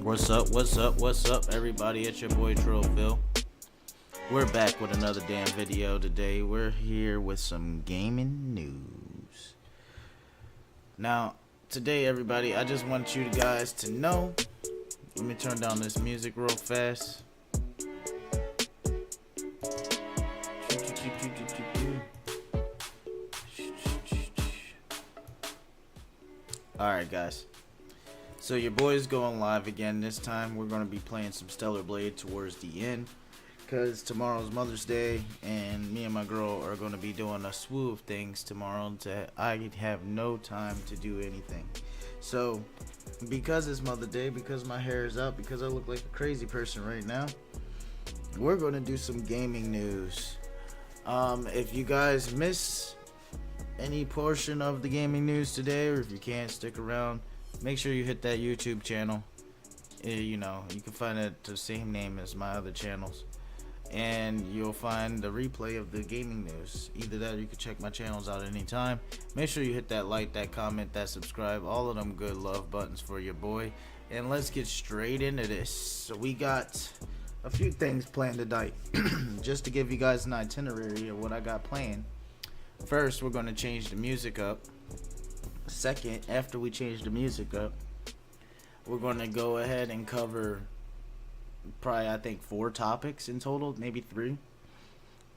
What's up, everybody? It's your boy Trollville. We're back with another damn video today. We're here with some gaming news. Now, today, everybody, I just want you guys to know. Let me turn down this music real fast. Alright, guys. So your boy's going live again. This time we're going to be playing some Stellar Blade towards the end, because tomorrow's Mother's Day and me and my girl are going to be doing a slew of things tomorrow that I have no time to do anything. So because it's Mother's Day, because my hair is up, because I look like a crazy person right now, we're going to do some gaming news. If you guys miss any portion of the gaming news today, or if you can't stick around, make sure you hit that YouTube channel. You know, you can find it the same name as my other channels, and you'll find the replay of the gaming news. Either that, or you can check my channels out anytime. Make sure you hit that like, that comment, that subscribe, all of them good love buttons for your boy. And let's get straight into this. So we got a few things planned tonight. Just to give you guys an itinerary of what I got planned. First, we're going to change the music up. Second, after we change the music up, we're going to go ahead and cover probably, I think, 4 topics in total, maybe 3.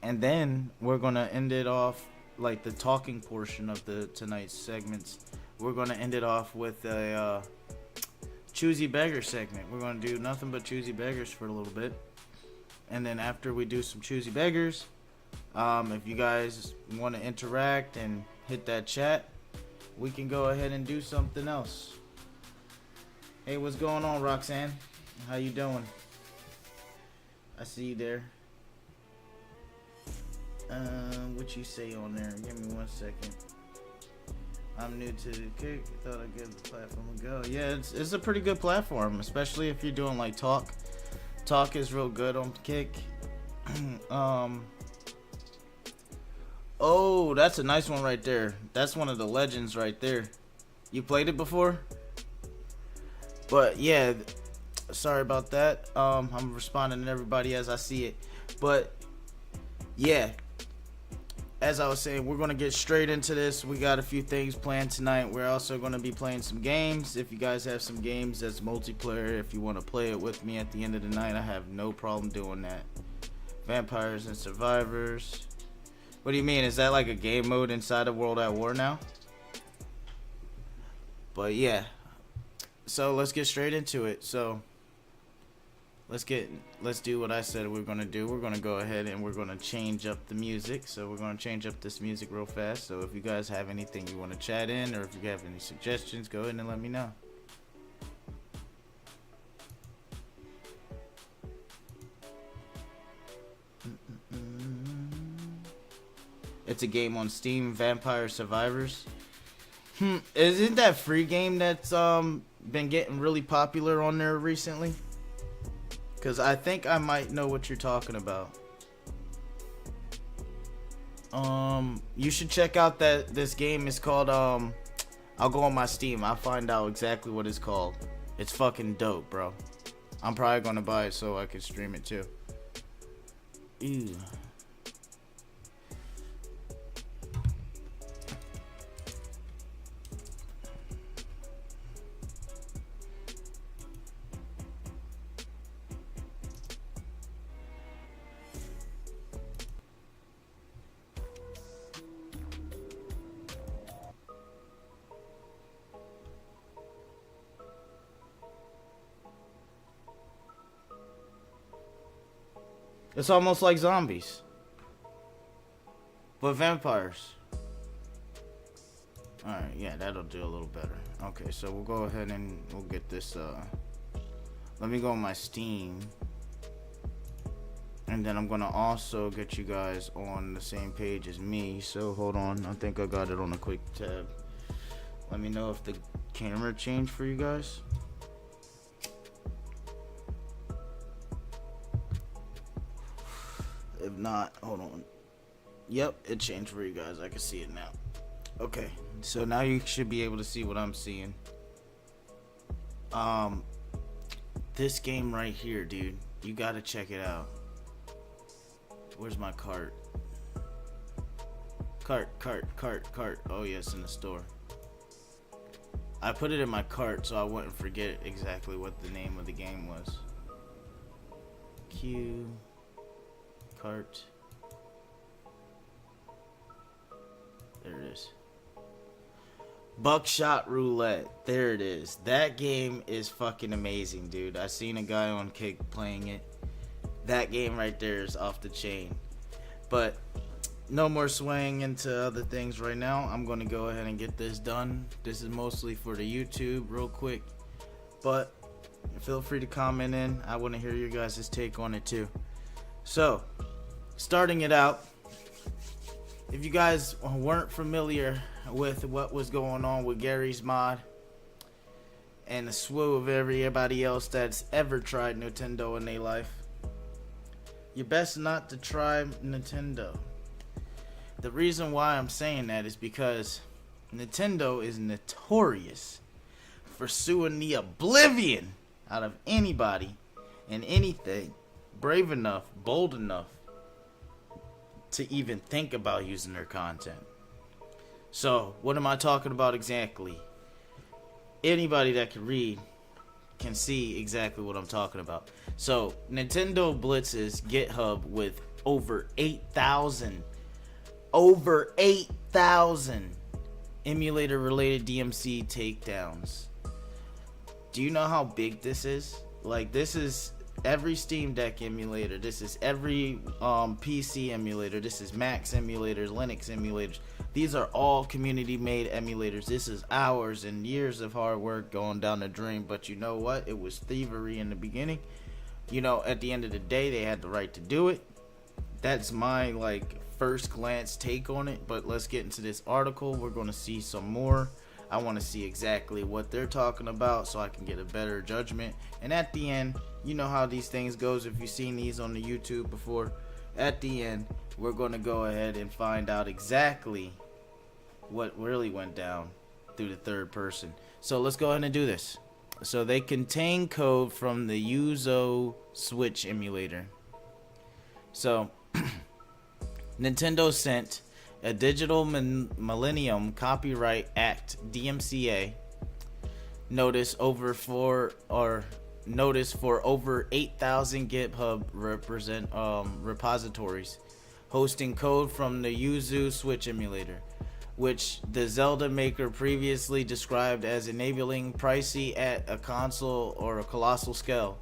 And then we're going to end it off, like the talking portion of the tonight's segments. We're going to end it off with a Choosy Beggar segment. We're going to do nothing but Choosy Beggars for a little bit. And then after we do some Choosy Beggars, if you guys want to interact and hit that chat, we can go ahead and do something else. Hey, what's going on, Roxanne? How you doing? I see you there. What you say on there? Give me 1 second. I'm new to the Kick. Thought I'd give the platform a go. Yeah, it's a pretty good platform, especially if you're doing like talk. Talk is real good on Kick. Oh, that's a nice one right there. That's one of the legends right there. You played it before? But yeah, sorry about that. I'm responding to everybody as I see it. But yeah, as I was saying, we're going to get straight into this. We got a few things planned tonight. We're also going to be playing some games. If you guys have some games that's multiplayer, if you want to play it with me at the end of the night, I have no problem doing that. Vampires and Survivors. What do you mean? Is that like a game mode inside of World at War now? But yeah. So let's get straight into it. So let's do what I said we're gonna do. We're gonna go ahead and we're gonna change up the music. So we're gonna change up this music real fast. So if you guys have anything you want to chat in, or if you have any suggestions, go ahead and let me know. It's a game on Steam, Vampire Survivors. Isn't that free game that's been getting really popular on there recently? Cause I think I might know what you're talking about. You should check out that this game is called I'll go on my Steam. I'll find out exactly what it's called. It's fucking dope, bro. I'm probably gonna buy it so I can stream it too. Ew. It's almost like zombies, but vampires. Alright, yeah, that'll do a little better. Okay, so we'll go ahead and we'll get this, let me go on my Steam. And then I'm gonna also get you guys on the same page as me. So hold on, I think I got it on a quick tab. Let me know if the camera changed for you guys. If not, hold on. Yep, it changed for you guys. I can see it now. Okay, so now you should be able to see what I'm seeing. This game right here, dude. You gotta check it out. Where's my cart? Cart. Oh, yes, in the store. I put it in my cart so I wouldn't forget exactly what the name of the game was. Q. Cart. There it is. Buckshot Roulette. There it is. That game is fucking amazing, dude. I seen a guy on Kick playing it. That game right there is off the chain. But no more swaying into other things right now. I'm going to go ahead and get this done. This is mostly for the YouTube real quick. But feel free to comment in. I want to hear your guys' take on it too. So, starting it out. If you guys weren't familiar with what was going on with Garry's Mod and the slew of everybody else that's ever tried Nintendo in their life, you're best not to try Nintendo. The reason why I'm saying that is because Nintendo is notorious for suing the oblivion out of anybody and anything brave enough, bold enough to even think about using their content. So, what am I talking about exactly? Anybody that can read can see exactly what I'm talking about. So, Nintendo blitzes GitHub with over 8,000 emulator-related DMC takedowns. Do you know how big this is? Like, this is every Steam Deck emulator. This is every PC emulator. This is Mac emulators, Linux emulators. These are all community-made emulators. This is hours and years of hard work going down the drain. But you know what? It was thievery in the beginning. You know, at the end of the day, they had the right to do it. That's my, first glance take on it. But let's get into this article. We're going to see some more. I want to see exactly what they're talking about so I can get a better judgment. And at the end, you know how these things goes if you've seen these on the YouTube before. At the end, we're going to go ahead and find out exactly what really went down through the third person. So let's go ahead and do this. So they contain code from the Yuzo Switch emulator. So Nintendo sent a Digital Millennium Copyright Act (DMCA) notice for over 8,000 GitHub repositories hosting code from the Yuzu Switch emulator, which the Zelda maker previously described as enabling piracy at a console or a colossal scale.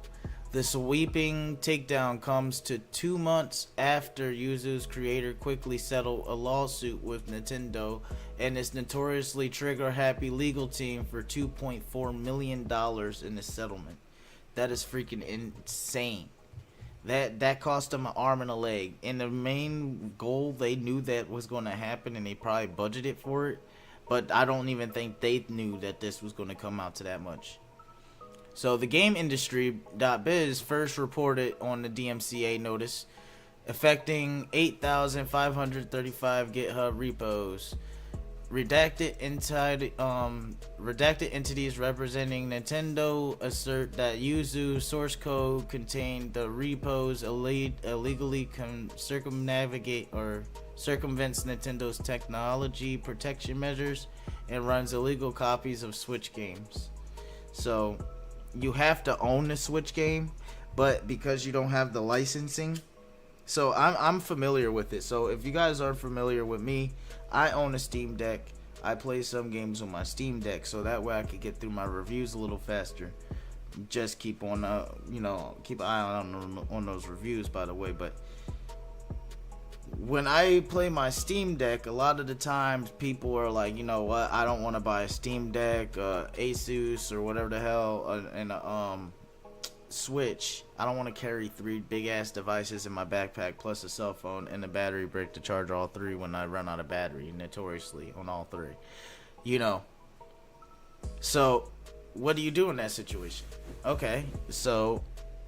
The sweeping takedown comes to 2 months after Yuzu's creator quickly settled a lawsuit with Nintendo and its notoriously trigger-happy legal team for $2.4 million in the settlement. That is freaking insane. That cost them an arm and a leg. And the main goal, they knew that was going to happen and they probably budgeted for it. But I don't even think they knew that this was going to come out to that much. So the GameIndustry.biz first reported on the DMCA notice affecting 8,535 GitHub repos. Redacted entities representing Nintendo assert that Yuzu source code contained the repos illegally circumvents Nintendo's technology protection measures and runs illegal copies of Switch games. So you have to own the Switch game, but because you don't have the licensing, so I'm familiar with it. So if you guys aren't familiar with me, I own a Steam Deck. I play some games on my Steam Deck, so that way I could get through my reviews a little faster. Just keep on, keep an eye on those reviews, by the way. But when I play my Steam Deck, a lot of the times people are like, you know what, I don't want to buy a Steam Deck, Asus, or whatever the hell, and Switch. I don't want to carry 3 big ass devices in my backpack plus a cell phone and a battery brick to charge all 3 when I run out of battery, notoriously on all 3. You know. So, what do you do in that situation? Okay, so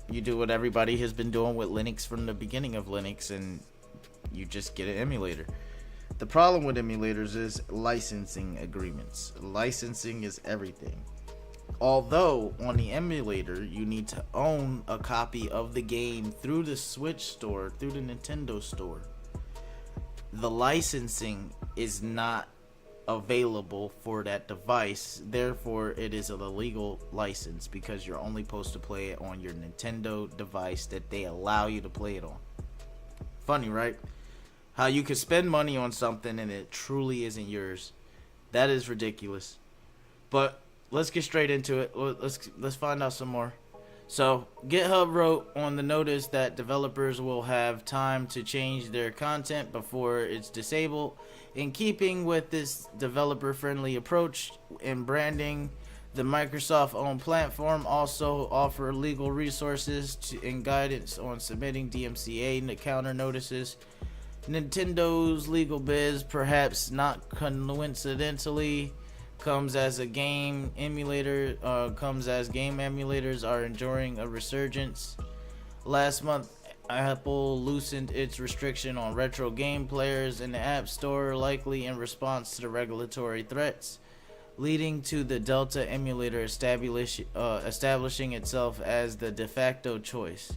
you do what everybody has been doing with Linux from the beginning of Linux, and you just get an emulator. The problem with emulators is licensing agreements. Licensing is everything. Although on the emulator, you need to own a copy of the game through the Switch store, through the Nintendo store. The licensing is not available for that device, therefore it is an illegal license because you're only supposed to play it on your Nintendo device that they allow you to play it on. Funny, right? How you could spend money on something and it truly isn't yours. That is ridiculous. But let's get straight into it. Let's find out some more. So GitHub wrote on the notice that developers will have time to change their content before it's disabled. In keeping with this developer-friendly approach in branding, the Microsoft-owned platform also offer legal resources and guidance on submitting DMCA counter notices. Nintendo's legal biz, perhaps not coincidentally, comes as game emulators are enjoying a resurgence. Last month, Apple loosened its restriction on retro game players in the App Store, likely in response to the regulatory threats, leading to the Delta emulator establishing itself as the de facto choice.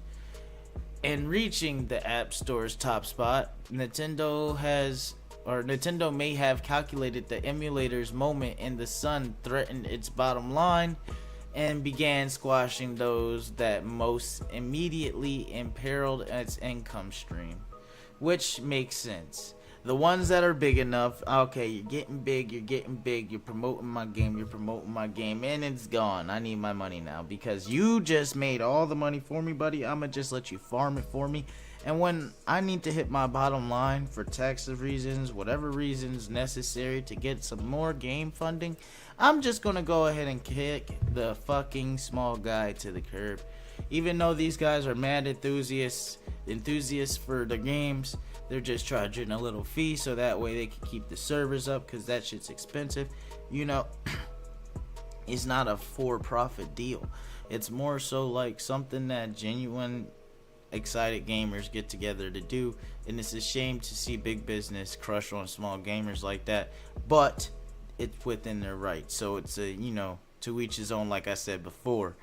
And reaching the App Store's top spot, Nintendo may have calculated the emulator's moment in the sun threatened its bottom line and began squashing those that most immediately imperiled its income stream. Which makes sense. The ones that are big enough, okay, you're getting big, you're promoting my game, and it's gone. I need my money now because you just made all the money for me, buddy. I'm gonna just let you farm it for me. And when I need to hit my bottom line for tax reasons, whatever reasons necessary to get some more game funding, I'm just going to go ahead and kick the fucking small guy to the curb. Even though these guys are mad enthusiasts for the games, they're just charging a little fee so that way they can keep the servers up because that shit's expensive. You know, it's not a for-profit deal. It's more so like something that genuine excited gamers get together to do, and it's a shame to see big business crush on small gamers like that, but it's within their rights. So it's a, to each his own. Like I said before,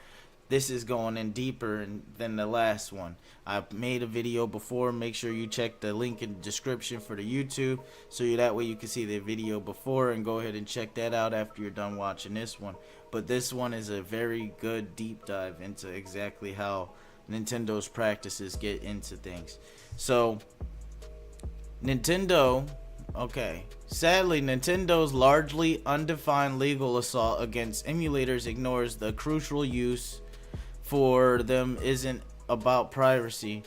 this is going in deeper than the last one. I've made a video before. Make sure you check the link in the description for the YouTube, so that way you can see the video before and go ahead and check that out after you're done watching this one. But this one is a very good deep dive into exactly how Nintendo's practices get into things. So Nintendo, sadly, Nintendo's largely undefined legal assault against emulators ignores the crucial use for them isn't about privacy.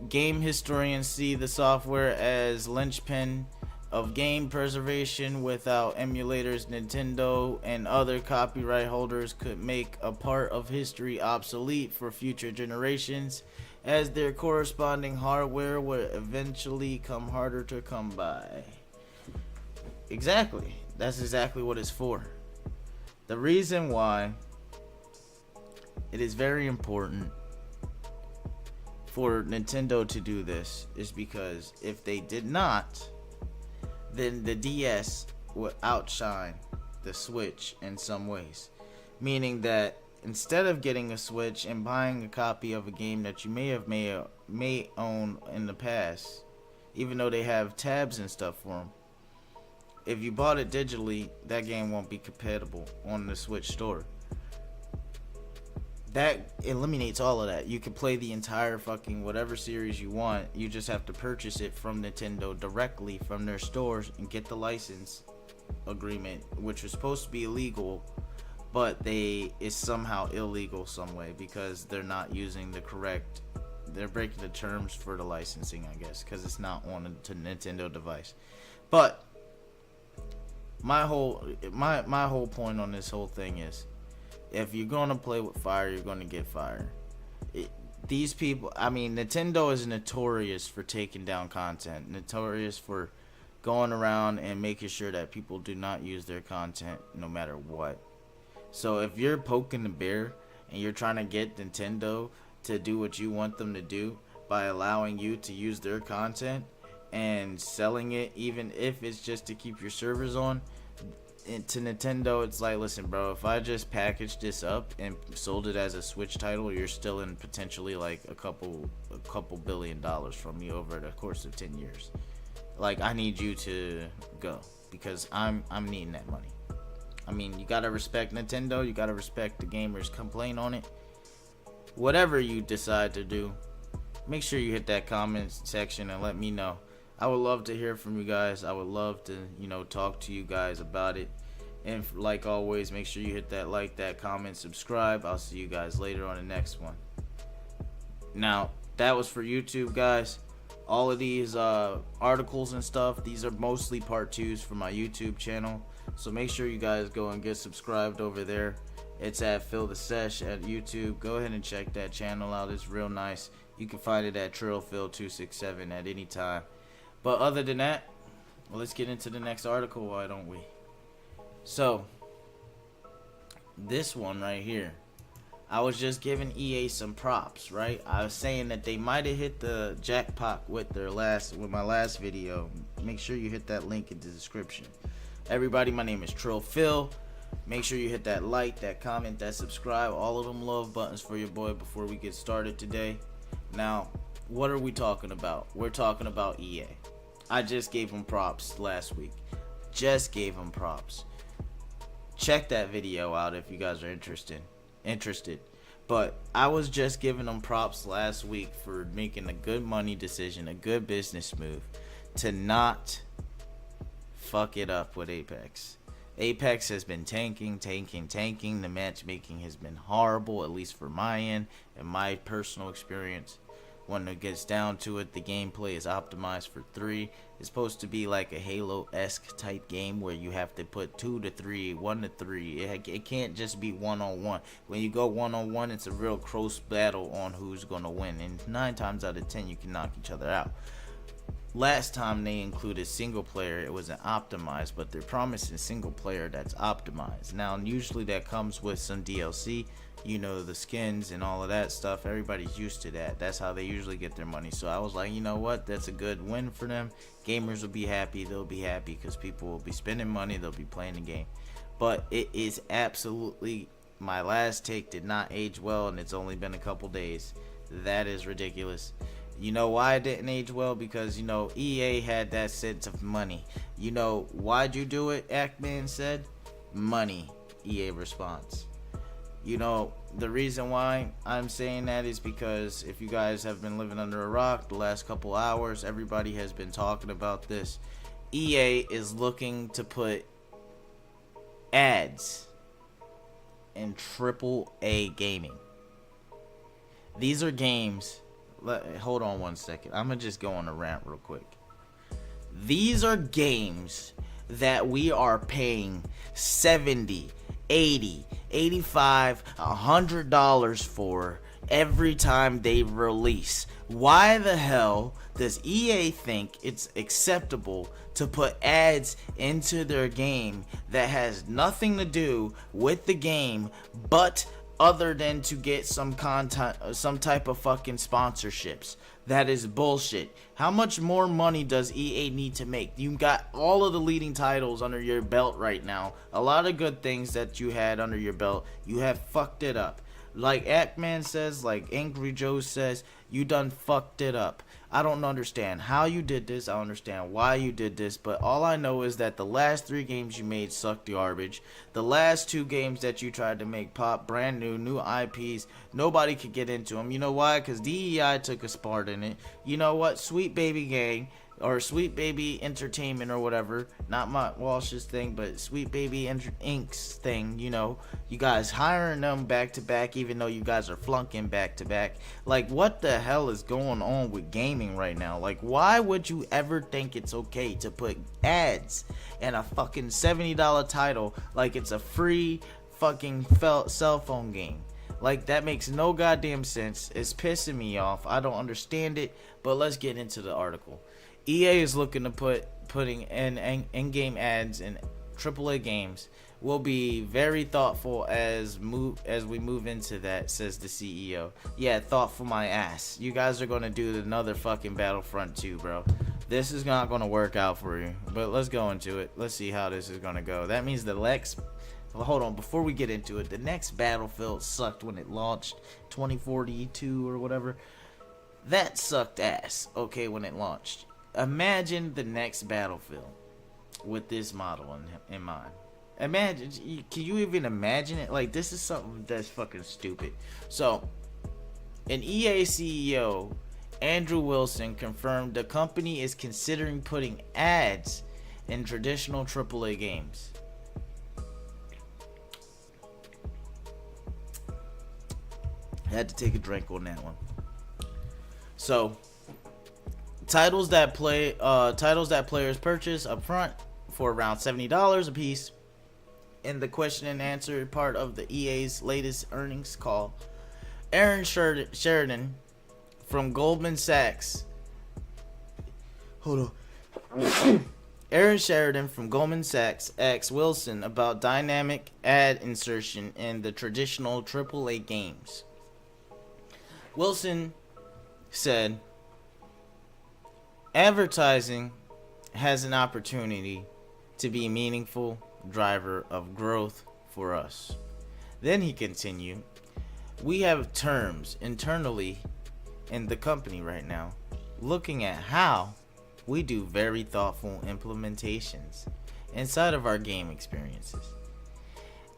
Game historians see the software as linchpin of game preservation. Without emulators, Nintendo and other copyright holders could make a part of history obsolete for future generations, as their corresponding hardware would eventually come harder to come by. Exactly. That's exactly what it's for. The reason why it is very important for Nintendo to do this is because if they did not, then the DS would outshine the Switch in some ways. Meaning that instead of getting a Switch and buying a copy of a game that you may own in the past, even though they have tabs and stuff for them, if you bought it digitally, that game won't be compatible on the Switch store. That eliminates all of that. You can play the entire fucking whatever series you want. You just have to purchase it from Nintendo directly from their stores and get the license agreement, which was supposed to be illegal, but it's somehow illegal some way because they're not using they're breaking the terms for the licensing, I guess, because it's not on a Nintendo device. But my whole point on this whole thing is, if you're gonna play with fire, you're gonna get fire. These people, Nintendo is notorious for taking down content, notorious for going around and making sure that people do not use their content no matter what. So if you're poking the bear and you're trying to get Nintendo to do what you want them to do by allowing you to use their content and selling it, even if it's just to keep your servers on, to Nintendo, it's like, listen, bro, if I just packaged this up and sold it as a Switch title, you're still in potentially like a couple $1 billion from me over the course of 10 years. Like, I need you to go because I'm needing that money. I mean, you gotta respect Nintendo. You gotta respect the gamers complain on it. Whatever you decide to do, make sure you hit that comment section and let me know. I would love to hear from you guys. I would love to, talk to you guys about it. And like always, make sure you hit that like, that comment, subscribe. I'll see you guys later on the next one. Now, that was for YouTube, guys. All of these articles and stuff, these are mostly part 2s for my YouTube channel. So make sure you guys go and get subscribed over there. It's at Phil the Sesh at YouTube. Go ahead and check that channel out. It's real nice. You can find it at TrillPhil267 at any time. But other than that, well, let's get into the next article, why don't we? So, this one right here. I was just giving EA some props, right? I was saying that they might have hit the jackpot with my last video. Make sure you hit that link in the description. Everybody, my name is Trill Phil. Make sure you hit that like, that comment, that subscribe, all of them love buttons for your boy before we get started today. Now, what are we talking about? We're talking about EA. I just gave them props last week. Just gave them props. Check that video out if you guys are interested. But I was just giving them props last week for making a good money decision, a good business move to not fuck it up with Apex. Apex has been tanking. The matchmaking has been horrible, at least for my end and my personal experience. When it gets down to it, the gameplay is optimized for 3. It's supposed to be like a Halo-esque type game where you have to put 2 to 3, 1 to 3. It can't just be 1-on-1. When you go 1-on-1, it's a real close battle on who's going to win. And 9 times out of 10, you can knock each other out. Last time they included single player, it wasn't optimized, but they're promising single player that's optimized. Now, usually that comes with some DLC, the skins and all of that stuff. Everybody's used to that. That's how they usually get their money. So I was like, you know what? That's a good win for them. Gamers will be happy. They'll be happy because people will be spending money. They'll be playing the game. But it is absolutely, my last take did not age well, and it's only been a couple days. That is ridiculous. You know why it didn't age well? Because, EA had that sense of money. Why'd you do it? Ackman said, money. EA response. The reason why I'm saying that is because if you guys have been living under a rock the last couple hours, everybody has been talking about this. EA is looking to put ads in AAA gaming. These are games. Hold on one second. I'm going to just go on a rant real quick. These are games that we are paying $70, $80, $85, $100 for every time they release. Why the hell does EA think it's acceptable to put ads into their game that has nothing to do with the game but other than to get some content, some type of fucking sponsorships? That is bullshit. How much more money does EA need to make? You got all of the leading titles under your belt right now. A lot of good things that you had under your belt. You have fucked it up. Like Ackman says, like Angry Joe says, you done fucked it up. I don't understand how you did this. I don't understand why you did this. But all I know is that the last 3 games you made sucked garbage. The last 2 games that you tried to make pop, brand new IPs, nobody could get into them. You know why? Because DEI took a part in it. You know what? Sweet Baby Gang, or Sweet Baby Entertainment or whatever, not Matt Walsh's thing, but Sweet Baby Inc.'s thing, you guys hiring them back to back even though you guys are flunking back to back. Like, what the hell is going on with gaming right now? Like, why would you ever think it's okay to put ads in a fucking $70 title like it's a free fucking cell phone game? Like, that makes no goddamn sense. It's pissing me off. I don't understand it, but let's get into the article. EA is looking to putting in-game ads in AAA games. Will be very thoughtful as we move into that, says the CEO. Yeah, thoughtful my ass. You guys are gonna do another fucking Battlefront 2, bro. This is not going to work out for you, but let's go into it. Let's see how this is going to go. That means the next, hold on, before we get into it, the next Battlefield sucked when it launched, 2042 or whatever. That sucked ass, okay, when it launched. Imagine the next Battlefield with this model in mind. Imagine, can you even imagine it? Like, this is something that's fucking stupid. So, an EA CEO, Andrew Wilson, confirmed the company is considering putting ads in traditional AAA games. I had to take a drink on that one. So, titles that players purchase up front for around $70 a piece. In the question and answer part of the EA's latest earnings call, Aaron Sheridan from Goldman Sachs. Hold on. Aaron Sheridan from Goldman Sachs asked Wilson about dynamic ad insertion in the traditional AAA games. Wilson said, advertising has an opportunity to be a meaningful driver of growth for us. Then he continued, we have terms internally in the company right now looking at how we do very thoughtful implementations inside of our game experiences.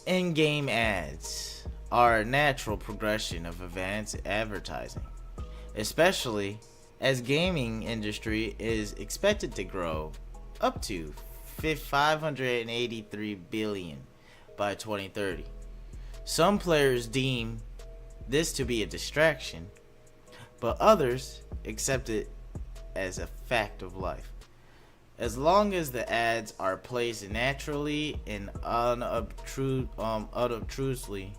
In-game ads are a natural progression of advanced advertising, especially as gaming industry is expected to grow up to 583 billion by 2030. Some players deem this to be a distraction, but others accept it as a fact of life. As long as the ads are placed naturally and unobtrusively.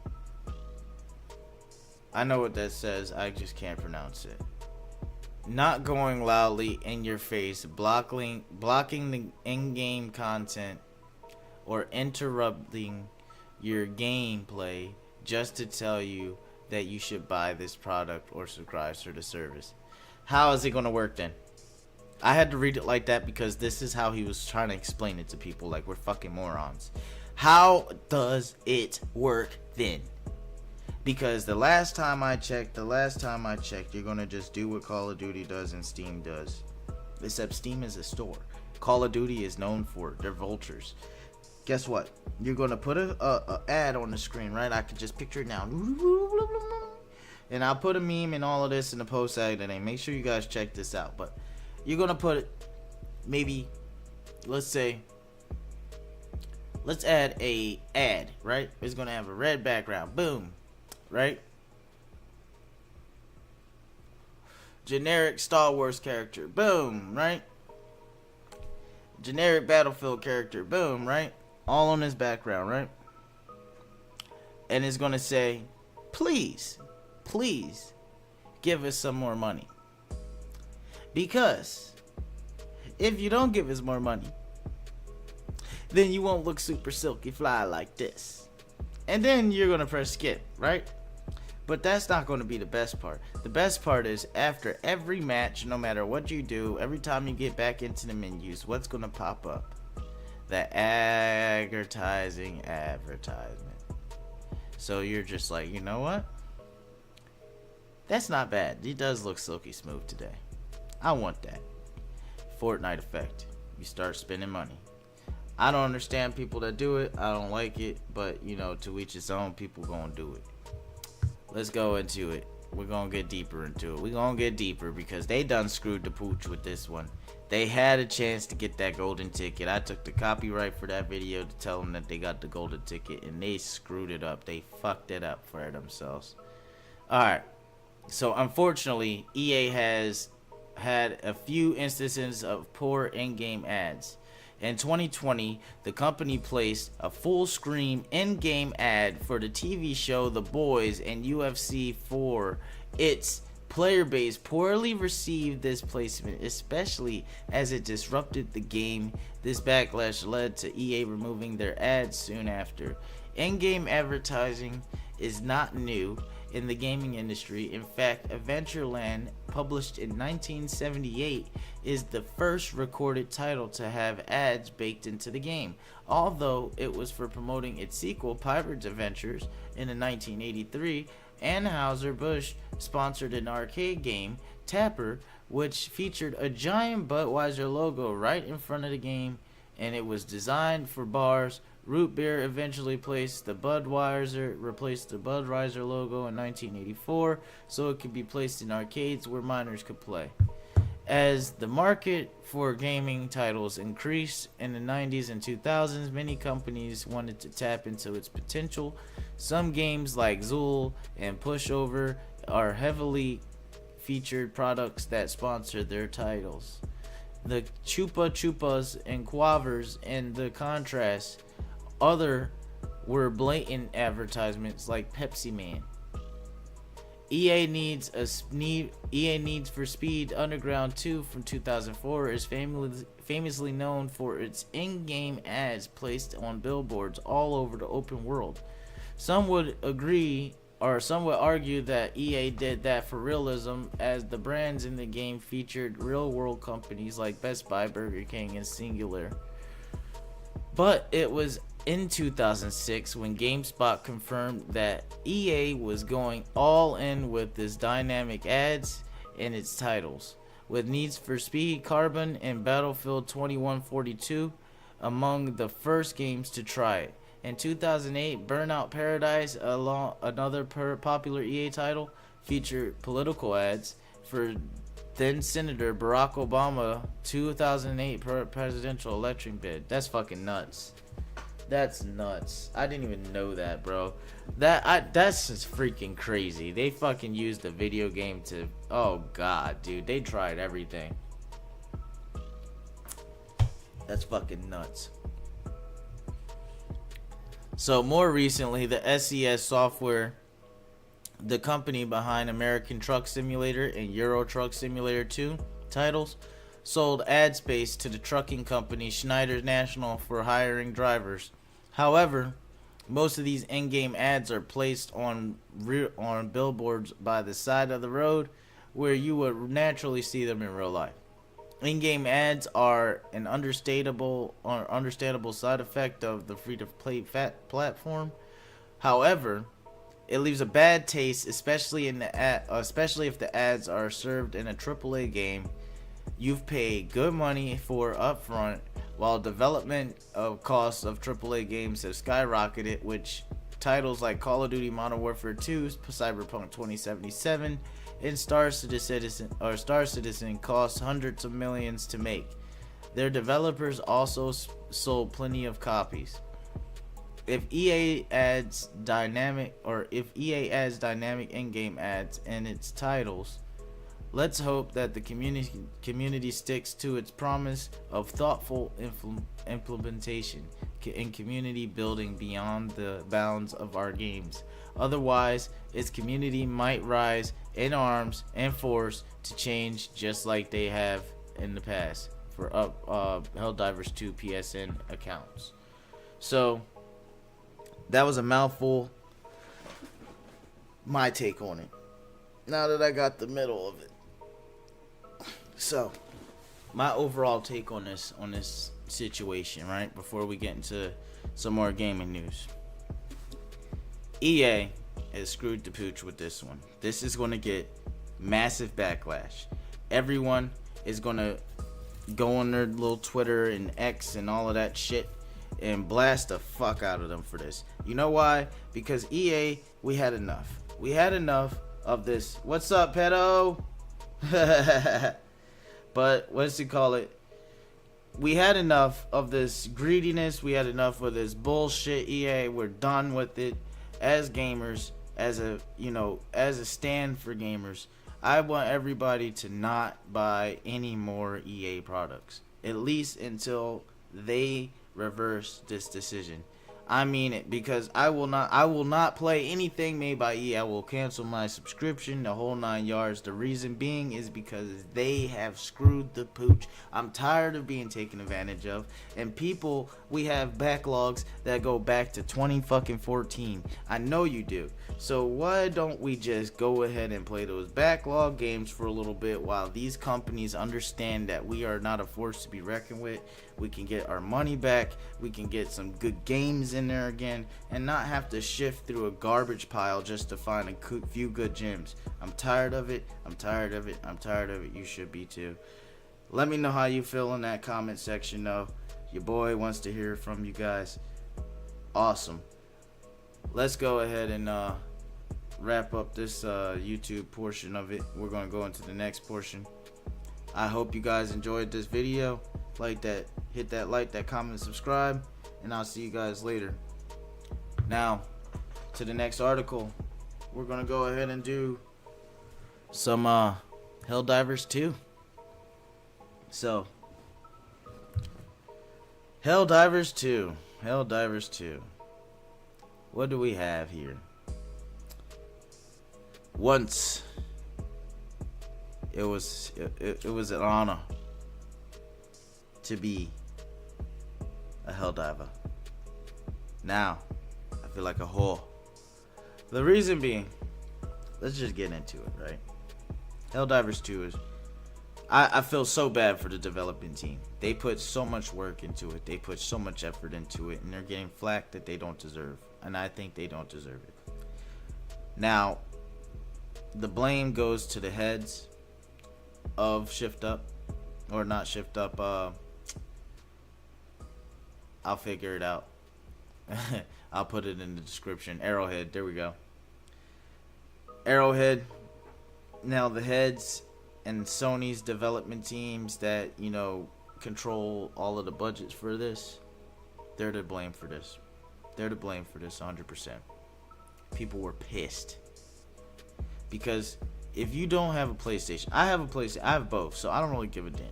I know what that says, I just can't pronounce it. Not going loudly in your face, blocking the in-game content, or interrupting your gameplay just to tell you that you should buy this product or subscribe to the service. How is it going to work then? I had to read it like that because this is how he was trying to explain it to people, like we're fucking morons. How does it work then? Because the last time I checked, you're going to just do what Call of Duty does and Steam does. Except Steam is a store. Call of Duty is known for their vultures. Guess what? You're going to put a ad on the screen, right? I could just picture it now. And I'll put a meme and all of this in the post tag today. Make sure you guys check this out. But you're going to put maybe, let's add a ad, right? It's going to have a red background. Boom. Right? Generic Star Wars character. Boom. Right? Generic Battlefield character. Boom. Right? All on this background. Right? And it's going to say, please give us some more money. Because if you don't give us more money, then you won't look super silky fly like this. And then you're going to press skip, right? But that's not going to be the best part. The best part is after every match, no matter what you do, every time you get back into the menus, what's going to pop up? The advertisement. So you're just like, you know what? That's not bad. It does look silky smooth today. I want that. Fortnite effect. You start spending money. I don't understand people that do it. I don't like it. But, you know, to each his own, people gonna do it. Let's go into it. We're gonna get deeper into it. We're gonna get deeper because they done screwed the pooch with this one. They had a chance to get that golden ticket. I took the copyright for that video to tell them that they got the golden ticket, and they screwed it up. They fucked it up for themselves. Alright. So, unfortunately, EA has had a few instances of poor in-game ads. In 2020, the company placed a full-screen in-game ad for the TV show The Boys and UFC 4. Its player base poorly received this placement, especially as it disrupted the game. This backlash led to EA removing their ads soon after. In-game advertising is not new in the gaming industry. In fact, Adventureland published in 1978, is the first recorded title to have ads baked into the game, although it was for promoting its sequel, Pirates Adventures, in 1983. Anheuser-Busch sponsored an arcade game, Tapper, which featured a giant Budweiser logo right in front of the game, and it was designed for bars. Root beer eventually replaced the Budweiser logo in 1984, so it could be placed in arcades where minors could play. As the market for gaming titles increased in the 90s and 2000s, many companies wanted to tap into its potential. Some games like Zool and Pushover are heavily featured products that sponsor their titles. The Chupa Chupas and Quavers, in the contrast, other were blatant advertisements like Pepsi Man. EA Needs for Speed Underground 2 from 2004 is famously known for its in-game ads placed on billboards all over the open world. Some would argue that EA did that for realism, as the brands in the game featured real-world companies like Best Buy, Burger King, and Singular. But it was in 2006 when GameSpot confirmed that EA was going all in with its dynamic ads in its titles, with Needs for Speed Carbon and Battlefield 2142 among the first games to try it. In 2008, Burnout Paradise, another popular EA title, featured political ads for then Senator Barack Obama 2008 presidential election bid. That's fucking nuts. That's nuts. I didn't even know that, bro. That's just freaking crazy. They fucking used the video game to... Oh, God, dude. They tried everything. That's fucking nuts. So, more recently, the SES Software, the company behind American Truck Simulator and Euro Truck Simulator 2 titles, sold ad space to the trucking company Schneider National for hiring drivers. However, most of these in-game ads are placed on billboards by the side of the road, where you would naturally see them in real life. In-game ads are an understandable side effect of the free-to-play platform. However, it leaves a bad taste, especially if the ads are served in a AAA game you've paid good money for upfront, while development of costs of AAA games have skyrocketed, which titles like Call of Duty Modern Warfare 2, Cyberpunk 2077, and Star Citizen cost hundreds of millions to make. Their developers also sold plenty of copies. If EA adds dynamic in-game ads in its titles, let's hope that the community sticks to its promise of thoughtful implementation and community building beyond the bounds of our games. Otherwise, its community might rise in arms and force to change, just like they have in the past for Helldivers 2 PSN accounts. So, that was a mouthful. My take on it. Now that I got the middle of it. So, my overall take on this situation, right? Before we get into some more gaming news. EA has screwed the pooch with this one. This is going to get massive backlash. Everyone is going to go on their little Twitter and X and all of that shit and blast the fuck out of them for this. You know why? Because EA, we had enough. We had enough of this. What's up, pedo? But what's it call it? We had enough of this greediness. We had enough of this bullshit. EA, we're done with it. As gamers, as a stand for gamers, I want everybody to not buy any more EA products, at least until they reverse this decision. I mean it, because I will not play anything made by EA. I will cancel my subscription, the whole 9 yards. The reason being is because they have screwed the pooch. I'm tired of being taken advantage of. And people, we have backlogs that go back to 2014. I know you do. So why don't we just go ahead and play those backlog games for a little bit while these companies understand that we are not a force to be reckoned with. We can get our money back. We can get some good games in there again and not have to shift through a garbage pile just to find a few good gems. I'm tired of it. I'm tired of it. I'm tired of it. You should be too. Let me know how you feel in that comment section though. Your boy wants to hear from you guys. Awesome. Let's go ahead and wrap up this YouTube portion of it. We're going to go into the next portion. I hope you guys enjoyed this video. Like that, hit that like, that comment, subscribe, and I'll see you guys later. Now, to the next article, we're gonna go ahead and do some Helldivers 2. So, Helldivers 2. Helldivers 2. What do we have here? Once it was an honor to be a Helldiver. Now, I feel like a whore. The reason being, let's just get into it, right? Helldivers 2 is... I feel so bad for the development team. They put so much work into it. They put so much effort into it, and they're getting flack that they don't deserve. And I think they don't deserve it. Now, the blame goes to the heads of Shift Up. Or not Shift Up, I'll figure it out. I'll put it in the description. Arrowhead, there we go. Arrowhead. Now the heads and Sony's development teams that, you know, control all of the budgets for this, they're to blame for this. They're to blame for this 100%. People were pissed. Because if you don't have a PlayStation, I have a PlayStation, I have both, so I don't really give a damn.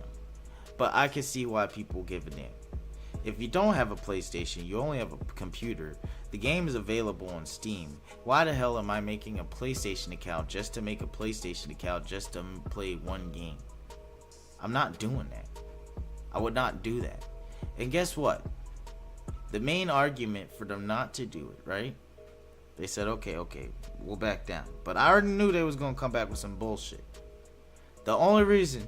But I can see why people give a damn. If you don't have a PlayStation, you only have a computer, the game is available on Steam. Why the hell am I making a PlayStation account just to make a PlayStation account just to play one game? I'm not doing that. I would not do that. And guess what? The main argument for them not to do it, right? They said, okay, we'll back down. But I already knew they was going to come back with some bullshit. The only reason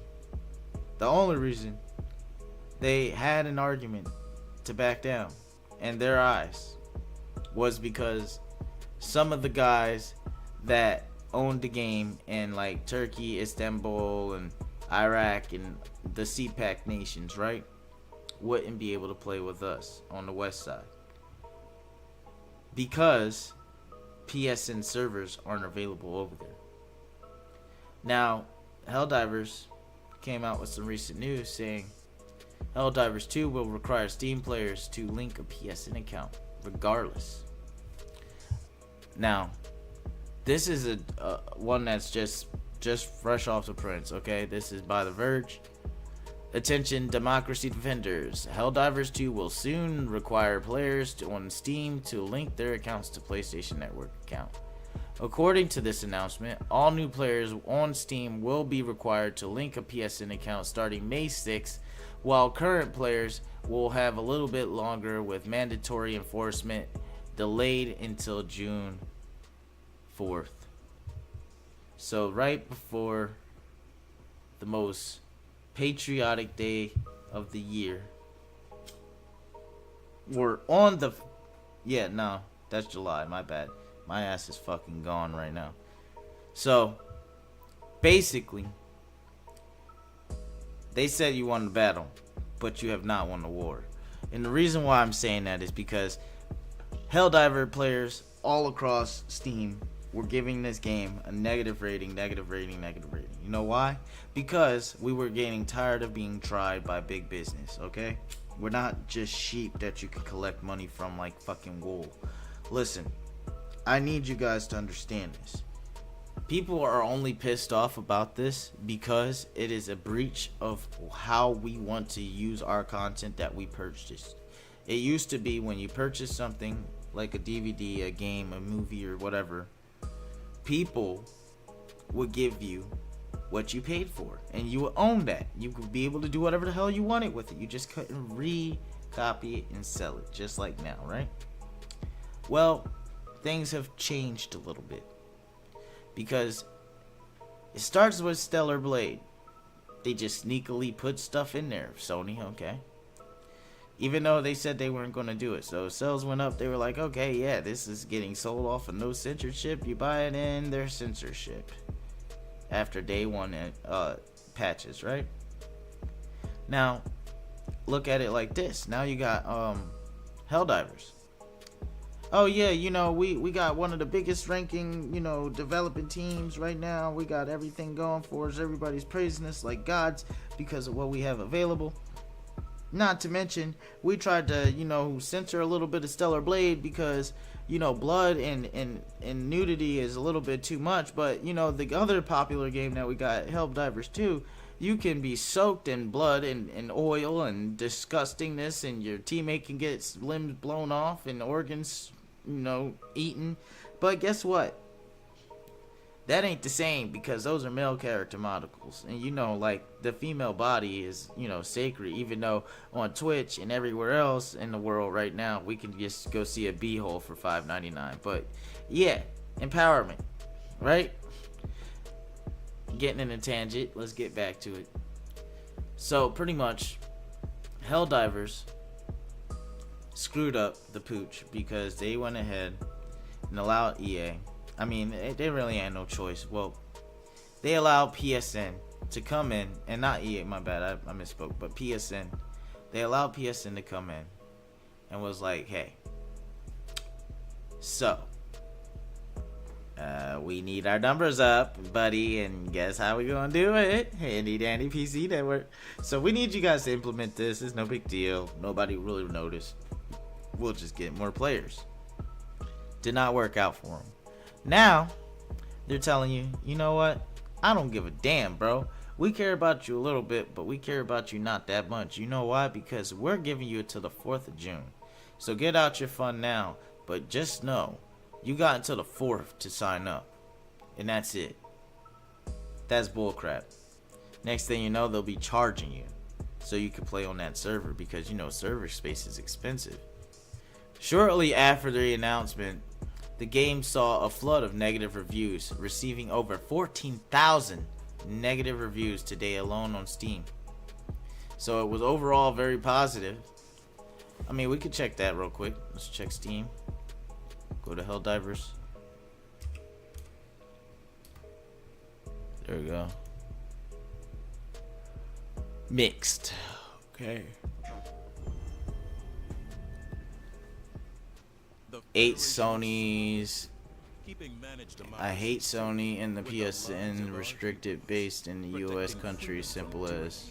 they had an argument to back down in their eyes was because some of the guys that owned the game in like Turkey, Istanbul, and Iraq, and the CPAC nations, right, wouldn't be able to play with us on the west side because PSN servers aren't available over there. Now, Helldivers came out with some recent news saying Helldivers 2 will require Steam players to link a PSN account regardless. Now, this is a one that's just fresh off the press, okay? This is by The Verge. Attention democracy defenders. Helldivers 2 will soon require players on Steam to link their accounts to PlayStation Network account. According to this announcement, all new players on Steam will be required to link a PSN account starting May 6th, while current players will have a little bit longer with mandatory enforcement delayed until June 4th. So right before the most patriotic day of the year, we're on the... Yeah, no, that's July, my bad. My ass is fucking gone right now. So, basically, they said you won the battle, but you have not won the war. And the reason why I'm saying that is because Helldiver players all across Steam were giving this game a negative rating. You know why? Because we were getting tired of being tried by big business, okay? We're not just sheep that you can collect money from like fucking wool. Listen, I need you guys to understand this. People are only pissed off about this because it is a breach of how we want to use our content that we purchased. It used to be when you purchase something like a DVD, a game, a movie, or whatever, people would give you what you paid for, and you would own that. You could be able to do whatever the hell you wanted with it. You just couldn't copy it and sell it, just like now, right? Well, things have changed a little bit, because it starts with Stellar Blade. They just sneakily put stuff in there. Sony, okay, even though they said they weren't going to do it. So sales went up. They were like, okay, yeah, this is getting sold off of no censorship. You buy it in, there's censorship after day one patches, right? Now look at it like this. Now you got Helldivers. Oh yeah, you know, we got one of the biggest ranking, you know, developing teams right now. We got everything going for us. Everybody's praising us like gods because of what we have available. Not to mention, we tried to, you know, censor a little bit of Stellar Blade because, you know, blood and nudity is a little bit too much. But, you know, the other popular game that we got, Helldivers 2, you can be soaked in blood and oil and disgustingness, and your teammate can get limbs blown off and organs, you know, eaten. But guess what? That ain't the same, because those are male character models, and you know, like, the female body is, you know, sacred. Even though on Twitch and everywhere else in the world right now, we can just go see a b-hole for $5.99. But yeah, empowerment, right? Getting in a tangent, let's get back to it. So pretty much, Helldivers screwed up the pooch because they went ahead and allowed EA. I mean, they really had no choice. Well, they allowed PSN to come in, and not EA, my bad, I misspoke, but PSN. They allowed PSN to come in and was like, hey, so, we need our numbers up, buddy, and guess how we gonna do it? Handy dandy PC network. So we need you guys to implement this. It's no big deal. Nobody really noticed. We'll just get more players. Did not work out for them. Now, they're telling you, you know what? I don't give a damn, bro. We care about you a little bit, but we care about you not that much. You know why? Because we're giving you until the 4th of June. So get out your fund now. But just know, you got until the 4th to sign up. And that's it. That's bullcrap. Next thing you know, they'll be charging you so you can play on that server, because, you know, server space is expensive. Shortly after the announcement, the game saw a flood of negative reviews, receiving over 14,000 negative reviews today alone on Steam. So it was overall very positive. I mean, we could check that real quick. Let's check Steam. Go to Helldivers. There we go. Mixed. Okay. 8 Sonys. I hate Sony and the PSN restricted based in the US country, simple as.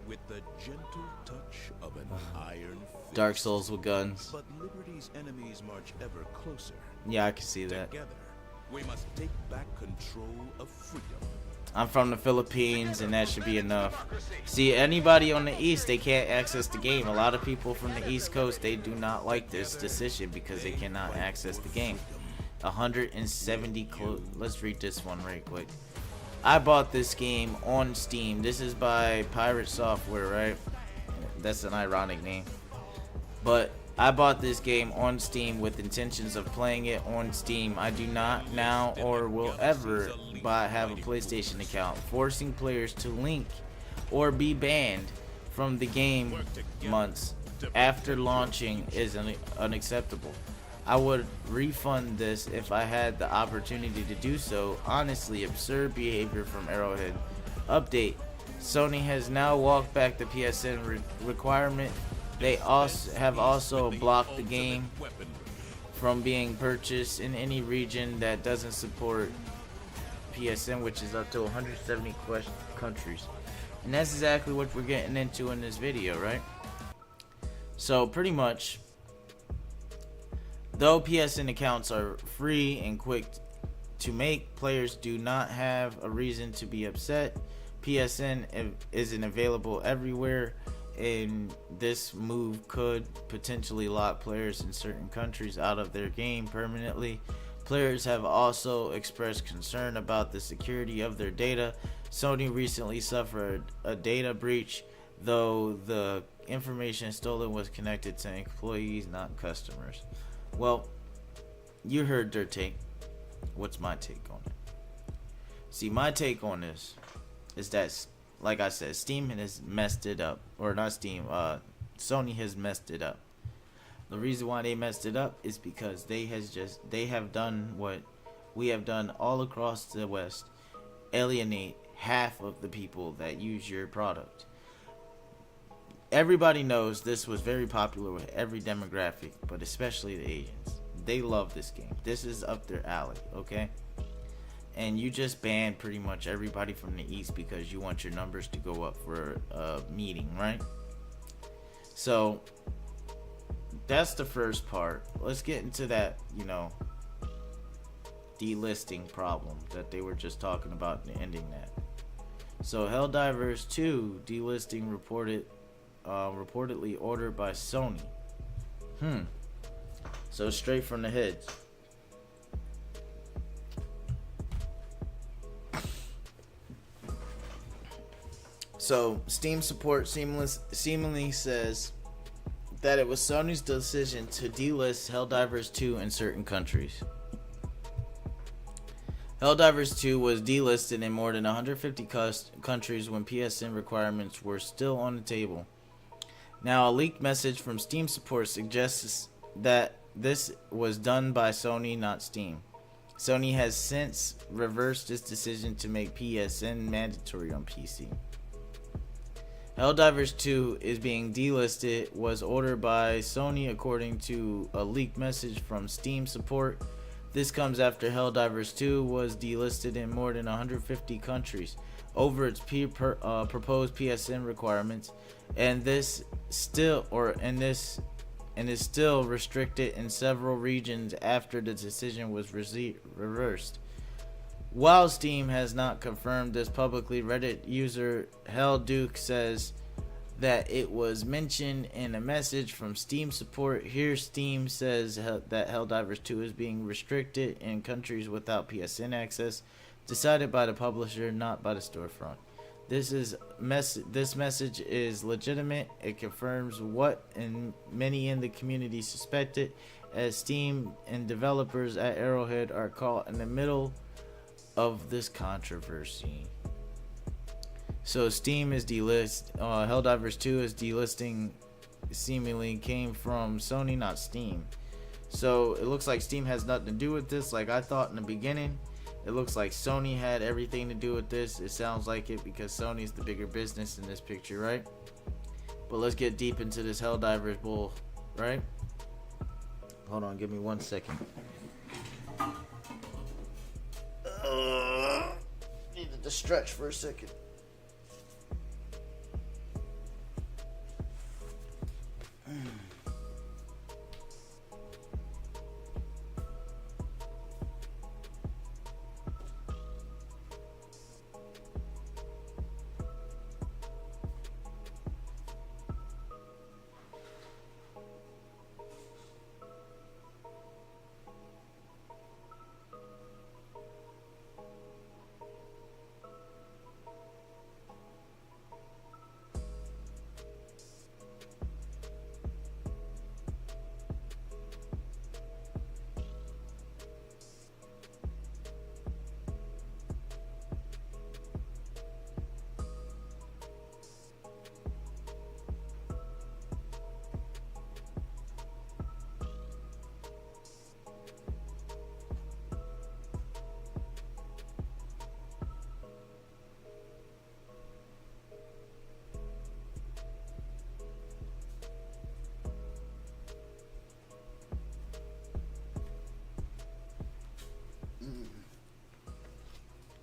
With the gentle touch of an iron fist. Dark Souls with guns. But liberty's enemies march ever closer. Yeah, I can see that. Together, we must take back control of freedom. I'm from the Philippines, and that should be enough. See, anybody on the East, they can't access the game. A lot of people from the East Coast, they do not like this decision because they cannot access the game. 170 let's read this one right quick. I bought this game on Steam. This is by Pirate Software, right? That's an ironic name. But I bought this game on Steam with intentions of playing it on Steam. I do not now or will ever have a PlayStation account. Forcing players to link or be banned from the game months after launching is unacceptable. I would refund this if I had the opportunity to do so. Honestly, absurd behavior from Arrowhead. Update: Sony has now walked back the PSN requirement. They have also blocked the game from being purchased in any region that doesn't support PSN, which is up to 170 countries. And that's exactly what we're getting into in this video, right? So pretty much, though PSN accounts are free and quick to make, players do not have a reason to be upset. PSN isn't available everywhere, and this move could potentially lock players in certain countries out of their game permanently. Players have also expressed concern about the security of their data. Sony recently suffered a data breach, though the information stolen was connected to employees, not customers. Well, you heard their take. What's my take on it? See, my take on this is that, like I said, Steam has messed it up. Or not Steam, Sony has messed it up. The reason why they messed it up is because they have done what we have done all across the West: alienate half of the people that use your product. Everybody knows this was very popular with every demographic, but especially the Asians. They love this game. This is up their alley, okay? And you just banned pretty much everybody from the East because you want your numbers to go up for a meeting, right? So that's the first part. Let's get into that, delisting problem that they were just talking about and ending that. So Helldivers 2 delisting reportedly ordered by Sony. So straight from the heads. So Steam support seemingly says that it was Sony's decision to delist Helldivers 2 in certain countries. Helldivers 2 was delisted in more than 150 countries when PSN requirements were still on the table. Now, a leaked message from Steam support suggests that this was done by Sony, not Steam. Sony has since reversed its decision to make PSN mandatory on PC. Helldivers 2 is being delisted was ordered by Sony according to a leaked message from Steam support. This comes after Helldivers 2 was delisted in more than 150 countries over its proposed PSN requirements, and is still restricted in several regions after the decision was reversed. While Steam has not confirmed this publicly, Reddit user Hellduke says that it was mentioned in a message from Steam support. Here, Steam says that Helldivers 2 is being restricted in countries without PSN access, decided by the publisher, not by the storefront. This message is legitimate. It confirms what many in the community suspected, as Steam and developers at Arrowhead are caught in the middle of this controversy. So Steam is Helldivers 2 is delisting seemingly came from Sony, not Steam. So it looks like Steam has nothing to do with this, like I thought in the beginning. It looks like Sony had everything to do with this. It sounds like it because Sony's the bigger business in this picture, right? But let's get deep into this Helldivers bull, right? Hold on, give me 1 second. Needed to stretch for a second.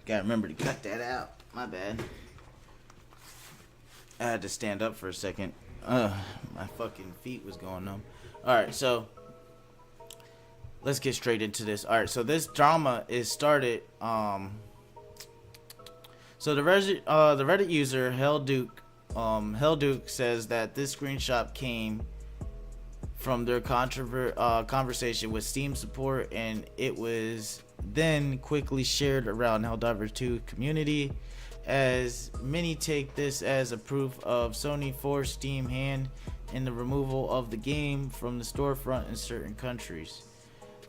Gotta remember to cut that out. My bad. I had to stand up for a second. My fucking feet was going numb. Alright, so let's get straight into this. Alright, so this drama is started. So the Reddit user Hellduke Helduke says that this screenshot came from their conversation with Steam support, and it was then quickly shared around Helldivers 2 community, as many take this as a proof of Sony forced Steam hand in the removal of the game from the storefront in certain countries.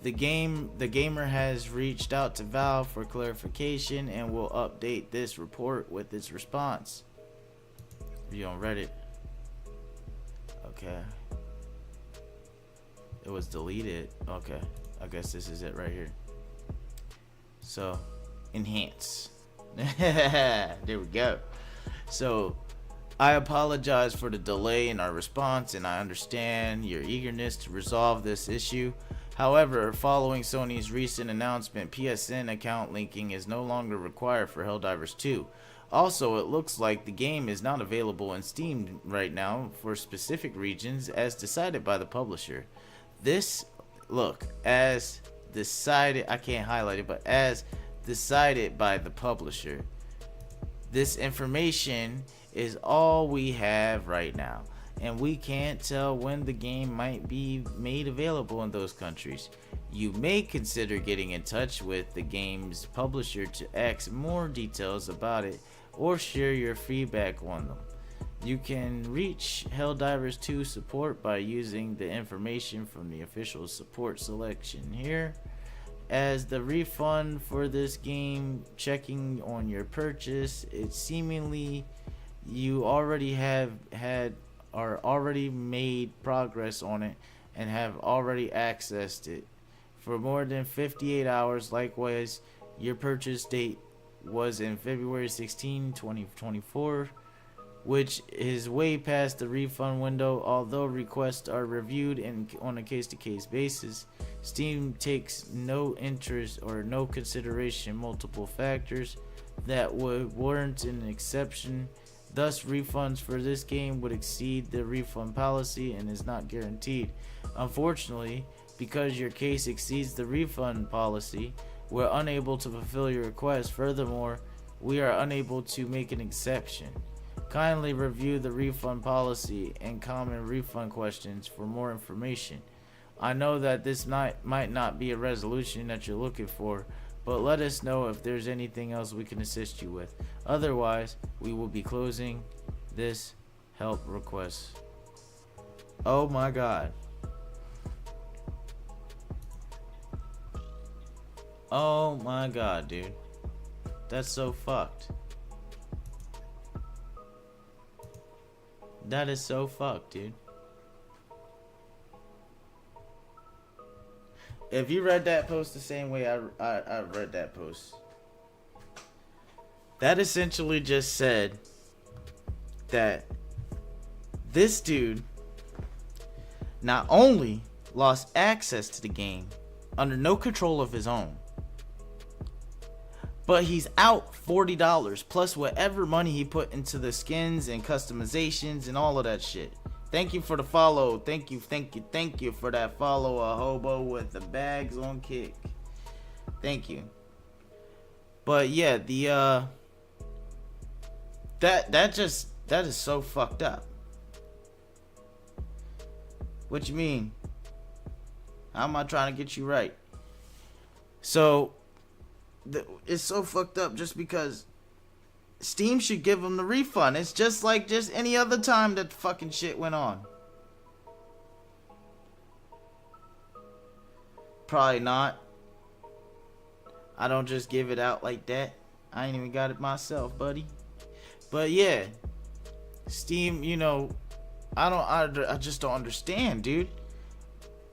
The gamer has reached out to Valve for clarification and will update this report with its response. You on Reddit? Okay. It was deleted. Okay. I guess this is it right here. So, enhance. There we go. So, I apologize for the delay in our response, and I understand your eagerness to resolve this issue. However, following Sony's recent announcement, PSN account linking is no longer required for Helldivers 2. Also, it looks like the game is not available in Steam right now for specific regions as decided by the publisher. This, as decided, I can't highlight it, but as decided by the publisher. This information is all we have right now, and we can't tell when the game might be made available in those countries. You may consider getting in touch with the game's publisher to ask more details about it or share your feedback on them. You can reach Helldivers 2 support by using the information from the official support selection here. As the refund for this game, checking on your purchase, it seemingly you already already made progress on it and have already accessed it for more than 58 hours. Likewise, your purchase date was in February 16, 2024, which is way past the refund window. Although requests are reviewed on a case-to-case basis, Steam takes no interest or no consideration multiple factors that would warrant an exception. Thus, refunds for this game would exceed the refund policy and is not guaranteed. Unfortunately, because your case exceeds the refund policy, we're unable to fulfill your request. Furthermore, we are unable to make an exception. Kindly review the refund policy and common refund questions for more information. I know that this might not be a resolution that you're looking for, but let us know if there's anything else we can assist you with. Otherwise, we will be closing this help request. Oh my god. Oh my god, dude. That's so fucked. That is so fucked, dude. If you read that post the same way I read that post, that essentially just said that this dude not only lost access to the game under no control of his own, but he's out $40 plus whatever money he put into the skins and customizations and all of that shit. Thank you for the follow. Thank you for that follow. A hobo with the bags on kick. Thank you. But yeah, that is so fucked up. What you mean? How am I trying to get you right? So it's so fucked up just because Steam should give them the refund. It's just like any other time that fucking shit went on. Probably not. I don't just give it out like that. I ain't even got it myself, buddy. But yeah, Steam, I just don't understand, dude.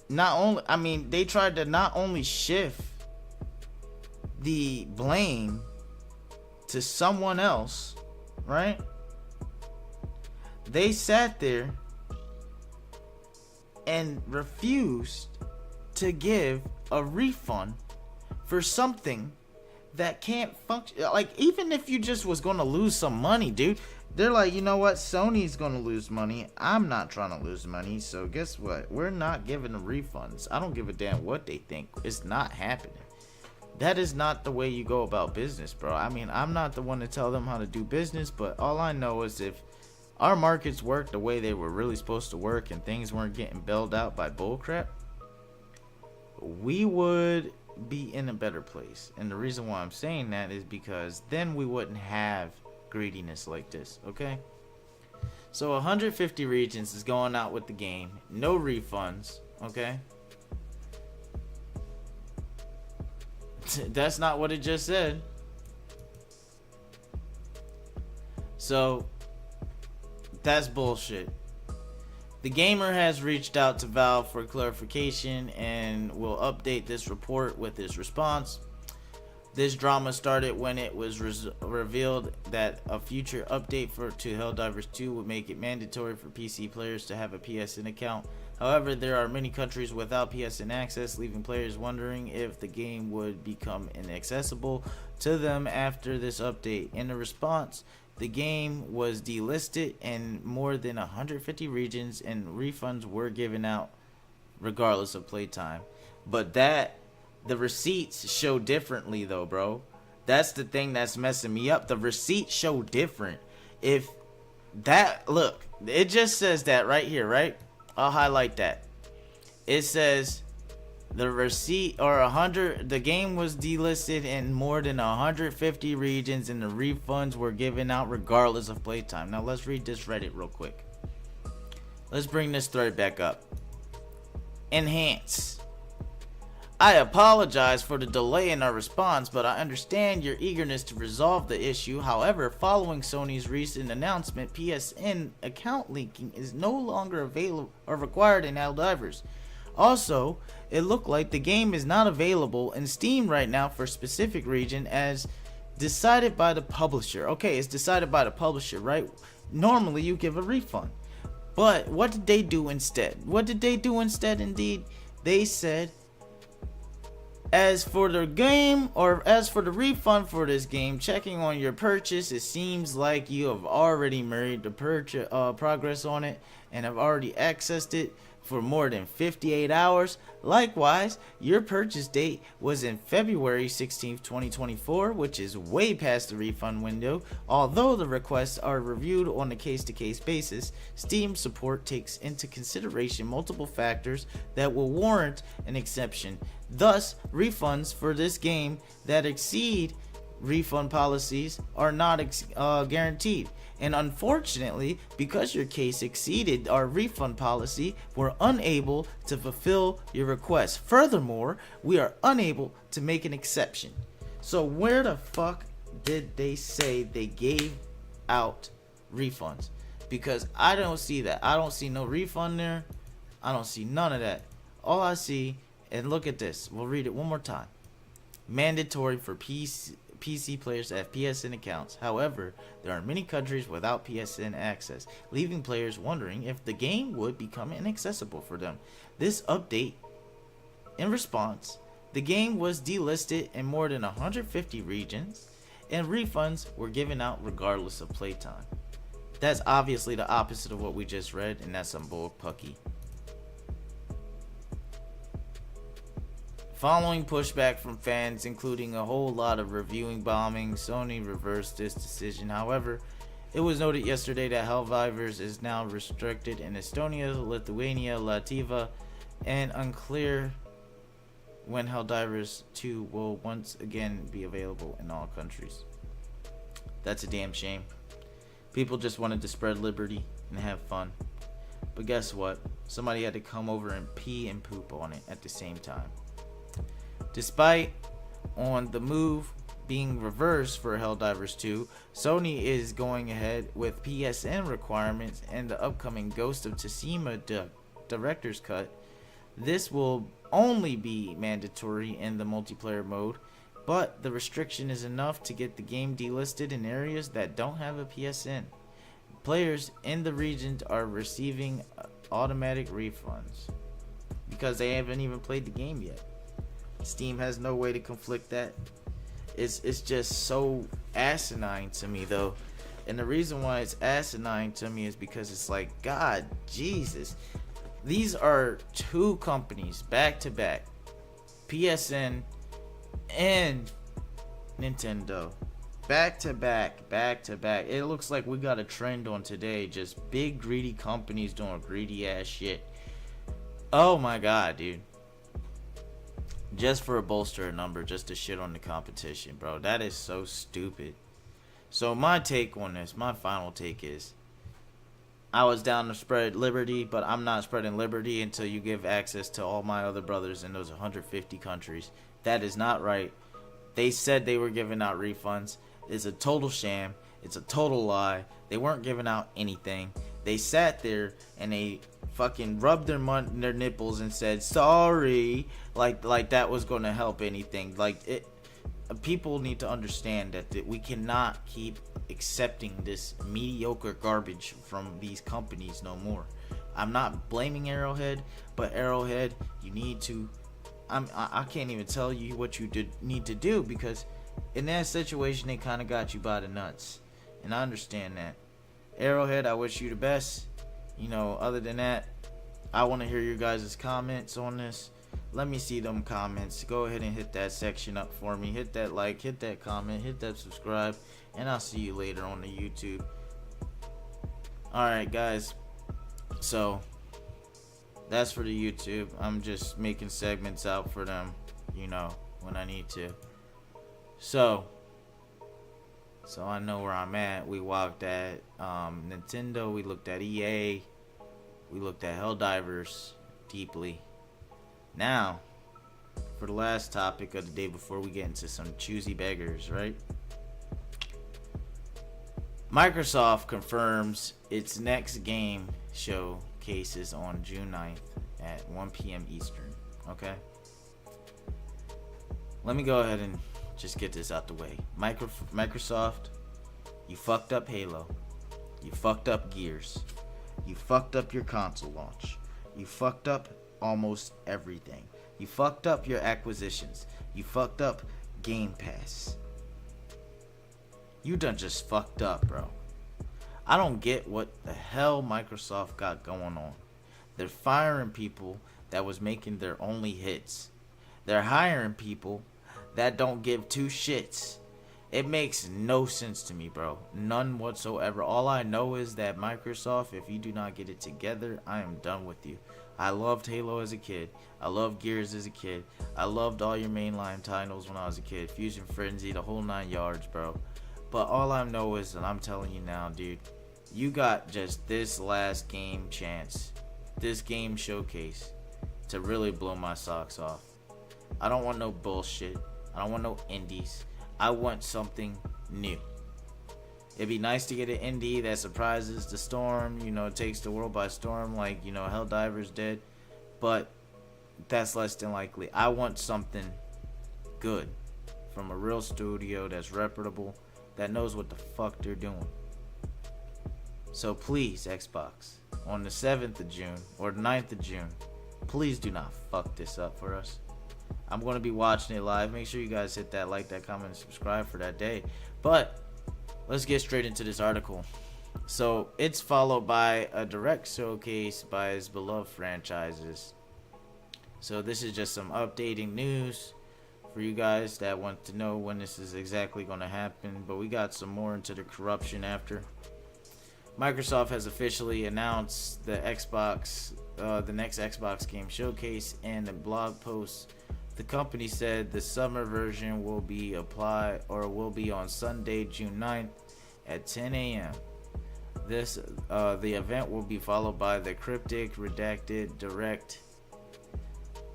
They tried to not only shift the blame to someone else, right? They sat there and refused to give a refund for something that can't function. Like, even if you just was gonna lose some money, dude, they're like, you know what, Sony's gonna lose money, I'm not trying to lose money, so guess what, we're not giving them refunds. I don't give a damn what they think, it's not happening. That is not the way you go about business, bro. I mean, I'm not the one to tell them how to do business, but all I know is if our markets worked the way they were really supposed to work and things weren't getting bailed out by bullcrap, we would be in a better place. And the reason why I'm saying that is because then we wouldn't have greediness like this, okay? So 150 regions is going out with the game. No refunds, okay? That's not what it just said. So that's bullshit. The gamer has reached out to Valve for clarification and will update this report with his response. This drama started when it was revealed that a future update to Helldivers 2 would make it mandatory for PC players to have a PSN account. However, there are many countries without PSN access, leaving players wondering if the game would become inaccessible to them after this update. In a response, the game was delisted and more than 150 regions and refunds were given out regardless of playtime. But the receipts show differently though, bro. That's the thing that's messing me up. The receipts show different. If that, look, it just says that right here, right? I'll highlight that. It says the receipt or 100, the game was delisted in more than 150 regions and the refunds were given out regardless of playtime. Now let's read this Reddit real quick. Let's bring this thread back up. Enhance. I apologize for the delay in our response, but I understand your eagerness to resolve the issue. However, following Sony's recent announcement, PSN account linking is no longer available or required in Helldivers. Also, it looked like the game is not available in Steam right now for a specific region as decided by the publisher. Okay, it's decided by the publisher, right? Normally you give a refund. But what did they do instead? What did they do instead? Indeed, they said, as for the game, or as for the refund for this game, checking on your purchase, it seems like you have already made the progress on it and have already accessed it for more than 58 hours. Likewise, your purchase date was in February 16th, 2024, which is way past the refund window. Although the requests are reviewed on a case-to-case basis, Steam support takes into consideration multiple factors that will warrant an exception. Thus, refunds for this game that exceed refund policies are not guaranteed. And unfortunately, because your case exceeded our refund policy, we're unable to fulfill your request. Furthermore, we are unable to make an exception. So where the fuck did they say they gave out refunds? Because I don't see that. I don't see no refund there. I don't see none of that. All I see, and look at this. We'll read it one more time. Mandatory for PC players to have PSN accounts. However, there are many countries without PSN access, leaving players wondering if the game would become inaccessible for them. This update, in response, the game was delisted in more than 150 regions, and refunds were given out regardless of playtime. That's obviously the opposite of what we just read, and that's some bull pucky. Following pushback from fans, including a whole lot of reviewing bombing, Sony reversed this decision. However, it was noted yesterday that Helldivers is now restricted in Estonia, Lithuania, Latvia, and unclear when Helldivers 2 will once again be available in all countries. That's a damn shame. People just wanted to spread liberty and have fun. But guess what? Somebody had to come over and pee and poop on it at the same time. Despite on the move being reversed for Helldivers 2, Sony is going ahead with PSN requirements and the upcoming Ghost of Tsushima Director's Cut. This will only be mandatory in the multiplayer mode, but the restriction is enough to get the game delisted in areas that don't have a PSN. Players in the regions are receiving automatic refunds because they haven't even played the game yet. Steam has no way to conflict that. It's just so asinine to me though. And the reason why it's asinine to me is because it's like, God, Jesus. These are two companies back to back. PSN and Nintendo. back to back. It looks like we got a trend on today. Just big greedy companies doing greedy ass shit. Oh my god, dude. Just for a bolster a number, just to shit on the competition, bro. That is so stupid. So my take on this, my final take is, I was down to spread liberty, but I'm not spreading liberty until you give access to all my other brothers in those 150 countries. That is not right. They said they were giving out refunds. It's a total sham. It's a total lie. They weren't giving out anything. They sat there and they fucking rubbed their nipples and said sorry, like that was going to help anything. People need to understand that we cannot keep accepting this mediocre garbage from these companies no more. I'm not blaming Arrowhead, but Arrowhead, you need to. I can't even tell you what you need to do, because in that situation they kind of got you by the nuts, and I understand that. Arrowhead, I wish you the best. Other than that, I want to hear your guys' comments on this. Let me see them comments. Go ahead and hit that section up for me. Hit that like, hit that comment, hit that subscribe, and I'll see you later on the YouTube. Alright guys, so that's for the YouTube. I'm just making segments out for them, when I need to. So I know where I'm at. We walked at Nintendo, we looked at EA, we looked at Helldivers deeply. Now, for the last topic of the day before we get into some choosy beggars, right? Microsoft confirms its next game showcases on June 9th at 1 p.m. Eastern, okay? Let me go ahead and just get this out the way. Microsoft, you fucked up Halo. You fucked up Gears. You fucked up your console launch. You fucked up almost everything. You fucked up your acquisitions. You fucked up Game Pass. You done just fucked up, bro. I don't get what the hell Microsoft got going on. They're firing people that was making their only hits. They're hiring people that don't give two shits. It makes no sense to me, bro. None whatsoever. All I know is that Microsoft, if you do not get it together, I am done with you. I loved Halo as a kid. I loved Gears as a kid. I loved all your mainline titles when I was a kid. Fusion Frenzy, the whole 9 yards, bro. But all I know is, and I'm telling you now, dude, you got just this last game chance, this game showcase, to really blow my socks off. I don't want no bullshit. I don't want no indies. I want something new. It'd be nice to get an indie that surprises the storm, takes the world by storm like, Helldivers did. But that's less than likely. I want something good from a real studio that's reputable, that knows what the fuck they're doing. So please, Xbox, on the 7th of June or 9th of June, please do not fuck this up for us. I'm going to be watching it live. Make sure you guys hit that like, that comment, and subscribe for that day. But let's get straight into this article. So it's followed by a direct showcase by his beloved franchises. So this is just some updating news for you guys that want to know when this is exactly going to happen. But we got some more into the corruption after. Microsoft has officially announced the next Xbox game showcase. In a blog post, the company said the summer version will be on Sunday, June 9th at 10 a.m. The event will be followed by the cryptic redacted direct.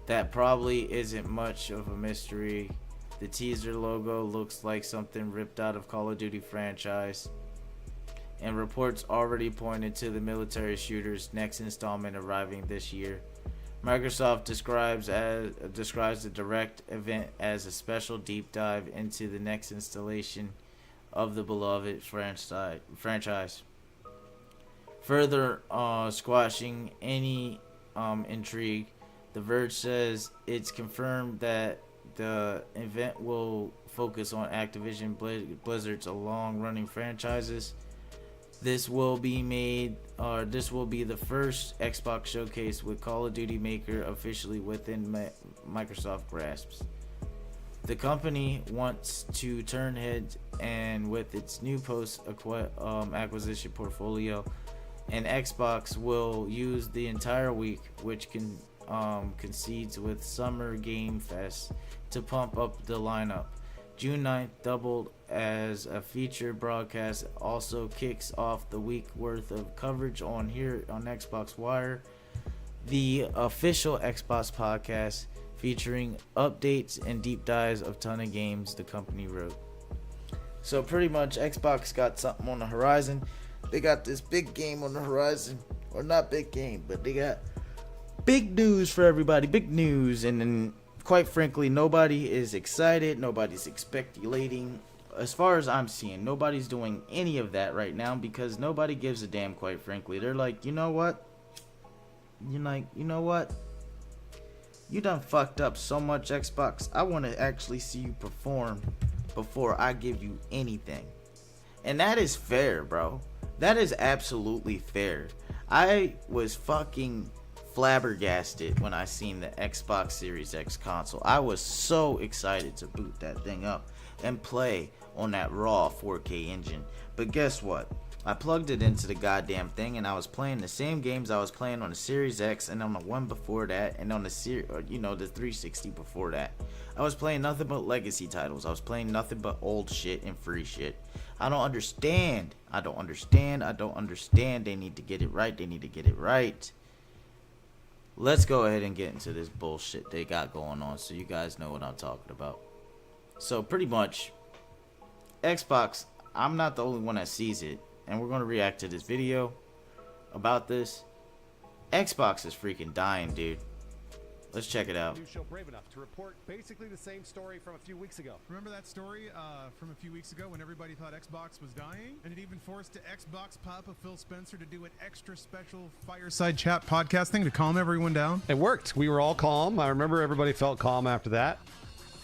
That probably isn't much of a mystery. The teaser logo looks like something ripped out of Call of Duty franchise, and reports already pointed to the military shooter's next installment arriving this year. Microsoft describes the direct event as a special deep dive into the next installation of the beloved franchise. Further squashing any intrigue, The Verge says it's confirmed that the event will focus on Activision Blizzard's long-running franchises. This will be the first Xbox showcase with Call of Duty Maker officially within Microsoft grasps. The company wants to turn heads, and with its new post-acquisition portfolio, and Xbox will use the entire week, which coincides with Summer Game Fest, to pump up the lineup. June 9th, doubled as a feature broadcast, also kicks off the week worth of coverage on Xbox Wire, the official Xbox podcast, featuring updates and deep dives of ton of games the company wrote. So pretty much Xbox got something on the horizon. They got this big game on the horizon, or not big game, but they got big news for everybody, big news. And then quite frankly, nobody is excited, nobody's speculating. As far as I'm seeing, nobody's doing any of that right now because nobody gives a damn, quite frankly. They're like, you know what? You done fucked up so much, Xbox. I want to actually see you perform before I give you anything. And that is fair, bro. That is absolutely fair. I was fucking flabbergasted when I seen the Xbox Series X console. I was so excited to boot that thing up and play on that raw 4K engine. But guess what? I plugged it into the goddamn thing, and I was playing the same games I was playing on the Series X and on the one before that, and on the the 360 before that. I was playing nothing but legacy titles. I was playing nothing but old shit and free shit. I don't understand. They need to get it right. Let's go ahead and get into this bullshit they got going on so you guys know what I'm talking about. So pretty much, Xbox, I'm not the only one that sees it, and we're going to react to this video about this. Xbox is freaking dying, dude. Let's check it out. News show Brave Enough to report basically the same story from a few weeks ago. Remember that story from a few weeks ago when everybody thought Xbox was dying? And it even forced the Xbox Papa Phil Spencer to do an extra special fireside chat podcast thing to calm everyone down? It worked. We were all calm. I remember everybody felt calm after that.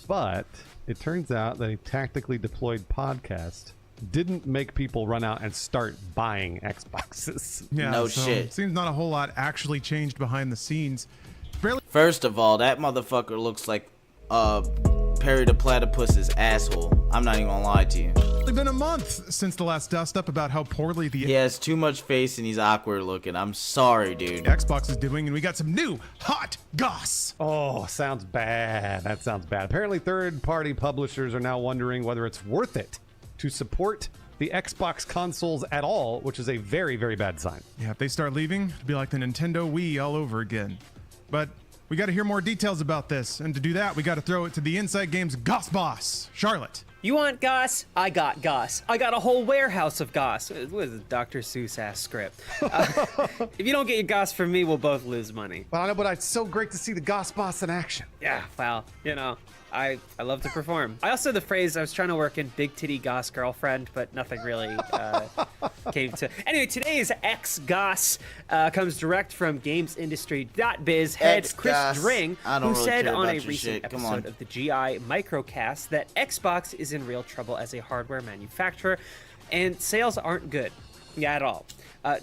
But it turns out that a tactically deployed podcast didn't make people run out and start buying Xboxes. Yeah, no so shit. Seems not a whole lot actually changed behind the scenes. Barely. First of all, that motherfucker looks like Perry the Platypus's asshole. I'm not even gonna lie to you. It's been a month since the last dust up about how poorly the He has too much face and he's awkward looking. I'm sorry, dude. Xbox is doing, and we got some new hot goss. Oh, sounds bad. That sounds bad. Apparently, third-party publishers are now wondering whether it's worth it to support the Xbox consoles at all, which is a very, very bad sign. Yeah, if they start leaving, it'll be like the Nintendo Wii all over again. But we got to hear more details about this, and to do that, we got to throw it to the Inside Games Goss boss, Charlotte. You want goss? I got goss. I got a whole warehouse of goss. What is a Dr. Seuss ass script? If you don't get your goss from me, we'll both lose money. Well, I know, but it's so great to see the Goss boss in action. Yeah, well, I love to perform. I also the phrase I was trying to work in big titty goss girlfriend, but nothing really came to. Anyway, today's X Goss comes direct from GamesIndustry.biz head Chris Dring, who said on a recent episode of the GI Microcast that Xbox is in real trouble as a hardware manufacturer, and sales aren't good, at all.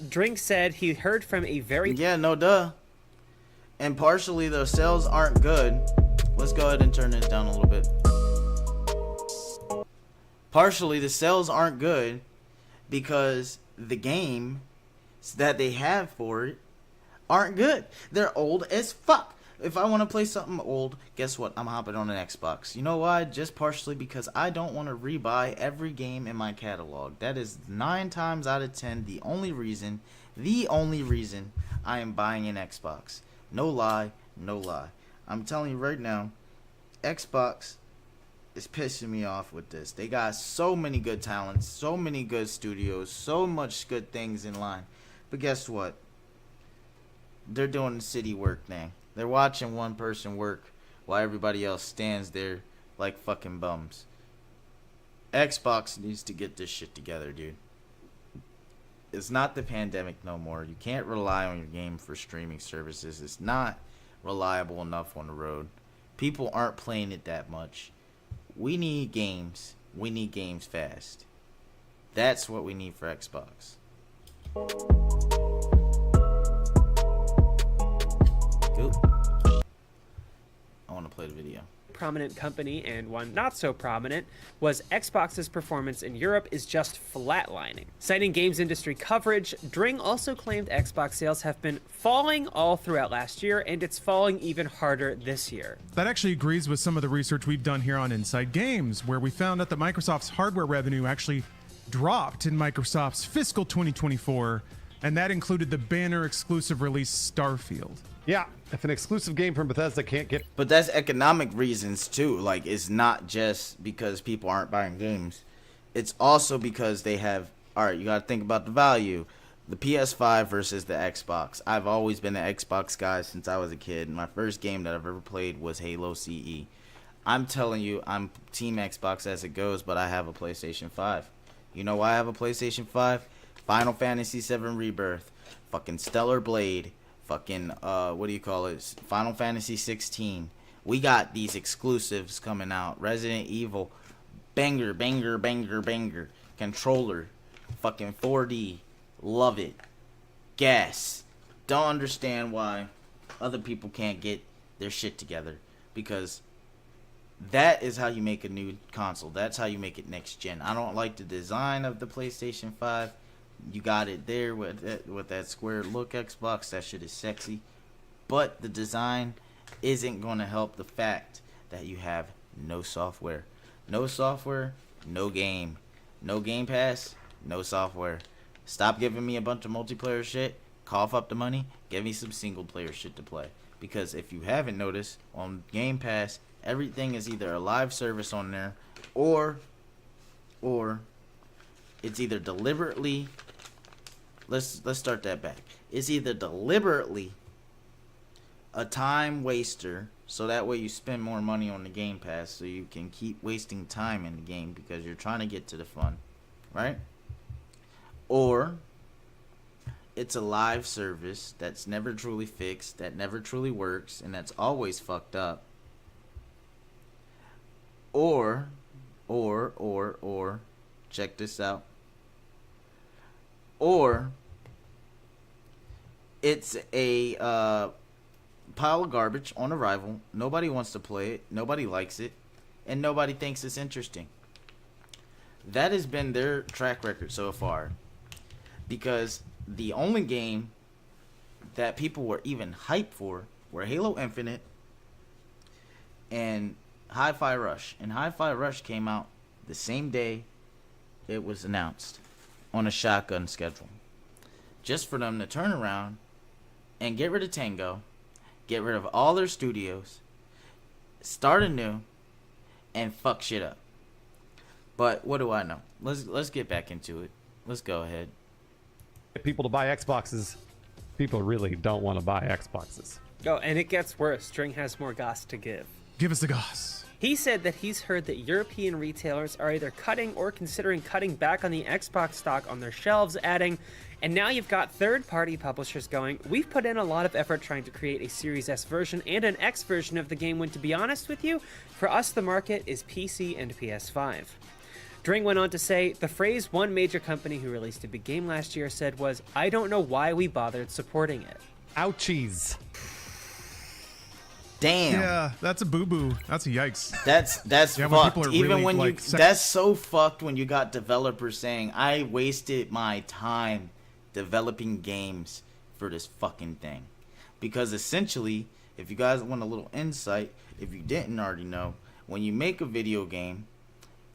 Dring said he heard from a very and partially the sales aren't good. Let's go ahead and turn this down a little bit. Partially, the sales aren't good because the games that they have for it aren't good. They're old as fuck. If I want to play something old, guess what? I'm hopping on an Xbox. You know why? Just partially because I don't want to rebuy every game in my catalog. That is 9 times out of 10 the only reason I am buying an Xbox. No lie. I'm telling you right now, Xbox is pissing me off with this. They got so many good talents, so many good studios, so much good things in line. But guess what? They're doing the city work thing. They're watching one person work while everybody else stands there like fucking bums. Xbox needs to get this shit together, dude. It's not the pandemic no more. You can't rely on your game for streaming services. It's not reliable enough on the road. People aren't playing it that much. We need games. We need games fast. That's what we need for Xbox. Cool. I want to play the video. prominent company and one not so prominent was Xbox's performance in Europe is just flatlining. Citing games industry coverage, Dring also claimed Xbox sales have been falling all throughout last year, and it's falling even harder this year. That actually agrees with some of the research we've done here on Inside Games, where we found out that Microsoft's hardware revenue actually dropped in Microsoft's fiscal 2024, and that included the banner exclusive release Starfield. Yeah, if an exclusive game from Bethesda can't get But that's economic reasons too. Like, it's not just because people aren't buying games. It's also because they have, all right, you got to think about the value. The PS5 versus the Xbox. I've always been an Xbox guy since I was a kid. My first game that I've ever played was Halo CE. I'm telling you, I'm Team Xbox as it goes, but I have a PlayStation 5. You know why I have a PlayStation 5? Final Fantasy VII Rebirth, fucking Stellar Blade, fucking what do you call it? Final Fantasy 16. We got these exclusives coming out. Resident Evil, banger, banger, banger, banger. Controller, fucking 4D, love it. Gas. Don't understand why other people can't get their shit together, because that is how you make a new console. That's how you make it next gen. I don't like the design of the PlayStation 5. You got it there with that square look Xbox. That shit is sexy. But the design isn't going to help the fact that you have no software. No software, no game. No Game Pass, no software. Stop giving me a bunch of multiplayer shit. Cough up the money. Give me some single player shit to play. Because if you haven't noticed, on Game Pass, everything is either a live service on there, or it's either deliberately, let's start that back. It's either deliberately a time waster, so that way you spend more money on the Game Pass so you can keep wasting time in the game because you're trying to get to the fun, right? Or it's a live service that's never truly fixed, that never truly works, and that's always fucked up. Or, check this out. Or, it's a pile of garbage on arrival. Nobody wants to play it. Nobody likes it. And nobody thinks it's interesting. That has been their track record so far. Because the only game that people were even hyped for were Halo Infinite and Hi-Fi Rush. And Hi-Fi Rush came out the same day it was announced on a shotgun schedule. Just for them to turn around and get rid of Tango, get rid of all their studios, start anew, and fuck shit up. But what do I know? Let's get back into it. Let's go ahead. people to buy Xboxes, people really don't want to buy Xboxes. Oh, and it gets worse. Dring has more goss to give. Give us the goss. He said that he's heard that European retailers are either cutting or considering cutting back on the Xbox stock on their shelves, adding, and now you've got third-party publishers going, we've put in a lot of effort trying to create a Series S version and an X version of the game when, to be honest with you, for us the market is PC and PS5. Dring went on to say, the phrase one major company who released a big game last year said was, I don't know why we bothered supporting it. Ouchies. Damn. Yeah, that's a boo-boo. That's a yikes. That's Yeah, when fucked. people are Even really, when like, that's so fucked when you got developers saying, I wasted my time developing games for this fucking thing. Because essentially, if you guys want a little insight, if you didn't already know, when you make a video game,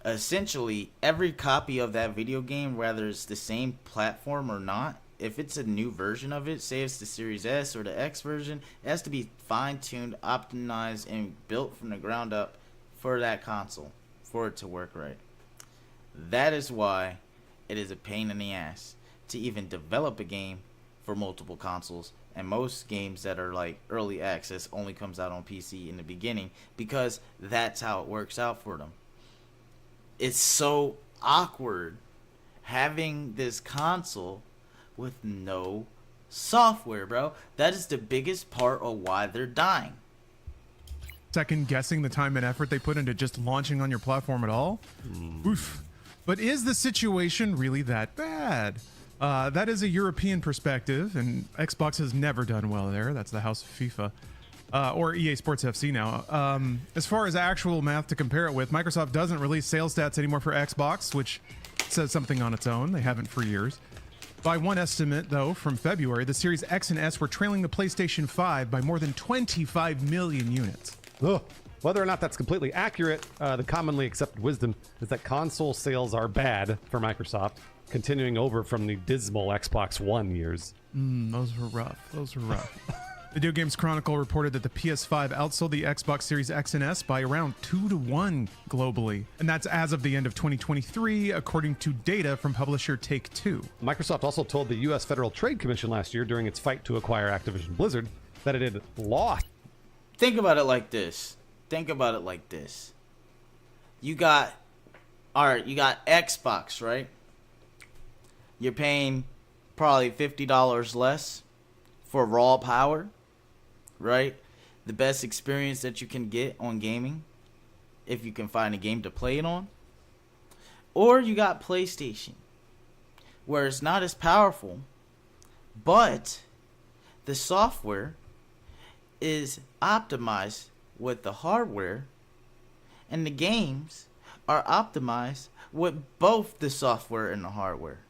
essentially every copy of that video game, whether it's the same platform or not, if it's a new version of it, say it's the Series S or the X version, it has to be fine-tuned, optimized, and built from the ground up for that console, for it to work right. That is why it is a pain in the ass to even develop a game for multiple consoles, and most games that are like early access only comes out on PC in the beginning, because that's how it works out for them. It's so awkward having this console with no software, bro. That is the biggest part of why they're dying. Second guessing the time and effort they put into just launching on your platform at all? Oof. But is the situation really that bad? That is a European perspective, and Xbox has never done well there. That's the house of FIFA. or EA Sports FC now. As far as actual math to compare it with, Microsoft doesn't release sales stats anymore for Xbox, which says something on its own. They haven't for years. By one estimate, though, from February, the Series X and S were trailing the PlayStation 5 by more than 25 million units. Ugh. Whether or not that's completely accurate, the commonly accepted wisdom is that console sales are bad for Microsoft, continuing over from the dismal Xbox One years. Those were rough. Video Games Chronicle reported that the PS5 outsold the Xbox Series X and S by around 2-1 globally. And that's as of the end of 2023, according to data from publisher Take-Two. Microsoft also told the U.S. Federal Trade Commission last year during its fight to acquire Activision Blizzard that it had lost. Think about it like this. You got Xbox, right? You're paying probably $50 less for raw power, right? The best experience that you can get on gaming, if you can find a game to play it on. Or you got PlayStation, where it's not as powerful, but the software is optimized with the hardware, and the games are optimized with both the software and the hardware.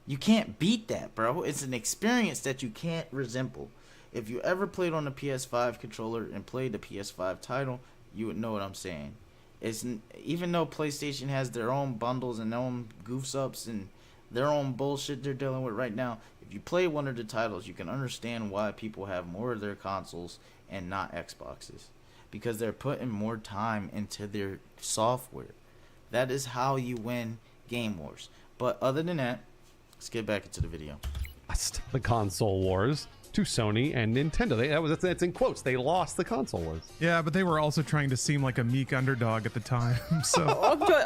You can't beat that, bro. It's an experience that you can't resemble. If you ever played on the PS5 controller and played the PS5 title, you would know what I'm saying. Even though PlayStation has their own bundles and their own goofs ups and their own bullshit they're dealing with right now, if you play one of the titles, you can understand why people have more of their consoles and not Xboxes. Because they're putting more time into their software. That is how you win Game Wars. But other than that, let's get back into the video. Lost the console wars to Sony and Nintendo. That's in quotes. They lost the console wars. Yeah, but they were also trying to seem like a meek underdog at the time. So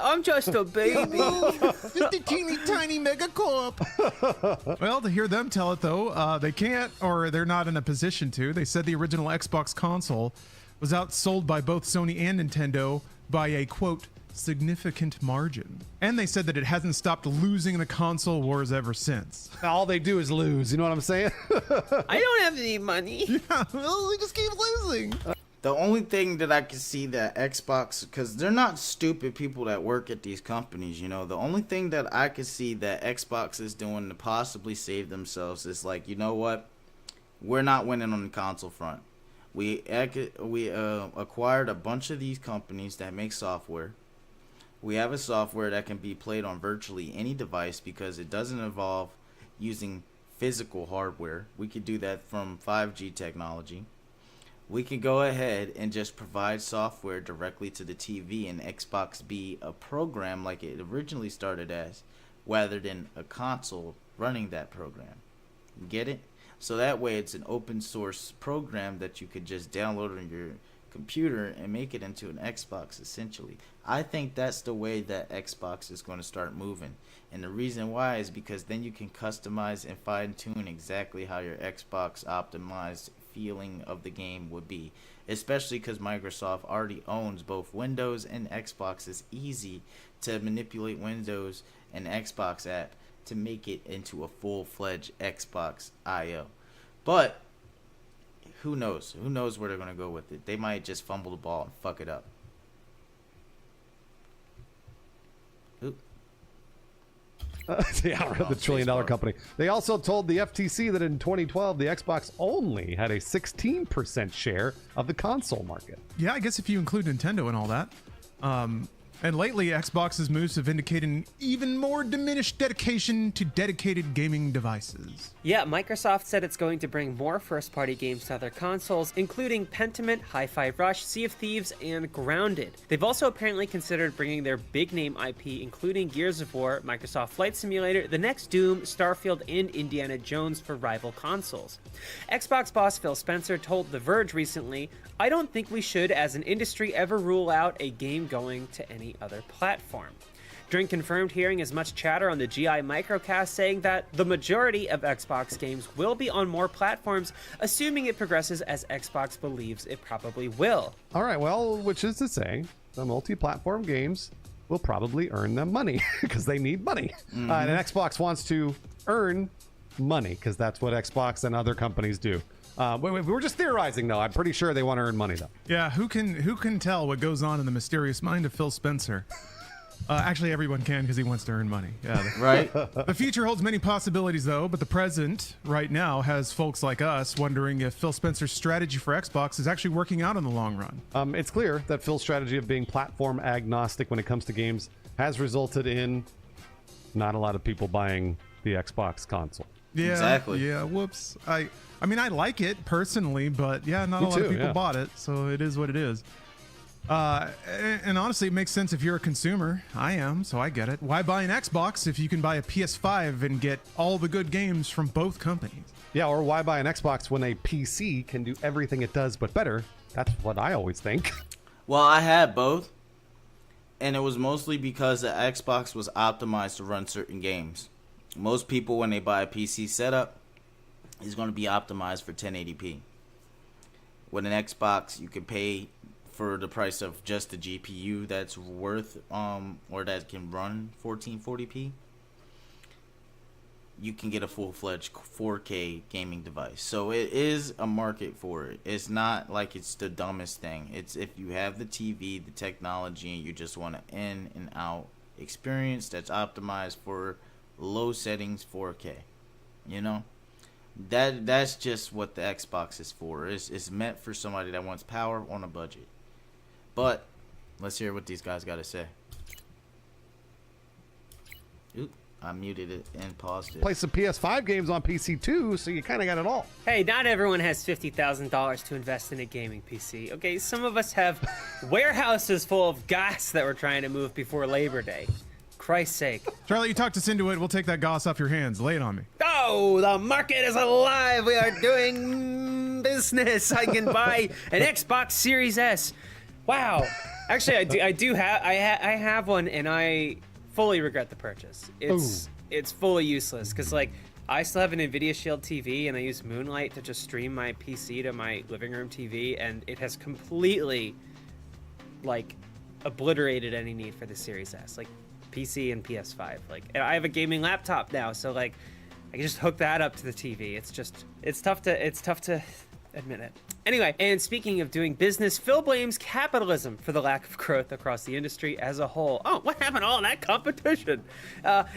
I'm just a baby. just a teeny tiny megacorp. Well, to hear them tell it though, they can't, or they're not in a position to. They said the original Xbox console was outsold by both Sony and Nintendo by a quote significant margin. And they said that it hasn't stopped losing the console wars ever since. All they do is lose. You know what I'm saying? I don't have any money. Yeah, well, they just keep losing. The only thing that I can see that Xbox, because they're not stupid people that work at these companies, you know, the only thing that I can see that Xbox is doing to possibly save themselves is like, you know what? We're not winning on the console front. We acquired a bunch of these companies that make software. We have a software that can be played on virtually any device because it doesn't involve using physical hardware. We could do that from 5G technology. We can go ahead and just provide software directly to the TV and Xbox be a program like it originally started as, rather than a console running that program. Get it? So that way it's an open source program that you could just download on your computer and make it into an Xbox essentially. I think that's the way that Xbox is going to start moving. And the reason why is because then you can customize and fine tune exactly how your Xbox optimized feeling of the game would be. Especially because Microsoft already owns both Windows and Xbox. It's easy to manipulate Windows and Xbox app to make it into a full-fledged Xbox I/O. But who knows? Who knows where they're going to go with it? They might just fumble the ball and fuck it up. Oop. Yeah, the $1 trillion company. They also told the FTC that in 2012, the Xbox only had a 16% share of the console market. Yeah, I guess if you include Nintendo and all that. And lately, Xbox's moves have indicated an even more diminished dedication to dedicated gaming devices. Yeah, Microsoft said it's going to bring more first-party games to other consoles, including Pentiment, Hi-Fi Rush, Sea of Thieves, and Grounded. They've also apparently considered bringing their big-name IP, including Gears of War, Microsoft Flight Simulator, The Next Doom, Starfield, and Indiana Jones for rival consoles. Xbox boss Phil Spencer told The Verge recently, "I don't think we should, as an industry, ever rule out a game going to any other platform." During confirmed hearing, is much chatter on the GI Microcast saying that the majority of Xbox games will be on more platforms, assuming it progresses as Xbox believes it probably will. All right, well, which is to say, the multi-platform games will probably earn them money because they need money. Mm-hmm. And Xbox wants to earn money because that's what Xbox and other companies do. We're just theorizing, though. I'm pretty sure they want to earn money, though. Yeah, who can tell what goes on in the mysterious mind of Phil Spencer? Actually, everyone can because he wants to earn money. Yeah. Right? The future holds many possibilities, though, but the present right now has folks like us wondering if Phil Spencer's strategy for Xbox is actually working out in the long run. It's clear that Phil's strategy of being platform agnostic when it comes to games has resulted in not a lot of people buying the Xbox console. Yeah, Exactly. Yeah, whoops. I mean, I like it personally, but yeah, not Me a lot of too, people yeah. bought it, so it is what it is. And honestly, it makes sense if you're a consumer. I am, so I get it. Why buy an Xbox if you can buy a PS5 and get all the good games from both companies? Yeah, or why buy an Xbox when a PC can do everything it does but better? That's what I always think. Well, I had both, and it was mostly because the Xbox was optimized to run certain games. Most people, when they buy a PC setup, is going to be optimized for 1080p. With an Xbox, you can pay for the price of just the GPU that's worth, or that can run 1440p. You can get a full-fledged 4K gaming device. So it is a market for it. It's not like it's the dumbest thing. It's if you have the TV, the technology, and you just want an in and out experience that's optimized for low settings 4K. You know? That's just what the Xbox is for. It's meant for somebody that wants power on a budget. But let's hear what these guys got to say. Oop, I muted it and paused it. Play some PS5 games on PC too, so you kind of got it all. Hey, not everyone has $50,000 to invest in a gaming PC. Okay, some of us have warehouses full of gas that we're trying to move before Labor Day. Christ's sake. Charlie, you talked us into it. We'll take that goss off your hands. Lay it on me. Oh, the market is alive. We are doing business. I can buy an Xbox Series S. Wow. Actually, I have one, and I fully regret the purchase. It's fully useless because like I still have an Nvidia Shield TV, and I use Moonlight to just stream my PC to my living room TV, and it has completely like obliterated any need for the Series S. Like PC and PS5. Like, and I have a gaming laptop now, so like I can just hook that up to the TV. It's tough to admit it. Anyway, and speaking of doing business, Phil blames capitalism for the lack of growth across the industry as a whole. Oh, what happened to all that competition?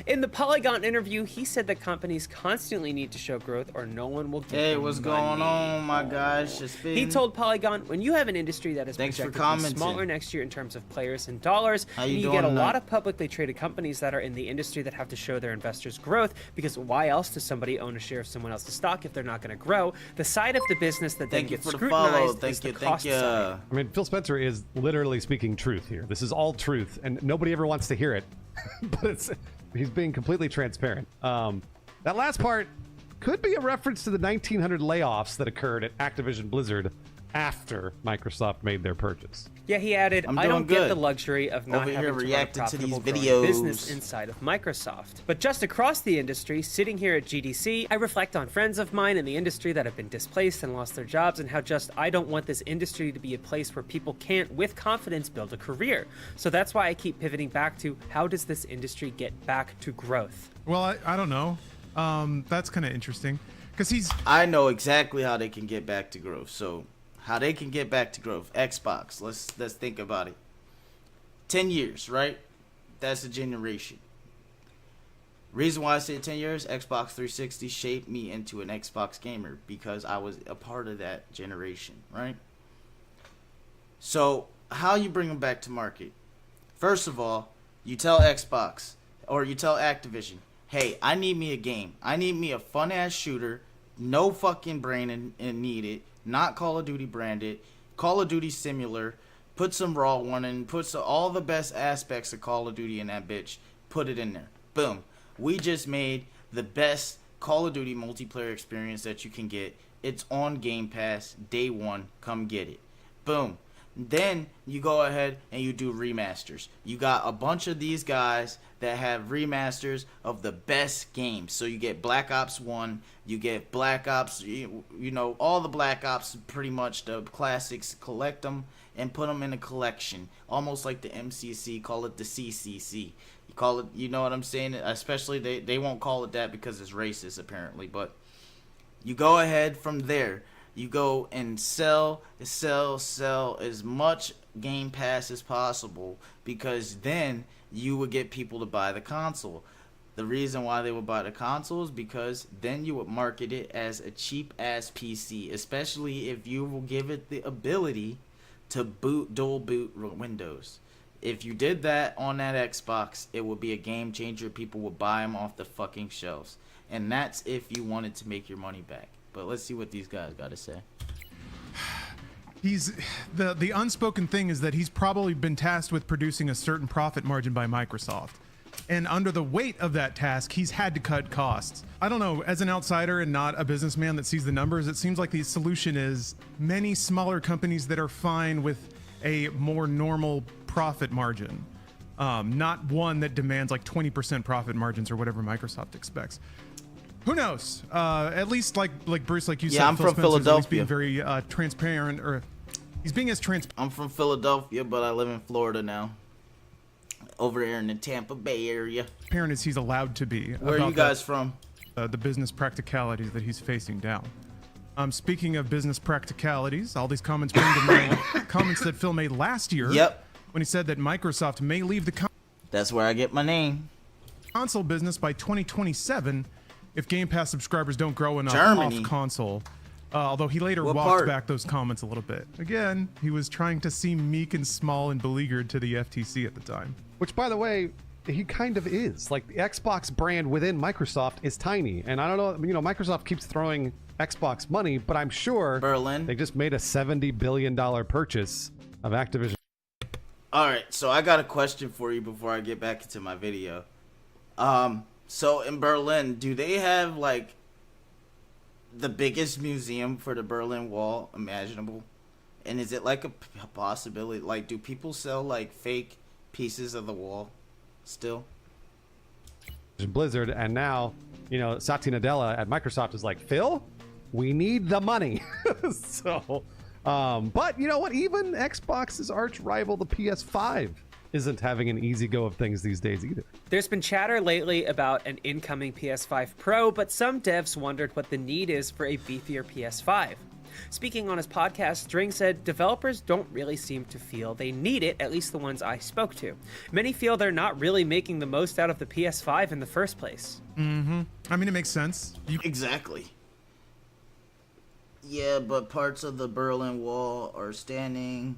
In the Polygon interview, he said that companies constantly need to show growth or no one will give Hey, them what's money. going on, my guys? Just He told Polygon, when you have an industry that is Thanks for projected to be commenting. smaller next year in terms of players and dollars, How and you you doing get a lot tonight? of publicly traded companies that are in the industry that have to show their investors growth, because why else does somebody own a share of someone else's stock if they're not going to grow? The side of the business that then Thank you gets for the follow. scrutinized Thank is the you. cost Thank you. side. I mean, Phil Spencer is literally speaking truth here. This is all truth, and nobody ever wants to hear it. But he's being completely transparent. That last part could be a reference to the 1,900 layoffs that occurred at Activision Blizzard after Microsoft made their purchase. Yeah, he added, I'm I don't doing get the good. luxury of not Over here having to run a reacting to these profitable growing videos. business inside of Microsoft. But just across the industry, sitting here at GDC, I reflect on friends of mine in the industry that have been displaced and lost their jobs, and how just I don't want this industry to be a place where people can't, with confidence, build a career. So that's why I keep pivoting back to, how does this industry get back to growth? Well, I don't know. That's kind of interesting because I know exactly how they can get back to growth. So, how they can get back to growth? Xbox. Let's think about it. 10 years, right? That's a generation. Reason why I say 10 years, Xbox 360 shaped me into an Xbox gamer because I was a part of that generation, right? So, how you bring them back to market? First of all, you tell Xbox or you tell Activision, hey, I need me a game. I need me a fun-ass shooter, no fucking brain in needed, not Call of Duty branded, Call of Duty similar, put some raw one in, all the best aspects of Call of Duty in that bitch, put it in there. Boom. We just made the best Call of Duty multiplayer experience that you can get. It's on Game Pass, day one, come get it. Boom. Then you go ahead and you do remasters. You got a bunch of these guys that have remasters of the best games. So you get Black Ops 1, you get Black Ops, you know, all the Black Ops, pretty much the classics, collect them and put them in a collection. Almost like the MCC, call it the CCC. You call it, you know what I'm saying? Especially they won't call it that because it's racist apparently, but you go ahead from there. You go and sell as much Game Pass as possible, because then you would get people to buy the console. The reason why they would buy the console is because then you would market it as a cheap ass PC, especially if you will give it the ability to dual boot Windows. If you did that on that Xbox, it would be a game changer. People would buy them off the fucking shelves. And that's if you wanted to make your money back. But let's see what these guys got to say. He's the unspoken thing is that he's probably been tasked with producing a certain profit margin by Microsoft. And under the weight of that task, he's had to cut costs. I don't know, as an outsider and not a businessman that sees the numbers, it seems like the solution is many smaller companies that are fine with a more normal profit margin. Not one that demands like 20% profit margins or whatever Microsoft expects. Who knows? At least like Bruce, like you said, I'm Phil from Spencer's at least Philadelphia. being very transparent, or he's being as transparent I'm from Philadelphia, but I live in Florida now. Over here in the Tampa Bay area. as he's allowed to be. Where are about you guys from? the business practicalities that he's facing down. Speaking of business practicalities, all these comments bring to mind comments that Phil made last year. Yep. When he said that Microsoft may leave the That's where I get my name. console business by 2027 if Game Pass subscribers don't grow enough Germany. off console. Although he later What walked part? back those comments a little bit. Again, he was trying to seem meek and small and beleaguered to the FTC at the time. Which, by the way, he kind of is. Like, the Xbox brand within Microsoft is tiny. And I don't know, you know, Microsoft keeps throwing Xbox money, but I'm sure Berlin. they just made a $70 billion purchase of Activision. All right, so I got a question for you before I get back into my video. So in Berlin, do they have like the biggest museum for the Berlin Wall imaginable? And is it like a possibility? Like, do people sell like fake pieces of the wall still? Blizzard, and now, you know, Satya Nadella at Microsoft is like, Phil, we need the money. So, but you know what? Even Xbox's arch rival, the PS5, isn't having an easy go of things these days either. There's been chatter lately about an incoming PS5 Pro, but some devs wondered what the need is for a beefier PS5. Speaking on his podcast, Dring said developers don't really seem to feel they need it, at least the ones I spoke to. Many feel they're not really making the most out of the PS5 in the first place. I mean, it makes sense. Exactly. Yeah, but parts of the Berlin Wall are standing.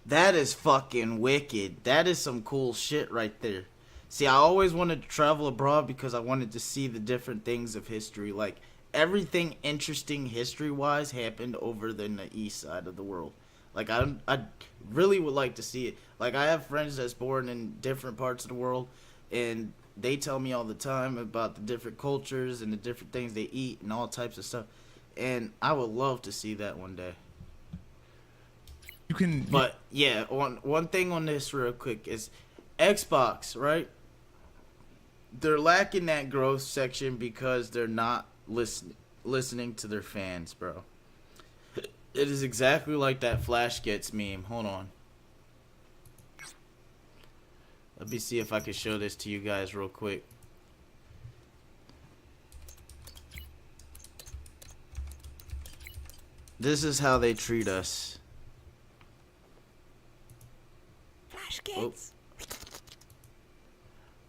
That is fucking wicked. That is some cool shit right there. See, I always wanted to travel abroad because I wanted to see the different things of history. Like, everything interesting history-wise happened over in the east side of the world. Like, I really would like to see it. Like, I have friends that's born in different parts of the world, and they tell me all the time about the different cultures and the different things they eat and all types of stuff. And I would love to see that one day. You can, But yeah, one thing on this real quick is Xbox, right? They're lacking that growth section because they're not listening to their fans, bro. It is exactly like that Flash Gets meme. Hold on. Let me see if I can show this to you guys real quick. This is how they treat us. Flash Kids.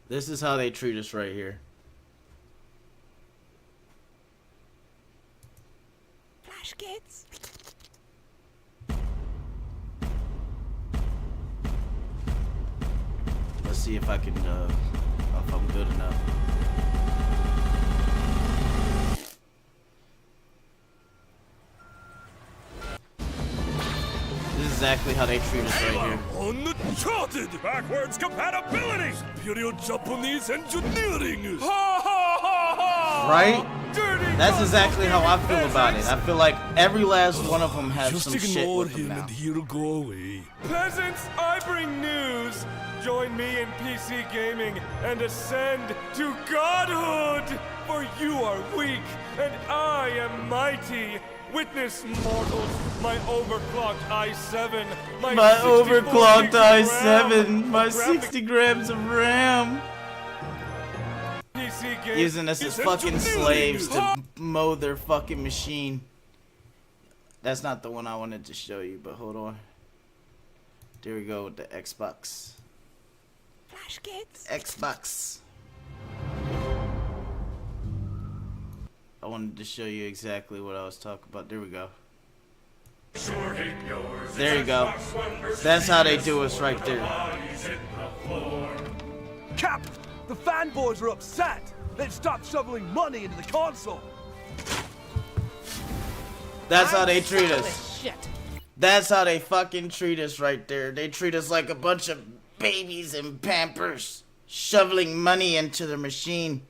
This is how they treat us right here. Flash Kids. Let's see if I can, if I'm good enough. This is exactly how they treat us right here. Uncharted! Backwards compatibility! Superior Japanese engineering! Right? That's exactly how I feel about it. I feel like every last one of them has Just some shit ignore with them him now. and he'll go away. Peasants, I bring news! Join me in PC gaming and ascend to godhood! For you are weak, and I am mighty! Witness, mortals, my overclocked i7, My 64 overclocked gigs of i7, RAM, my graphic 60 grams of RAM. PC game Using us as It's fucking engineering. slaves to mow their fucking machine. That's not the one I wanted to show you, but hold on. There we go with the Xbox. Flash kids. Xbox. I wanted to show you exactly what I was talking about. There we go. There you go. That's how they do us right there. Cap, the fanboys are upset. They've stopped shoveling money into the console. That's how they treat us. Shit. That's how they fucking treat us right there. They treat us like a bunch of babies in Pampers, shoveling money into the machine.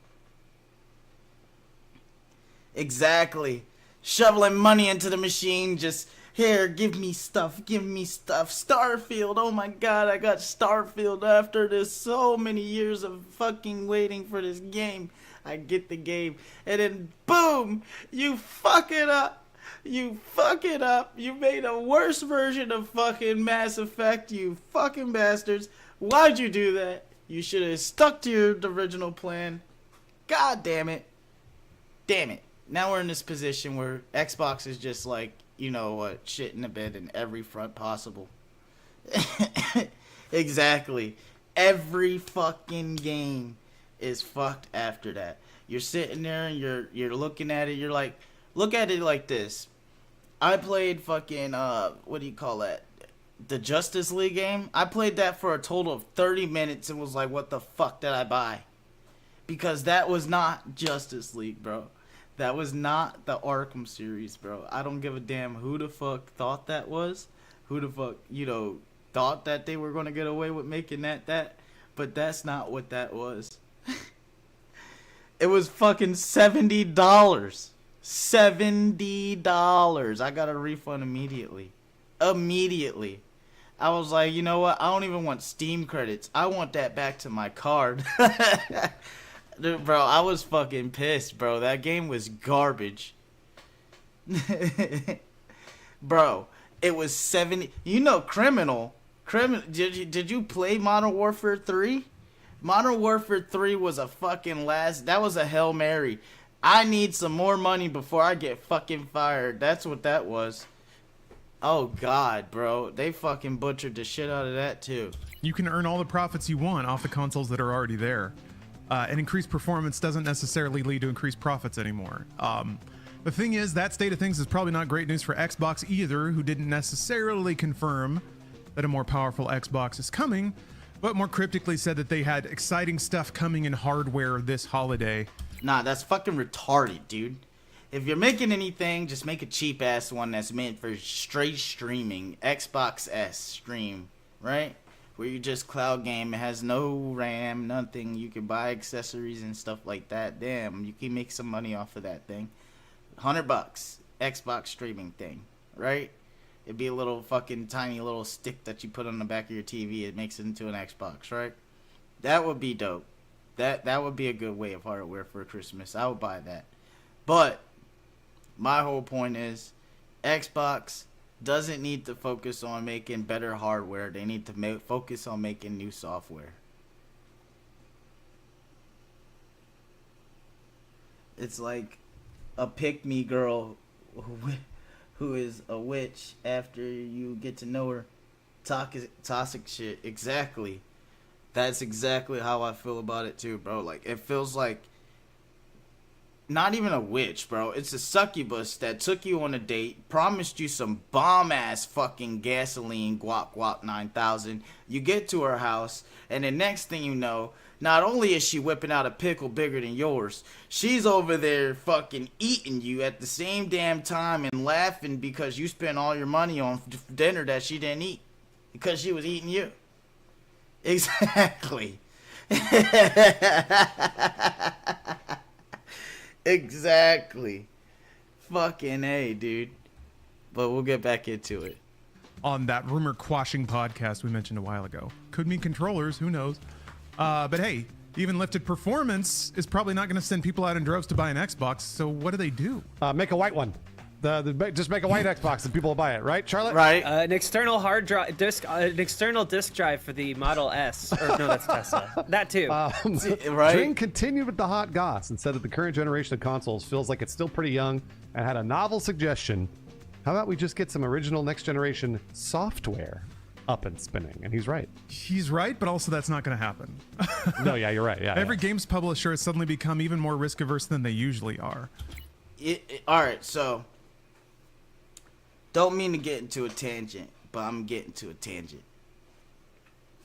Exactly. Shoveling money into the machine, just, here, give me stuff, give me stuff. Starfield, oh my god, I got Starfield after this so many years of fucking waiting for this game. I get the game, and then boom, you fuck it up. You fuck it up. You made a worse version of fucking Mass Effect, you fucking bastards. Why'd you do that? You should have stuck to your original plan. God damn it. Damn it. Now we're in this position where Xbox is just like, you know what, shit in the bed in every front possible. Exactly. Every fucking game is fucked after that. You're sitting there and you're looking at it, you're like, look at it like this. I played fucking, what do you call that? The Justice League game. I played that for a total of 30 minutes and was like, what the fuck did I buy? Because that was not Justice League, bro. That was not the Arkham series, bro. I don't give a damn who the fuck thought that was. Who the fuck, thought that they were going to get away with making that. But that's not what that was. It was fucking $70. $70. I got a refund immediately. I was like, you know what? I don't even want Steam credits. I want that back to my card. Dude, bro, I was fucking pissed, bro. That game was garbage. Bro, it was 70. Criminal. Did you play Modern Warfare 3? Modern Warfare 3 was a fucking that was a Hail Mary. I need some more money before I get fucking fired. That's what that was. Oh, God, bro. They fucking butchered the shit out of that, too. You can earn all the profits you want off the consoles that are already there. And increased performance doesn't necessarily lead to increased profits anymore. The thing is, that state of things is probably not great news for Xbox either, who didn't necessarily confirm that a more powerful Xbox is coming, but more cryptically said that they had exciting stuff coming in hardware this holiday. Nah, that's fucking retarded, dude. If you're making anything, just make a cheap ass one that's meant for straight streaming. Xbox S stream, right? Where you just cloud game. It has no RAM, nothing. You can buy accessories and stuff like that. Damn, you can make some money off of that thing. $100, Xbox streaming thing, right? It'd be a little fucking tiny little stick that you put on the back of your TV. It makes it into an Xbox, right? That would be dope. That would be a good way of hardware for Christmas. I would buy that. But my whole point is Xbox doesn't need to focus on making better hardware. They need to focus on making new software. It's like a pick-me girl who is a witch after you get to know her. Toxic shit. Exactly. That's exactly how I feel about it too, bro. Like, it feels like not even a witch, bro. It's a succubus that took you on a date, promised you some bomb-ass fucking gasoline, guac 9000. You get to her house, and the next thing you know, not only is she whipping out a pickle bigger than yours, she's over there fucking eating you at the same damn time and laughing because you spent all your money on dinner that she didn't eat because she was eating you. Exactly. Exactly. Fucking A, dude. But we'll get back into it. On that rumor quashing podcast we mentioned a while ago. Could mean controllers, who knows? But hey, even lifted performance is probably not going to send people out in droves to buy an Xbox, so what do? Make a white one. Just make a white Xbox and people will buy it, right, Charlotte? Right. An external hard drive an external disk drive for the Model S. Or no, that's Tesla. That too. Right. Dring continued with the hot goss and said that the current generation of consoles feels like it's still pretty young and had a novel suggestion How about we just get some original next generation software up and spinning? And he's right. He's right, but also that's not going to happen. No, yeah, you're right. Yeah. Every games publisher has suddenly become even more risk averse than they usually are. All right, so don't mean to get into a tangent, but I'm getting to a tangent.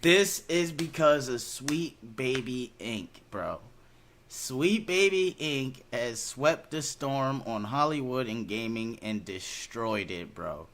This is because of Sweet Baby Inc., bro. Sweet Baby Inc. has swept the storm on Hollywood and gaming and destroyed it, bro.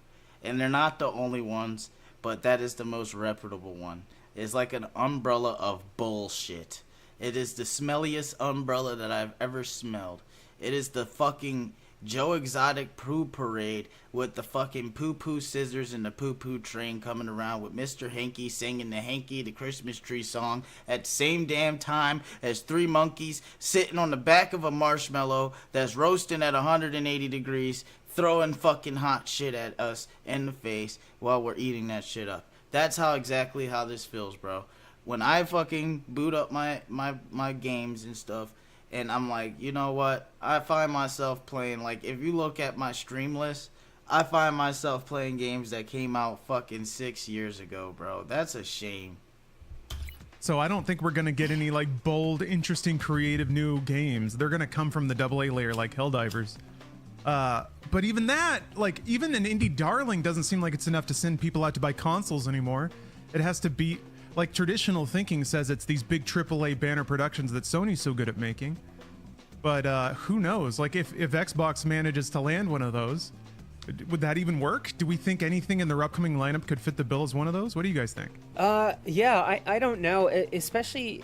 And they're not the only ones, but that is the most reputable one. It's like an umbrella of bullshit. It is the smelliest umbrella that I've ever smelled. It is the fucking Joe Exotic poo parade with the fucking poo-poo scissors and the poo-poo train coming around with Mr. Hanky singing the Hanky the Christmas Tree song at the same damn time as three monkeys sitting on the back of a marshmallow that's roasting at 180 degrees, throwing fucking hot shit at us in the face while we're eating that shit up. That's exactly how this feels, bro. When I fucking boot up my games and stuff, and I'm like, you know what? I find myself playing, like, if you look at my stream list, I find myself playing games that came out fucking 6 years ago, bro. That's a shame. So I don't think we're going to get any, like, bold, interesting, creative new games. They're going to come from the AA layer like Helldivers. But even that, like, even an indie darling doesn't seem like it's enough to send people out to buy consoles anymore. It has to be... Like, traditional thinking says it's these big AAA banner productions that Sony's so good at making. But who knows? Like, if Xbox manages to land one of those, would that even work? Do we think anything in their upcoming lineup could fit the bill as one of those? What do you guys think? Yeah, I don't know. Especially,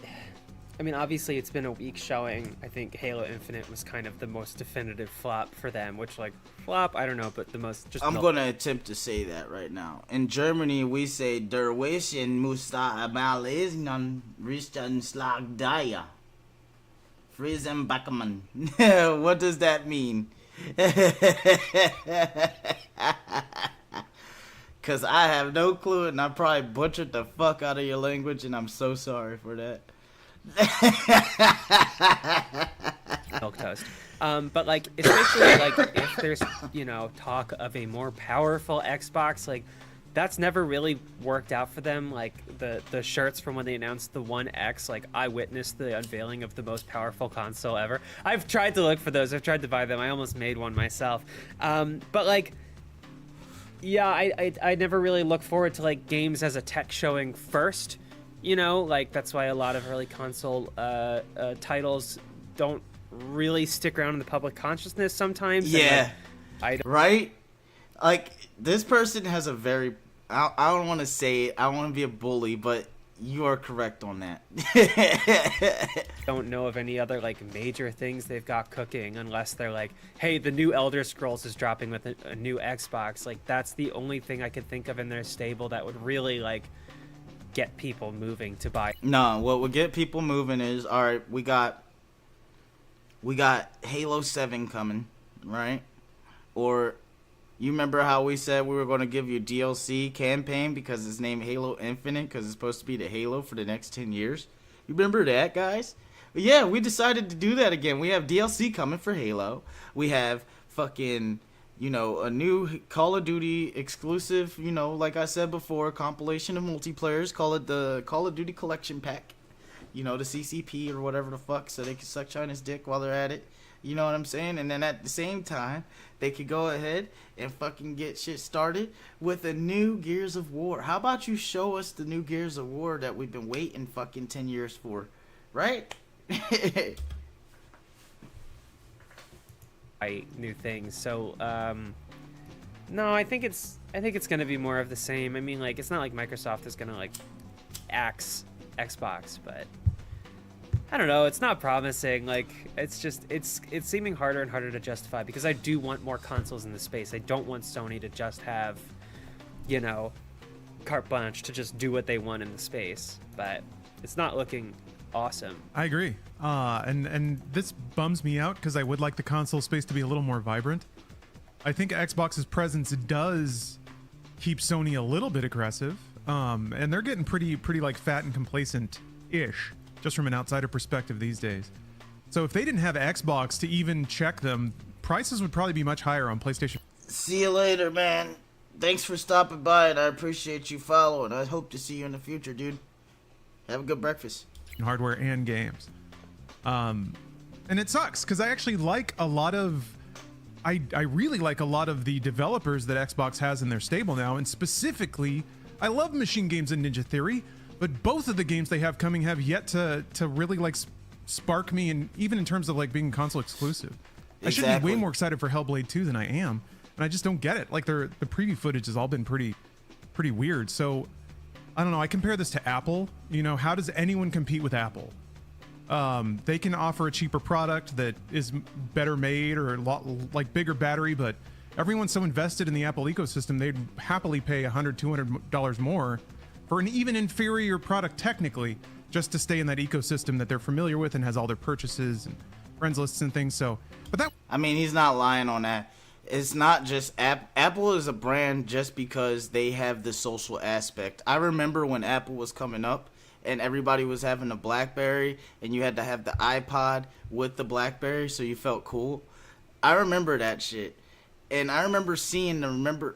I mean, obviously it's been a week showing. I think Halo Infinite was kind of the most definitive flop for them, which, like, flop, I don't know, but the most just... I'm going to attempt to say that right now. In Germany, we say, Der Wischen muss da abalesen Richard Slag Daya. Friesen Backerman. What does that mean? Because I have no clue, and I probably butchered the fuck out of your language, and I'm so sorry for that. Milk toast. But, like, especially, like, if there's, you know, talk of a more powerful Xbox, like, that's never really worked out for them. Like, the shirts from when they announced the One X, like, I witnessed the unveiling of the most powerful console ever. I've tried to look for those. I've tried to buy them. I almost made one myself. But, like, yeah, I never really look forward to, like, games as a tech showing first. You know, like, that's why a lot of early console titles don't really stick around in the public consciousness sometimes. Yeah. And, like, right? Like, this person has a very... I don't want to say it. I don't want to be a bully, but you are correct on that. don't know of any other, like, major things they've got cooking unless they're like, hey, the new Elder Scrolls is dropping with a new Xbox. Like, that's the only thing I could think of in their stable that would really, like, get people moving to buy. No, what would get people moving is, all right, we got Halo 7 coming, right? Or you remember how we said we were going to give you a DLC campaign because it's named Halo Infinite because it's supposed to be the Halo for the next 10 years? You remember that, guys? But yeah, we decided to do that again. We have DLC coming for Halo. We have fucking... you know, a new Call of Duty exclusive, you know, like I said before, compilation of multiplayers. Call it the Call of Duty Collection Pack. You know, the CCP or whatever the fuck, so they can suck China's dick while they're at it. You know what I'm saying? And then at the same time, they could go ahead and fucking get shit started with a new Gears of War. How about you show us the new Gears of War that we've been waiting fucking 10 years for? Right? New things. So no, I think it's gonna be more of the same. I mean, like, it's not like Microsoft is gonna, like, axe Xbox, but I don't know, it's not promising. Like, it's just it's seeming harder and harder to justify because I do want more consoles in the space. I don't want Sony to just have, you know, carte blanche to just do what they want in the space, but it's not looking awesome. I agree. And this bums me out because I would like the console space to be a little more vibrant. I think Xbox's presence does keep Sony a little bit aggressive. And they're getting pretty like fat and complacent-ish, just from an outsider perspective these days. So if they didn't have Xbox to even check them, prices would probably be much higher on PlayStation. See you later, man. Thanks for stopping by, and I appreciate you following. I hope to see you in the future, dude. Have a good breakfast. Hardware and games. And it sucks because I actually like a lot of I really like a lot of the developers that Xbox has in their stable now, and specifically I love Machine Games and Ninja Theory, but both of the games they have coming have yet to really like spark me, and even in terms of like being console exclusive. I should be way more excited for Hellblade 2 than I am, and I just don't get it. Like the preview footage has all been pretty weird. So I don't know. I compare this to Apple. You know, how does anyone compete with Apple? They can offer a cheaper product that is better made or a lot like bigger battery, but everyone's so invested in the Apple ecosystem, they'd happily pay $100, $200 more for an even inferior product technically, just to stay in that ecosystem that they're familiar with and has all their purchases and friends lists and things. So, but that, I mean, he's not lying on that. It's not just Apple is a brand just because they have the social aspect. I remember when Apple was coming up and everybody was having a BlackBerry and you had to have the iPod with the BlackBerry so you felt cool. I remember that shit. And I remember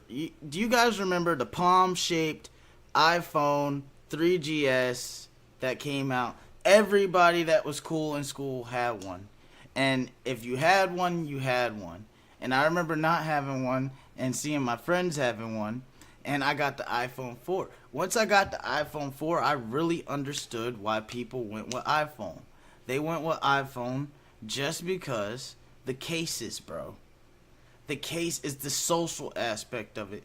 do you guys remember the palm-shaped iPhone 3GS that came out? Everybody that was cool in school had one. And if you had one, you had one. And I remember not having one and seeing my friends having one. And I got the iPhone 4. Once I got the iPhone 4, I really understood why people went with iPhone. They went with iPhone just because the cases, bro. The case is the social aspect of it.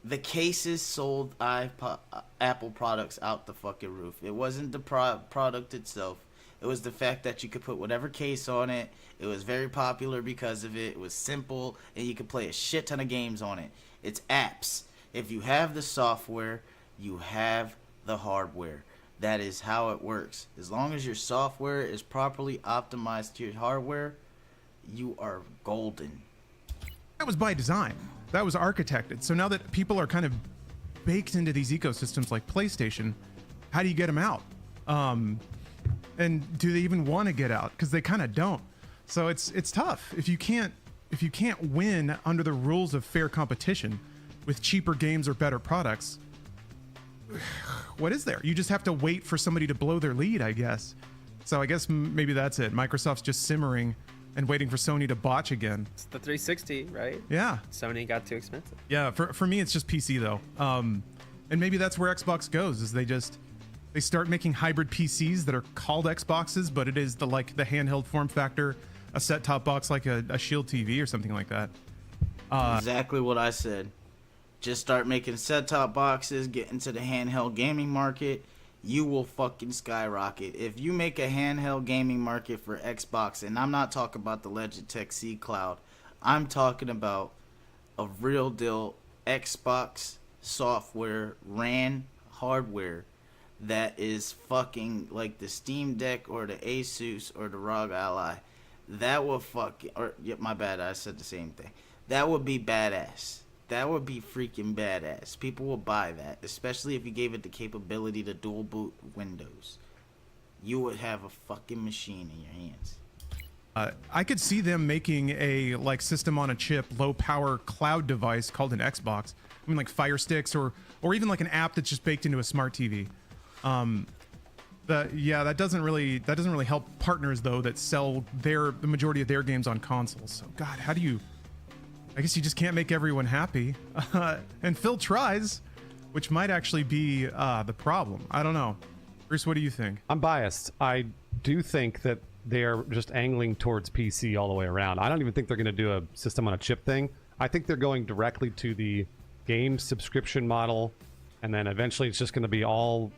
The cases sold Apple products out the fucking roof. It wasn't the product itself. It was the fact that you could put whatever case on it. It was very popular because of it. It was simple, and you could play a shit ton of games on it. It's apps. If you have the software, you have the hardware. That is how it works. As long as your software is properly optimized to your hardware, you are golden. that was by design. That was architected. So now that people are kind of baked into these ecosystems like PlayStation, how do you get them out? And do they even want to get out? Because they kind of don't. So it's tough if you can't win under the rules of fair competition with cheaper games or better products. What is there? You just have to wait for somebody to blow their lead, I guess. So I guess maybe that's it. Microsoft's just simmering and waiting for Sony to botch again. It's the 360, right? Yeah. Sony got too expensive. Yeah, for me it's just PC though. And maybe that's where Xbox goes, is they start making hybrid PCs that are called Xboxes, but it is the handheld form factor, a set-top box like a Shield TV or something like that. Exactly what I said. Just start making set-top boxes, get into the handheld gaming market. You will fucking skyrocket. If you make a handheld gaming market for Xbox, and I'm not talking about the Logitech C Cloud, I'm talking about a real deal Xbox software ran hardware that is fucking like the Steam Deck or the Asus or the ROG Ally. That would my bad, I said the same thing. That would be badass. That would be freaking badass. People will buy that, especially if you gave it the capability to dual boot Windows. You would have a fucking machine in your hands. I could see them making a system on a chip, low power cloud device called an Xbox. I mean, like Fire Sticks or even like an app that's just baked into a smart TV. That doesn't really help partners though that sell the majority of their games on consoles. So God, how do you? I guess you just can't make everyone happy. And Phil tries, which might actually be the problem. I don't know. Bruce, what do you think? I'm biased. I do think that they're just angling towards PC all the way around. I don't even think they're going to do a system on a chip thing. I think they're going directly to the game subscription model, and then eventually it's just going to be all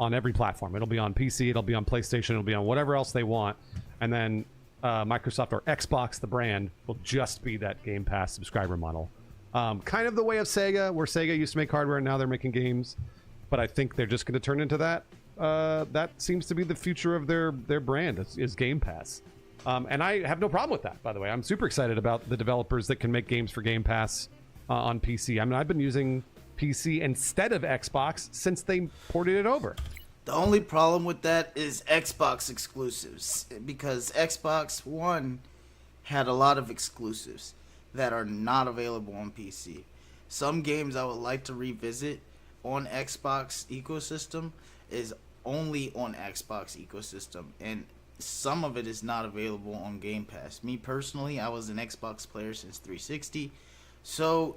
on every platform. It'll be on PC, it'll be on PlayStation, it'll be on whatever else they want, and then Microsoft or Xbox, the brand, will just be that Game Pass subscriber model. Kind of the way of Sega, where Sega used to make hardware and now they're making games. But I think they're just going to turn into that. That seems to be the future of their brand, is Game Pass. And I have no problem with that, by the way. I'm super excited about the developers that can make games for Game Pass on PC. I mean, I've been using PC instead of Xbox since they ported it over. The only problem with that is Xbox exclusives, because Xbox One had a lot of exclusives. that are not available on PC. Some games I would like to revisit on Xbox ecosystem is only on Xbox ecosystem, and some of it is not available on Game Pass. Me personally, I was an Xbox player since 360, so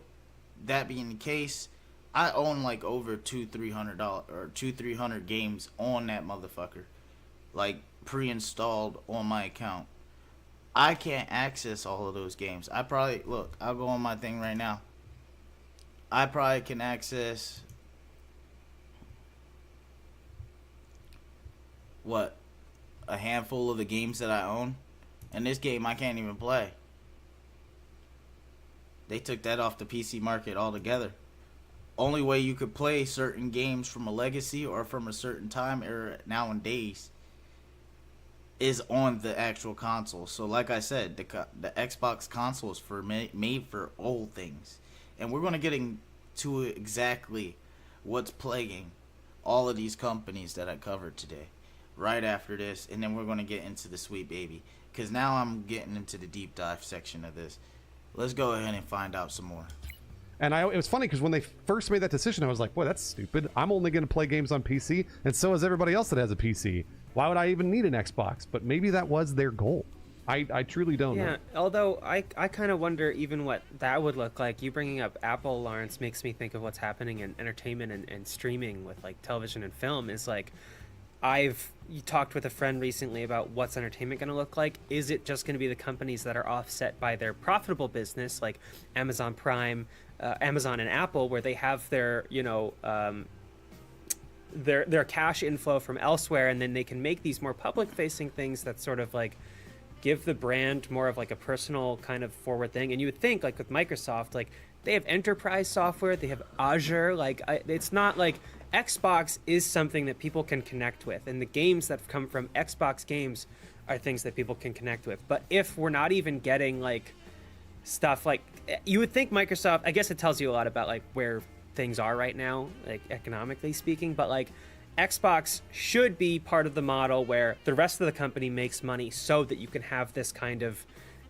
that being the case, I own like over $200-300 or $200-300 games on that motherfucker, like pre-installed on my account. I can't access all of those games. I probably look. I'll go on my thing right now. I probably can access what, a handful of the games that I own, and this game I can't even play. They took that off the PC market altogether. Only way you could play certain games from a legacy or from a certain time era nowadays is on the actual console. So like I said, the Xbox console is made for old things. And we're going to get into exactly what's plaguing all of these companies that I covered today right after this, and then we're going to get into the sweet baby, because now I'm getting into the deep dive section of this. Let's go ahead and find out some more. And it was funny because when they first made that decision, I was like, boy, that's stupid. I'm only going to play games on PC, and so is everybody else that has a PC. Why would I even need an Xbox? But maybe that was their goal. I truly don't know. Yeah, although I kind of wonder even what that would look like. You bringing up Apple, Lawrence, makes me think of what's happening in entertainment and streaming with like television and film. Is like, you talked with a friend recently about what's entertainment going to look like. Is it just going to be the companies that are offset by their profitable business, like Amazon Prime, Amazon and Apple, where they have their, their cash inflow from elsewhere, and then they can make these more public-facing things that sort of like give the brand more of like a personal kind of forward thing. And you would think like with Microsoft, like they have enterprise software, they have Azure, like it's not like Xbox is something that people can connect with, and the games that come from Xbox games are things that people can connect with. But if we're not even getting like stuff like, you would think Microsoft, I guess it tells you a lot about like where things are right now, like economically speaking, but like Xbox should be part of the model where the rest of the company makes money so that you can have this kind of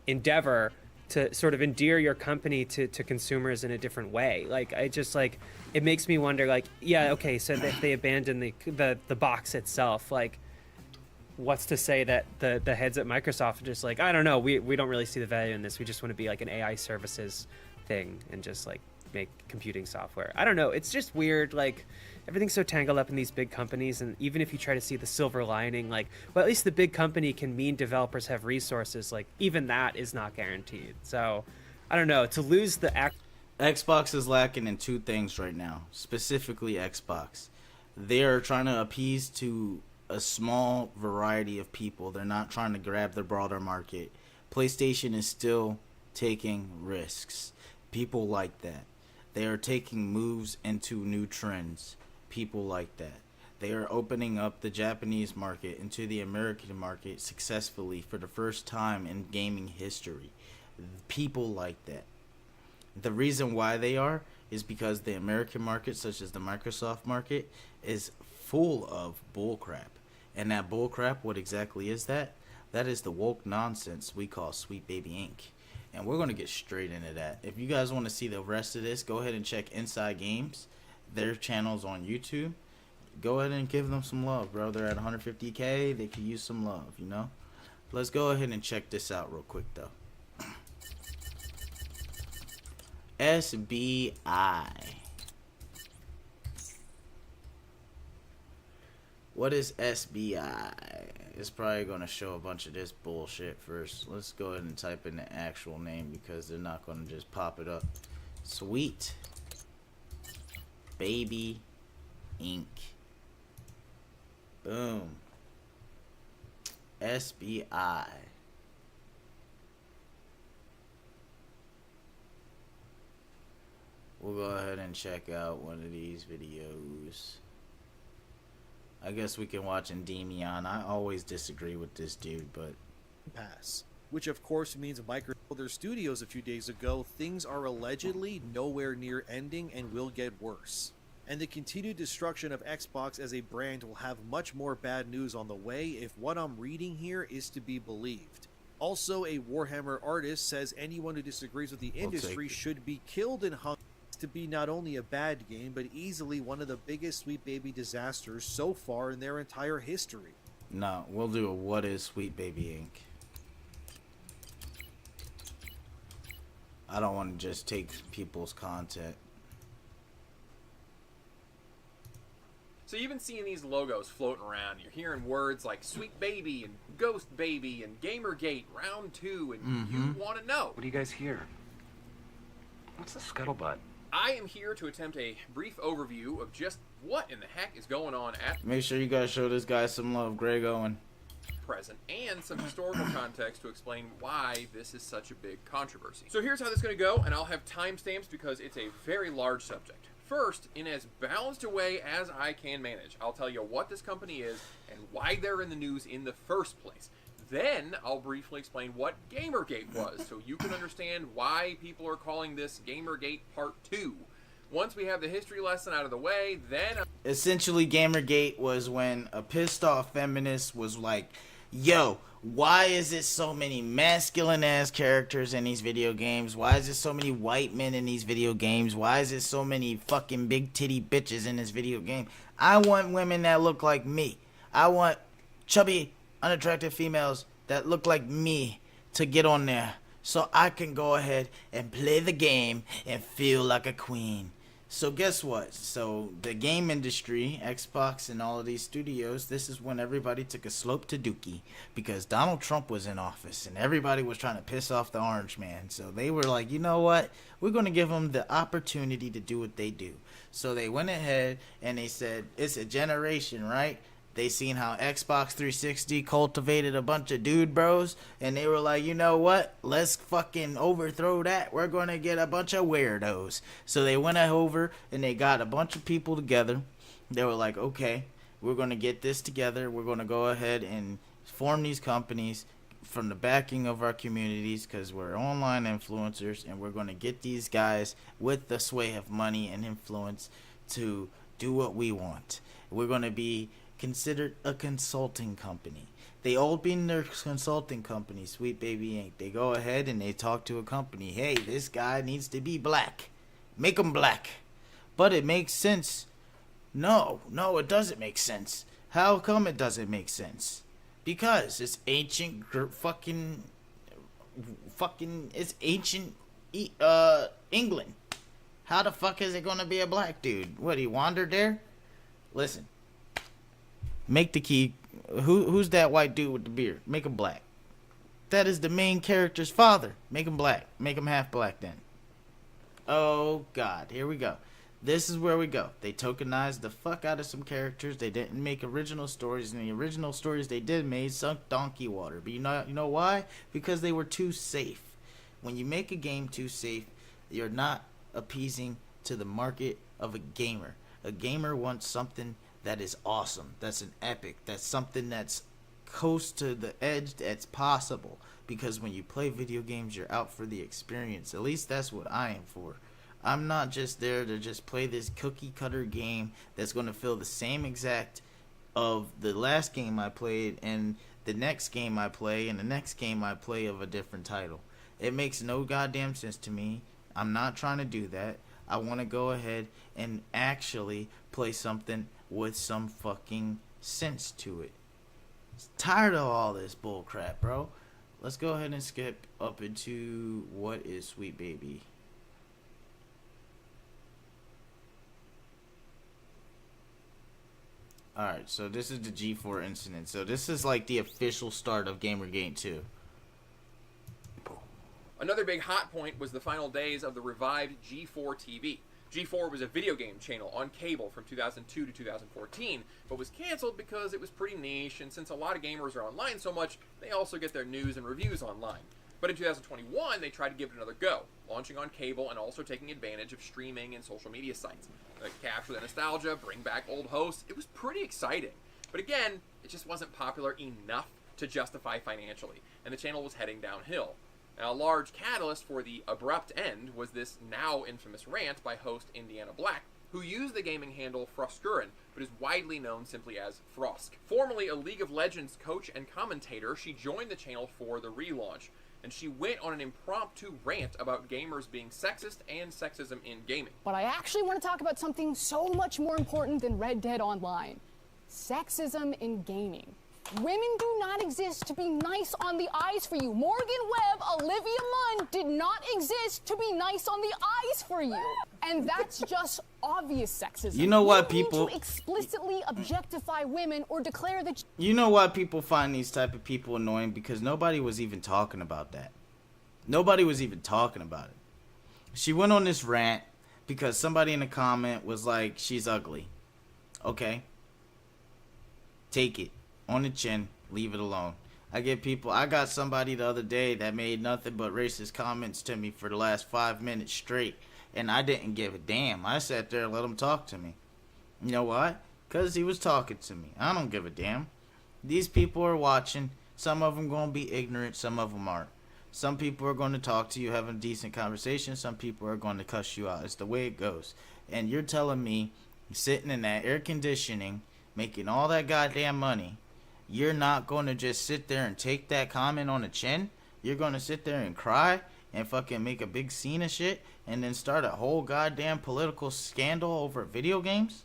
endeavor to sort of endear your company to consumers in a different way. Like, I just like, it makes me wonder, like, yeah, okay, so if they abandon the box itself, like, what's to say that the heads at Microsoft are just like, I don't know, we don't really see the value in this. We just want to be like an AI services thing and just like make computing software. I don't know. It's just weird. Like, everything's so tangled up in these big companies, and even if you try to see the silver lining, like, well, at least the big company can mean developers have resources. Like, even that is not guaranteed. So, I don't know. To lose the Xbox is lacking in two things right now, specifically Xbox. They are trying to appease to a small variety of people. They're not trying to grab the broader market. PlayStation is still taking risks. People like that. They are taking moves into new trends. People like that. They are opening up the Japanese market into the American market successfully for the first time in gaming history. People like that. The reason why they are is because the American market, such as the Microsoft market, is full of bullcrap. And that bullcrap, what exactly is that? That is the woke nonsense we call Sweet Baby Inc. And we're going to get straight into that. If you guys want to see the rest of this, go ahead and check Inside Games, their channels on YouTube. Go ahead and give them some love, bro. They're at 150K. They could use some love, you know? Let's go ahead and check this out real quick, though. SBI. What is SBI? It's probably going to show a bunch of this bullshit first. Let's go ahead and type in the actual name because they're not going to just pop it up. Sweet Baby Inc. Boom. SBI. We'll go ahead and check out one of these videos. I guess we can watch Endymion. I always disagree with this dude, but Pass, which of course means Microsoft told their studios a few days ago things are allegedly nowhere near ending and will get worse. And the continued destruction of Xbox as a brand will have much more bad news on the way if what I'm reading here is to be believed. Also, a Warhammer artist says anyone who disagrees with the industry take it. should be killed and hung to be not only a bad game, but easily one of the biggest Sweet Baby disasters so far in their entire history. No, we'll do a What is Sweet Baby Inc. I don't want to just take people's content. So you've been seeing these logos floating around. You're hearing words like Sweet Baby and Ghost Baby and Gamergate Round 2, and you want to know. What do you guys hear? What's the scuttlebutt? I am here to attempt a brief overview of just what in the heck is going on at Make sure you guys show this guy some love, Greg Owen. present, and some historical context to explain why this is such a big controversy. So here's how this is going to go, and I'll have timestamps because it's a very large subject. First, in as balanced a way as I can manage, I'll tell you what this company is and why they're in the news in the first place. Then I'll briefly explain what Gamergate was, so you can understand why people are calling this Gamergate Part 2. Once we have the history lesson out of the way, then... Essentially, Gamergate was when a pissed off feminist was like, yo, why is it so many masculine ass characters in these video games? Why is it so many white men in these video games? Why is it so many fucking big titty bitches in this video game? I want women that look like me. I want chubby, unattractive females that look like me to get on there so I can go ahead and play the game and feel like a queen. So guess what? So the game industry, Xbox and all of these studios, this is when everybody took a slope to dookie because Donald Trump was in office and everybody was trying to piss off the orange man. So they were like, you know what? We're going to give them the opportunity to do what they do. So they went ahead and they said, it's a generation, right? They seen how Xbox 360 cultivated a bunch of dude bros, and they were like, you know what? Let's fucking overthrow that. We're going to get a bunch of weirdos. So they went over and they got a bunch of people together. They were like, okay, we're going to get this together. We're going to go ahead and form these companies from the backing of our communities because we're online influencers, and we're going to get these guys with the sway of money and influence to do what we want. We're going to be considered a consulting company. They all been their consulting company, Sweet Baby Inc. They go ahead and they talk to a company. Hey, this guy needs to be black. Make him black. But it makes sense. No, it doesn't make sense. How come it doesn't make sense? Because it's ancient it's ancient England. How the fuck is it gonna be a black dude? What, he wandered there? Listen. Make the key. Who's that white dude with the beard? Make him black. That is the main character's father. Make him black. Make him half black then. Oh God, here we go. This is where we go. They tokenized the fuck out of some characters. They didn't make original stories, and the original stories they did made sunk donkey water. But you know why? Because they were too safe. When you make a game too safe, you're not appeasing to the market of a gamer. A gamer wants something that is awesome, that's an epic, that's something that's close to the edge that's possible. Because when you play video games, you're out for the experience. At least that's what I am for. I'm not just there to just play this cookie cutter game that's going to feel the same exact of the last game I played and the next game I play and the next game I play of a different title. It makes no goddamn sense to me. I'm not trying to do that. I want to go ahead and actually play something with some fucking sense to it. Tired of all this bullcrap, bro. Let's go ahead and skip up into what is Sweet Baby. Alright, so this is the G4 incident. So this is like the official start of Gamergate 2. Another big hot point was the final days of the revived G4 TV. G4 was a video game channel on cable from 2002 to 2014, but was canceled because it was pretty niche, and since a lot of gamers are online so much, they also get their news and reviews online. But in 2021, they tried to give it another go, launching on cable and also taking advantage of streaming and social media sites. They capture the nostalgia, bring back old hosts. It was pretty exciting. But again, it just wasn't popular enough to justify financially, and the channel was heading downhill. Now, a large catalyst for the abrupt end was this now infamous rant by host Indiana Black, who used the gaming handle Froskuren, but is widely known simply as Frosk. Formerly a League of Legends coach and commentator, she joined the channel for the relaunch, and she went on an impromptu rant about gamers being sexist and sexism in gaming. But I actually want to talk about something so much more important than Red Dead Online. Sexism in gaming. Women do not exist to be nice on the eyes for you. Morgan Webb, Olivia Munn did not exist to be nice on the eyes for you. And that's just obvious sexism. You know what, You need people? to explicitly objectify women or declare that You know why people find these type of people annoying? Because nobody was even talking about that. Nobody was even talking about it. She went on this rant because somebody in a comment was like, she's ugly. Okay. Take it. On the chin. Leave it alone. I got somebody the other day that made nothing but racist comments to me for the last 5 minutes straight. And I didn't give a damn. I sat there and let him talk to me. You know why? Because he was talking to me. I don't give a damn. These people are watching. Some of them going to be ignorant. Some of them aren't. Some people are going to talk to you, having a decent conversation. Some people are going to cuss you out. It's the way it goes. And you're telling me, sitting in that air conditioning, making all that goddamn money, you're not going to just sit there and take that comment on the chin? You're going to sit there and cry and fucking make a big scene of shit and then start a whole goddamn political scandal over video games?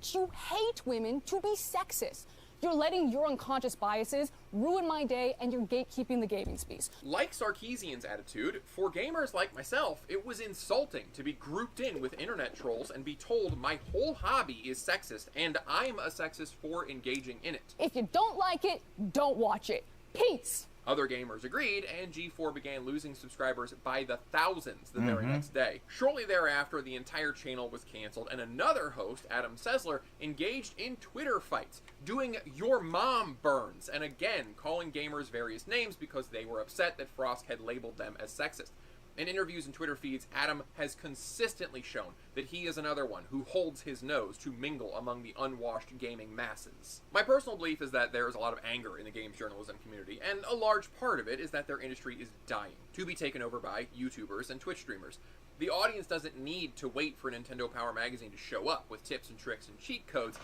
you hate women to be sexist. You're letting your unconscious biases ruin my day, and you're gatekeeping the gaming space. Like Sarkeesian's attitude, for gamers like myself, it was insulting to be grouped in with internet trolls and be told my whole hobby is sexist, and I'm a sexist for engaging in it. If you don't like it, don't watch it. Peace! Other gamers agreed, and G4 began losing subscribers by the thousands the very next day. Shortly thereafter, the entire channel was canceled, and another host, Adam Sessler, engaged in Twitter fights, doing "your mom burns," and again calling gamers various names because they were upset that Frosk had labeled them as sexist. In interviews and Twitter feeds, Adam has consistently shown that he is another one who holds his nose to mingle among the unwashed gaming masses. My personal belief is that there is a lot of anger in the games journalism community, and a large part of it is that their industry is dying, to be taken over by YouTubers and Twitch streamers. The audience doesn't need to wait for Nintendo Power Magazine to show up with tips and tricks and cheat codes,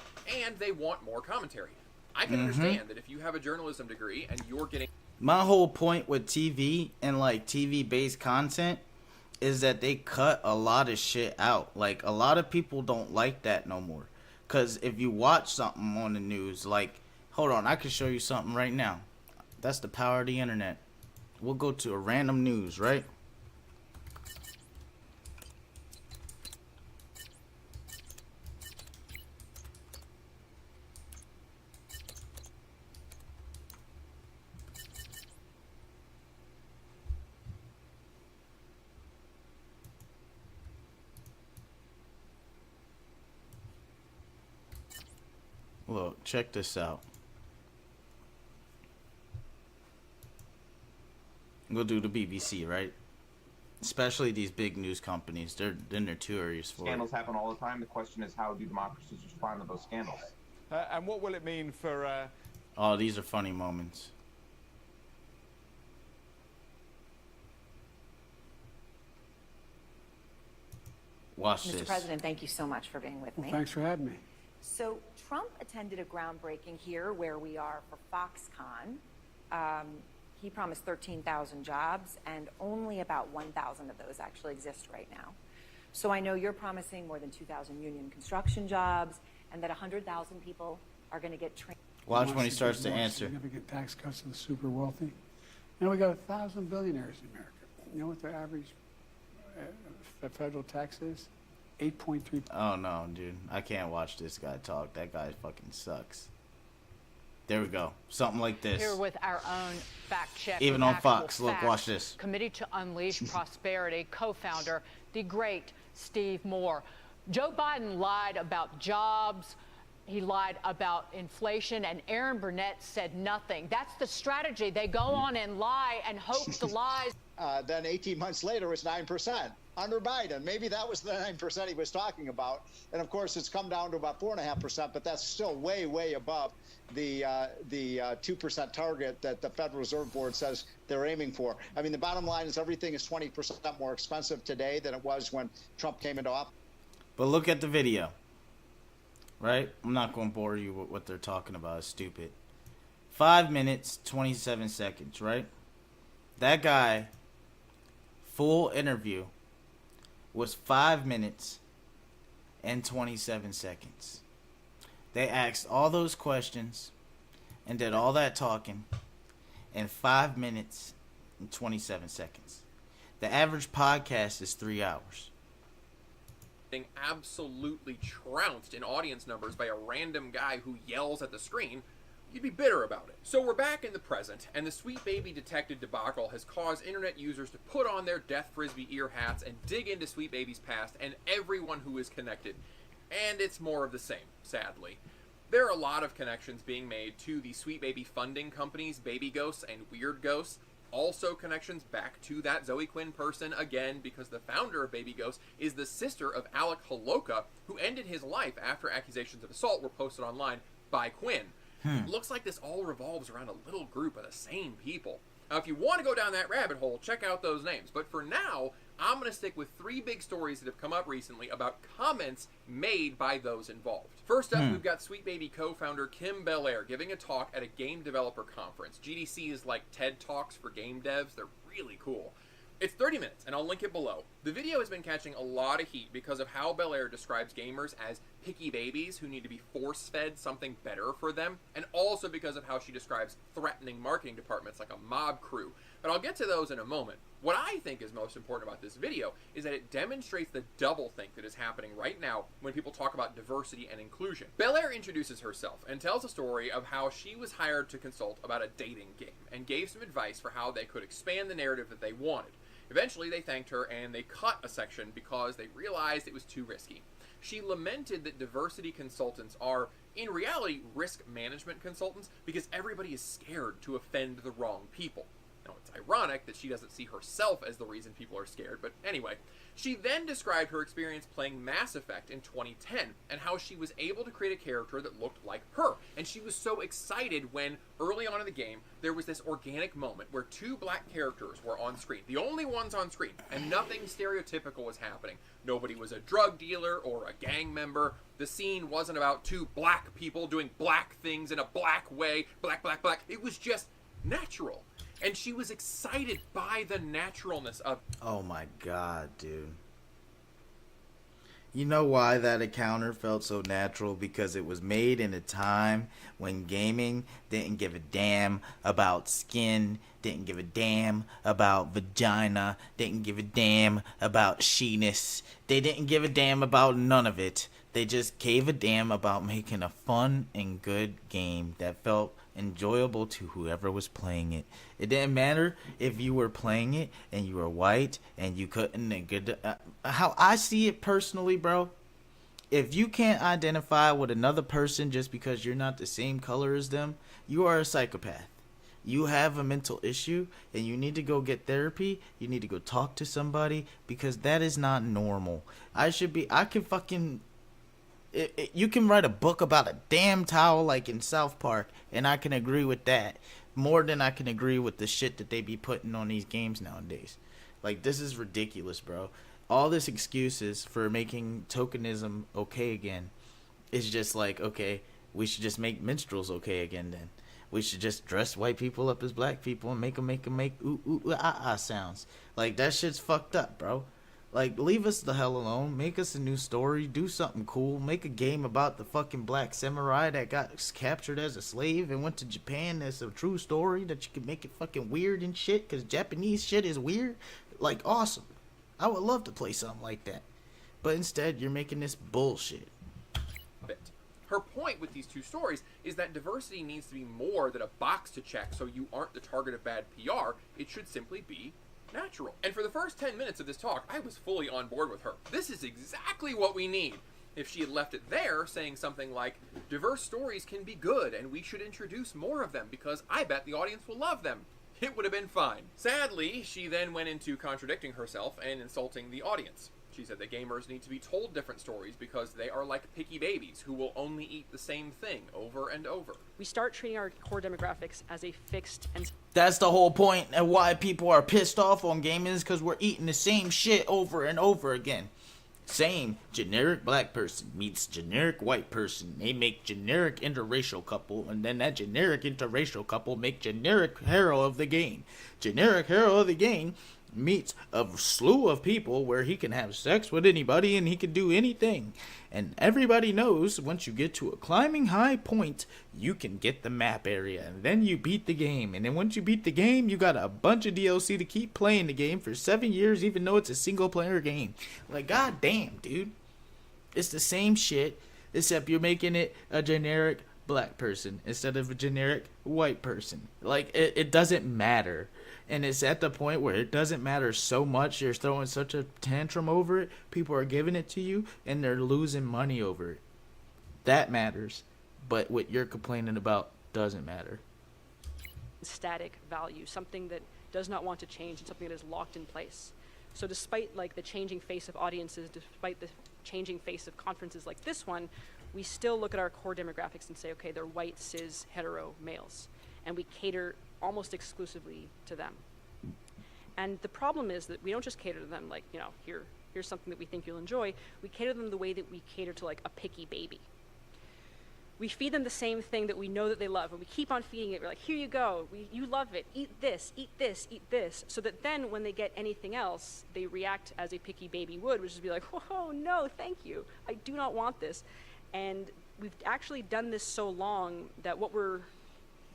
and they want more commentary. I can understand that if you have a journalism degree and you're getting... My whole point with TV and like TV-based content is that they cut a lot of shit out. Like, a lot of people don't like that no more. Because if you watch something on the news, like, hold on, I can show you something right now. That's the power of the internet. We'll go to a random news, right? Look, check this out. We'll do the BBC, right? Especially these big news companies. They're notorious for Scandals happen all the time. The question is, how do democracies respond to those scandals? And what will it mean for... Oh, these are funny moments. Watch this. Mr. President, thank you so much for being with me. Thanks for having me. So Trump attended a groundbreaking here where we are for Foxconn. He promised 13,000 jobs, and only about 1,000 of those actually exist right now. So I know you're promising more than 2,000 union construction jobs, and that 100,000 people are going to get trained. Watch when he starts to answer. Significant tax cuts to the super wealthy. And we got 1,000 billionaires in America. You know what their average federal tax is? 8.3. Oh no, dude. I can't watch this guy talk. That guy fucking sucks. There we go. Something like this. Here with our own fact check. Even on Fox. Look, watch this. Committee to Unleash Prosperity co-founder, the great Steve Moore. Joe Biden lied about jobs. He lied about inflation, and Aaron Burnett said nothing. That's the strategy. They go on and lie and hope the lies. Then 18 months later, it's 9% under Biden. Maybe that was the 9% he was talking about. And of course, it's come down to about 4.5%, but that's still way, way above the 2% target that the Federal Reserve Board says they're aiming for. I mean, the bottom line is everything is 20% more expensive today than it was when Trump came into office. But look at the video. Right? I'm not going to bore you with what they're talking about. It's stupid. 5 minutes, 27 seconds, right? That guy, full interview, was 5 minutes and 27 seconds. They asked all those questions and did all that talking in 5 minutes and 27 seconds. The average podcast is 3 hours. Being absolutely trounced in audience numbers by a random guy who yells at the screen, you'd be bitter about it. So we're back in the present, and the Sweet Baby Detective debacle has caused internet users to put on their Death Frisbee ear hats and dig into Sweet Baby's past and everyone who is connected. And it's more of the same, sadly. There are a lot of connections being made to the Sweet Baby funding companies, Baby Ghosts and Weird Ghosts. Also connections back to that Zoe Quinn person again, because the founder of Baby Ghost is the sister of Alec Holoka, who ended his life after accusations of assault were posted online by Quinn. Looks like this all revolves around a little group of the same people. Now, if you want to go down that rabbit hole, check out those names. But for now, I'm going to stick with 3 big stories that have come up recently about comments made by those involved. First up, we've got Sweet Baby co-founder Kim Belair giving a talk at a game developer conference. GDC is like TED Talks for game devs. They're really cool. It's 30 minutes, and I'll link it below. The video has been catching a lot of heat because of how Belair describes gamers as picky babies who need to be force-fed something better for them, and also because of how she describes threatening marketing departments like a mob crew. But I'll get to those in a moment. What I think is most important about this video is that it demonstrates the doublethink that is happening right now when people talk about diversity and inclusion. Belair introduces herself and tells a story of how she was hired to consult about a dating game and gave some advice for how they could expand the narrative that they wanted. Eventually, they thanked her and they cut a section because they realized it was too risky. She lamented that diversity consultants are, in reality, risk management consultants because everybody is scared to offend the wrong people. Now, it's ironic that she doesn't see herself as the reason people are scared, but anyway. She then described her experience playing Mass Effect in 2010 and how she was able to create a character that looked like her. And she was so excited when, early on in the game, there was this organic moment where 2 black characters were on screen. The only ones on screen, and nothing stereotypical was happening. Nobody was a drug dealer or a gang member. The scene wasn't about 2 black people doing black things in a black way. Black, black, black. It was just natural. And she was excited by the naturalness of... Oh my god, dude. You know why that encounter felt so natural? Because it was made in a time when gaming didn't give a damn about skin, didn't give a damn about vagina, didn't give a damn about she-ness. They didn't give a damn about none of it. They just gave a damn about making a fun and good game that felt enjoyable to whoever was playing it. It didn't matter if you were playing it and you were white and you couldn't get how I see it personally, bro. If you can't identify with another person just because you're not the same color as them, you are a psychopath. You have a mental issue and you need to go get therapy. You need to go talk to somebody because that is not normal. You can write a book about a damn towel like in South Park, and I can agree with that more than I can agree with the shit that they be putting on these games nowadays. Like, this is ridiculous, bro. All this excuses for making tokenism okay again is just like, okay, we should just make minstrels okay again then. We should just dress white people up as black people and make them make ooh, ooh, ah, ah sounds. Like, that shit's fucked up, bro. Like, leave us the hell alone. Make us a new story. Do something cool. Make a game about the fucking black samurai that got captured as a slave and went to Japan. That's a true story that you can make it fucking weird and shit, because Japanese shit is weird. Like, awesome. I would love to play something like that. But instead, you're making this bullshit. Her point with these 2 stories is that diversity needs to be more than a box to check so you aren't the target of bad PR. It should simply be natural. And for the first 10 minutes of this talk, I was fully on board with her. This is exactly what we need. If she had left it there, saying something like, diverse stories can be good and we should introduce more of them because I bet the audience will love them, it would have been fine. Sadly, she then went into contradicting herself and insulting the audience. She said that gamers need to be told different stories because they are like picky babies who will only eat the same thing over and over. We start treating our core demographics as a fixed and... That's the whole point and why people are pissed off on gaming is because we're eating the same shit over and over again. Same generic black person meets generic white person. They make generic interracial couple, and then that generic interracial couple make generic hero of the game. Generic hero of the game meets a slew of people where he can have sex with anybody and he can do anything. And everybody knows once you get to a climbing high point, you can get the map area, and then you beat the game. And then once you beat the game, you got a bunch of DLC to keep playing the game for 7 years, even though it's a single player game. Like, god damn, dude. It's the same shit, except you're making it a generic black person instead of a generic white person. Like, it doesn't matter. And it's at the point where it doesn't matter so much. You're throwing such a tantrum over it. People are giving it to you, and they're losing money over it. That matters. But what you're complaining about doesn't matter. Static value, something that does not want to change, and something that is locked in place. So despite like the changing face of audiences, despite the changing face of conferences like this one, we still look at our core demographics and say, okay, they're white, cis, hetero males. And we cater almost exclusively to them. And the problem is that we don't just cater to them like, you know, here's something that we think you'll enjoy. We cater to them the way that we cater to like a picky baby. We feed them the same thing that we know that they love, and we keep on feeding it. We're like, here you go, you love it, eat this, eat this, eat this. So that then when they get anything else, they react as a picky baby would, which is be like, oh no, thank you, I do not want this. And we've actually done this so long that what we're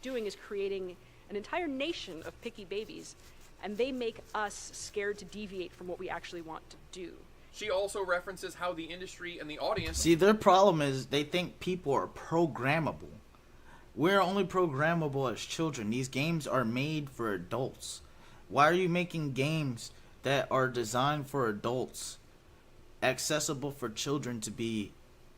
doing is creating an entire nation of picky babies, and they make us scared to deviate from what we actually want to do. She also references how the industry and the audience... See, their problem is they think people are programmable. We're only programmable as children. These games are made for adults. Why are you making games that are designed for adults accessible for children to be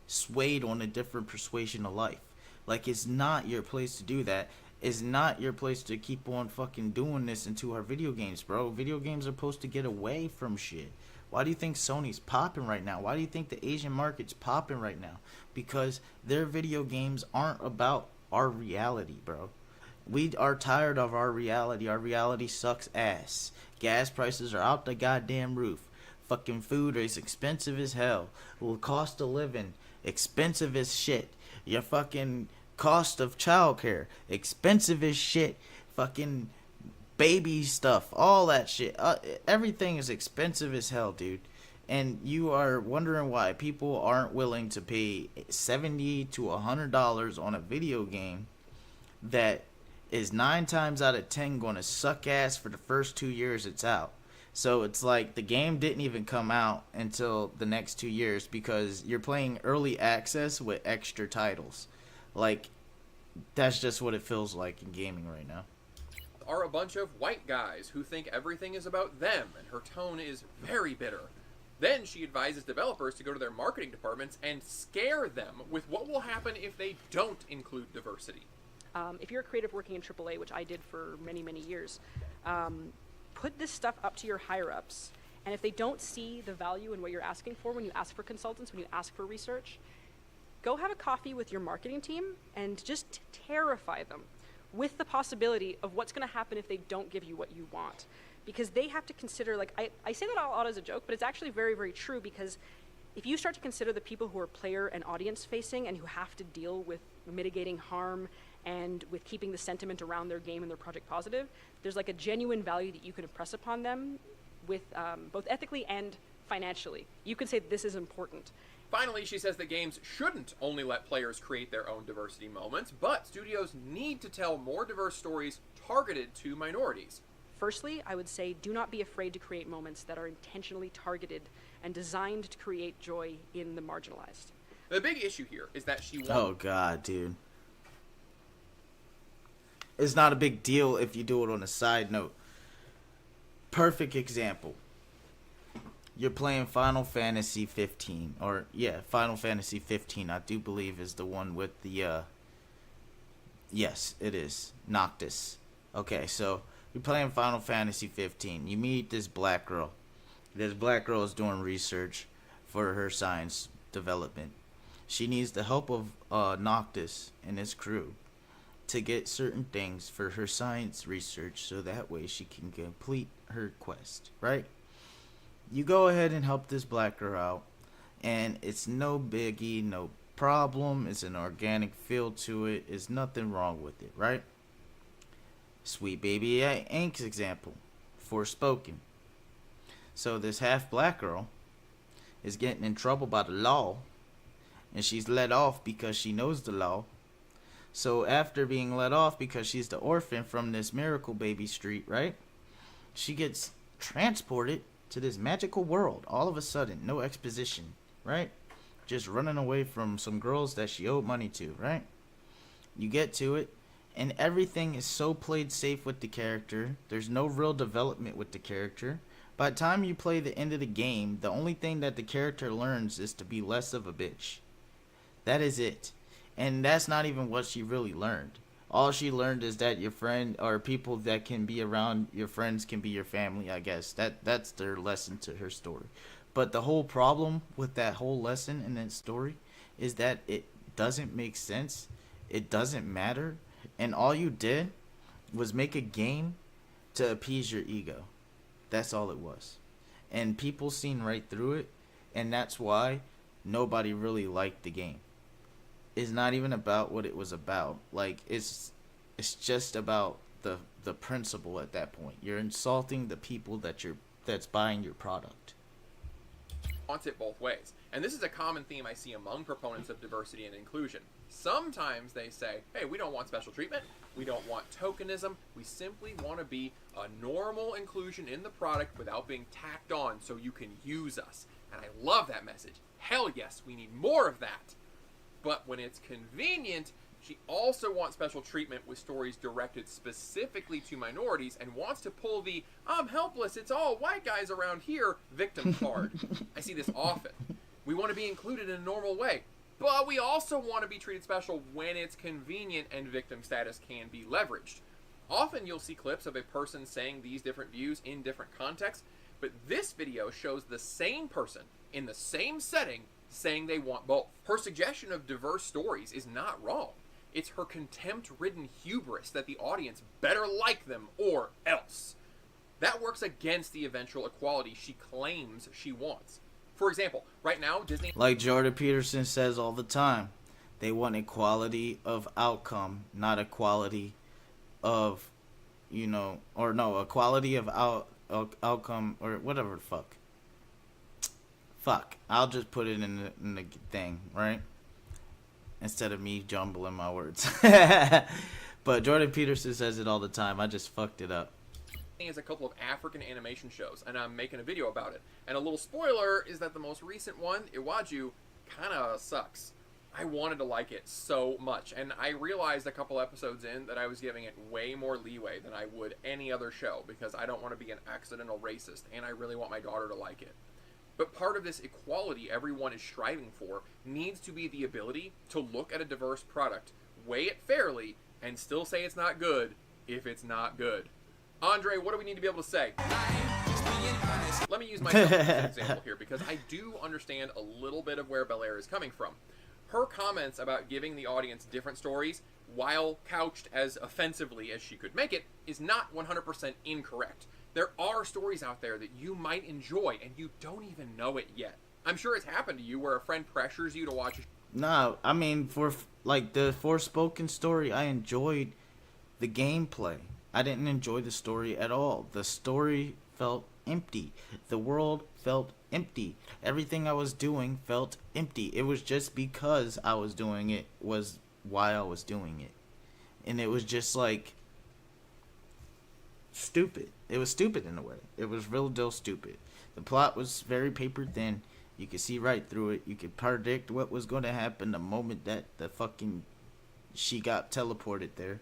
swayed on a different persuasion of life? Like, it's not your place to do that. It's not your place to keep on fucking doing this into our video games, bro. Video games are supposed to get away from shit. Why do you think Sony's popping right now? Why do you think the Asian market's popping right now? Because their video games aren't about our reality, bro. We are tired of our reality. Our reality sucks ass. Gas prices are out the goddamn roof. Fucking food is expensive as hell. Cost of living, expensive as shit. Your fucking cost of childcare, expensive as shit. Fucking baby stuff, all that shit. Everything is expensive as hell, dude. And you are wondering why people aren't willing to pay $70 to $100 on a video game that is 9 times out of 10 going to suck ass for the first 2 years it's out. So it's like the game didn't even come out until the next 2 years because you're playing early access with extra titles. Like, that's just what it feels like in gaming right now. Are a bunch of white guys who think everything is about them, and her tone is very bitter. Then she advises developers to go to their marketing departments and scare them with what will happen if they don't include diversity. If you're a creative working in AAA, which I did for many, many years, put this stuff up to your higher-ups, and if they don't see the value in what you're asking for when you ask for consultants, when you ask for research, go have a coffee with your marketing team and just terrify them with the possibility of what's going to happen if they don't give you what you want. Because they have to consider, like, I say that out as a joke, but it's actually very, very true, because if you start to consider the people who are player and audience facing and who have to deal with mitigating harm and with keeping the sentiment around their game and their project positive, there's like a genuine value that you can impress upon them with both ethically and financially. You can say this is important. Finally, she says that games shouldn't only let players create their own diversity moments, but studios need to tell more diverse stories targeted to minorities. Firstly, I would say do not be afraid to create moments that are intentionally targeted and designed to create joy in the marginalized. The big issue here is that she wants... Oh, God, dude. It's not a big deal if you do it on a side note. Perfect example. You're playing Final Fantasy 15, or yeah, Final Fantasy 15, I do believe is the one with the, yes, it is, Noctis. Okay, so you're playing Final Fantasy 15, you meet this black girl. This black girl is doing research for her science development. She needs the help of Noctis and his crew to get certain things for her science research so that way she can complete her quest, right? You go ahead and help this black girl out. And it's no biggie, no problem. It's an organic feel to it. There's nothing wrong with it, right? Sweet Baby Inc.'s example, Forspoken. So this half black girl is getting in trouble by the law, and she's let off because she knows the law. So after being let off because she's the orphan from this miracle baby street, right? She gets transported to this magical world all of a sudden, no exposition, right? Just running away from some girls that she owed money to, right? You get to it, and everything is so played safe with the character. There's no real development with the character. By the time you play the end of the game, the only thing that the character learns is to be less of a bitch. That is it. And that's not even what she really learned. All she learned is that your friend or people that can be around your friends can be your family, I guess. That's their lesson to her story. But the whole problem with that whole lesson in that story is that it doesn't make sense. It doesn't matter. And all you did was make a game to appease your ego. That's all it was. And people seen right through it. And that's why nobody really liked the game. It's not even about what it was about. Like, it's just about the principle at that point. You're insulting the people that's buying your product. Wants it both ways. And this is a common theme I see among proponents of diversity and inclusion. Sometimes they say, hey, we don't want special treatment, we don't want tokenism, we simply want to be a normal inclusion in the product without being tacked on so you can use us. And I love that message. Hell yes, we need more of that. But when it's convenient, she also wants special treatment with stories directed specifically to minorities and wants to pull the I'm helpless, it's all white guys around here victim card. I see this often. We want to be included in a normal way, but we also want to be treated special when it's convenient and victim status can be leveraged. Often you'll see clips of a person saying these different views in different contexts, but this video shows the same person in the same setting saying they want both. Her suggestion of diverse stories is not wrong. It's her contempt-ridden hubris that the audience better like them or else. That works against the eventual equality she claims she wants. For example, right now, Disney... Like Jordan Peterson says all the time, they want equality of outcome, not equality of, equality of outcome, or whatever the fuck. Fuck, I'll just put it in the thing, right? Instead of me jumbling my words. But Jordan Peterson says it all the time. I just fucked it up. Is a couple of African animation shows, and I'm making a video about it. And a little spoiler is that the most recent one, Iwaju, kind of sucks. I wanted to like it so much, and I realized a couple episodes in that I was giving it way more leeway than I would any other show because I don't want to be an accidental racist, and I really want my daughter to like it. But part of this equality everyone is striving for needs to be the ability to look at a diverse product, weigh it fairly, and still say it's not good if it's not good. Andre, what do we need to be able to say? Let me use myself as an example here because I do understand a little bit of where Belair is coming from. Her comments about giving the audience different stories, while couched as offensively as she could make it, is not 100% incorrect. There are stories out there that you might enjoy and you don't even know it yet. I'm sure it's happened to you where a friend pressures you to watch No, I mean, for like the Forspoken story, I enjoyed the gameplay. I didn't enjoy the story at all. The story felt empty. The world felt empty. Everything I was doing felt empty. It was just because I was doing it was why I was doing it. And it was just like stupid. It was stupid in a way. It was real deal stupid. The plot was very paper thin. You could see right through it. You could predict what was going to happen the moment that she got teleported there.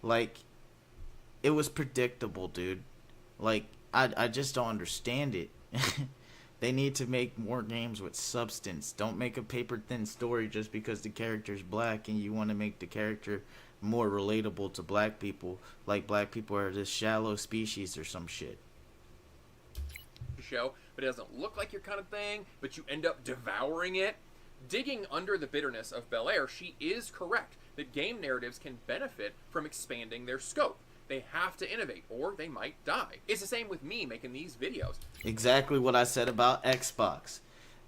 Like, it was predictable, dude. Like, I just don't understand it. They need to make more games with substance. Don't make a paper thin story just because the character's black and you want to make the character more relatable to black people, like black people are this shallow species or some shit. Show, but it doesn't look like your kind of thing, but you end up devouring it. Digging under the bitterness of Belair, she is correct that game narratives can benefit from expanding their scope. They have to innovate or they might die. It's the same with me making these videos. Exactly what I said about Xbox.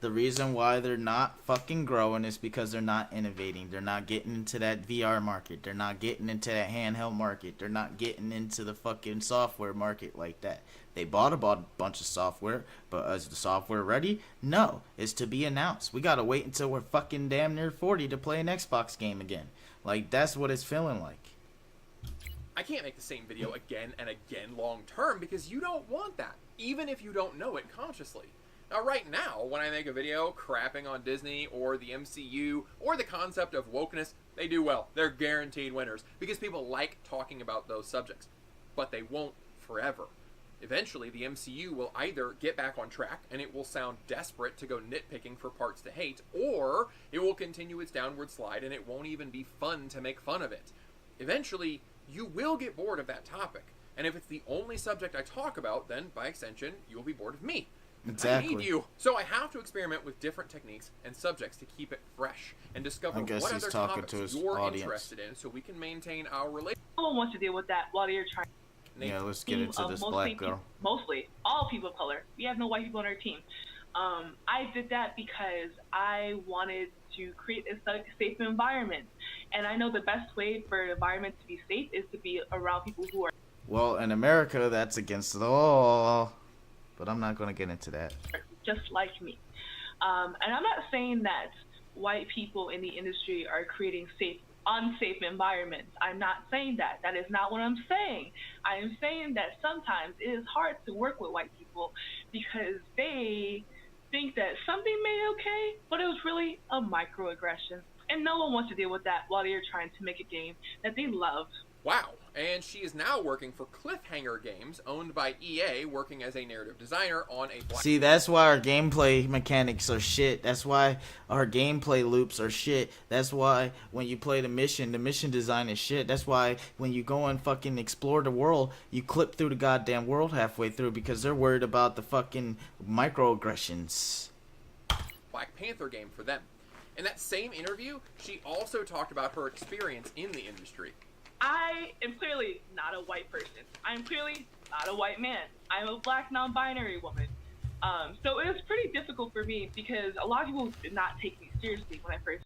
The reason why they're not fucking growing is because they're not innovating. They're not getting into that VR market. They're not getting into that handheld market. They're not getting into the fucking software market like that. They bought a bunch of software, but is the software ready? No. It's to be announced. We gotta wait until we're fucking damn near 40 to play an Xbox game again. Like, that's what it's feeling like. I can't make the same video again and again long term because you don't want that, even if you don't know it consciously. Now, right now, when I make a video crapping on Disney or the MCU or the concept of wokeness, they do well. They're guaranteed winners because people like talking about those subjects. But they won't forever. Eventually, the MCU will either get back on track and it will sound desperate to go nitpicking for parts to hate, or it will continue its downward slide and it won't even be fun to make fun of it. Eventually, you will get bored of that topic. And if it's the only subject I talk about, then by extension, you'll be bored of me. Exactly. I need you. So I have to experiment with different techniques and subjects to keep it fresh and discover what other topics you're interested in so we can maintain our relationship. No one wants to deal with that while you're trying. Yeah, let's get into this black girl. Mostly, all people of color. We have no white people on our team. I did that because I wanted to create a safe environment. And I know the best way for an environment to be safe is to be around people who are... Well, in America, that's against the law. But I'm not going to get into that. Just like me. And I'm not saying that white people in the industry are creating unsafe environments. I'm not saying that. That is not what I'm saying. I am saying that sometimes it is hard to work with white people because they think that something made it okay, but it was really a microaggression. And no one wants to deal with that while they're trying to make a game that they love. Wow, and she is now working for Cliffhanger Games, owned by EA, working as a narrative designer on a black... See, that's why our gameplay mechanics are shit. That's why our gameplay loops are shit. That's why when you play the mission design is shit. That's why when you go and fucking explore the world, you clip through the goddamn world halfway through because they're worried about the fucking microaggressions. Black Panther game for them. In that same interview, she also talked about her experience in the industry. I am clearly not a white person. I'm clearly not a white man. I'm a black non-binary woman. So it was pretty difficult for me because a lot of people did not take me seriously when I first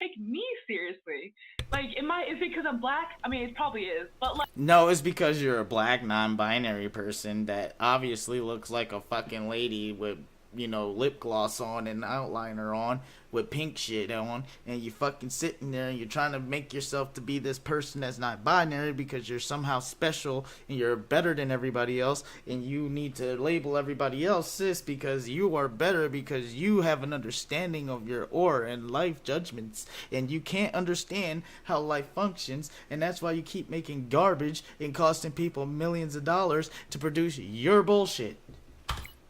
take me seriously. Like, is it because I'm black? I mean, it probably is, but like... No, it's because you're a black non-binary person that obviously looks like a fucking lady with, you know, lip gloss on and outliner on with pink shit on, and you fucking sitting there and you're trying to make yourself to be this person that's not binary because you're somehow special and you're better than everybody else, and you need to label everybody else cis because you are better because you have an understanding of your aura and life judgments, and you can't understand how life functions, and that's why you keep making garbage and costing people millions of dollars to produce your bullshit.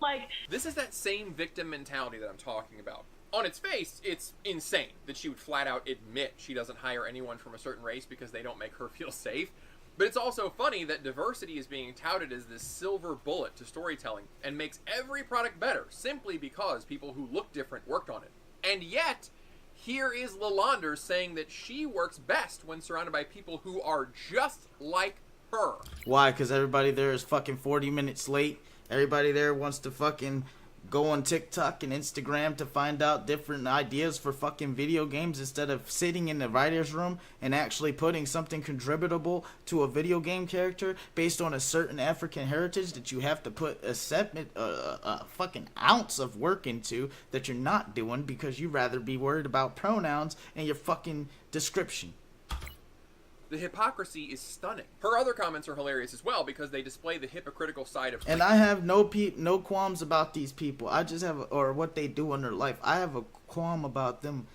Like, this is that same victim mentality that I'm talking about. On its face, it's insane that she would flat out admit she doesn't hire anyone from a certain race because they don't make her feel safe. But it's also funny that diversity is being touted as this silver bullet to storytelling and makes every product better simply because people who look different worked on it. And yet, here is Lalanders saying that she works best when surrounded by people who are just like her. Why? Because everybody there is fucking 40 minutes late. Everybody there wants to fucking go on TikTok and Instagram to find out different ideas for fucking video games instead of sitting in the writer's room and actually putting something contributable to a video game character based on a certain African heritage that you have to put a fucking ounce of work into that you're not doing because you rather be worried about pronouns and your fucking description. The hypocrisy is stunning. Her other comments are hilarious as well because they display the hypocritical side of... And I have no qualms about these people. I just have, or what they do in their life. I have a qualm about them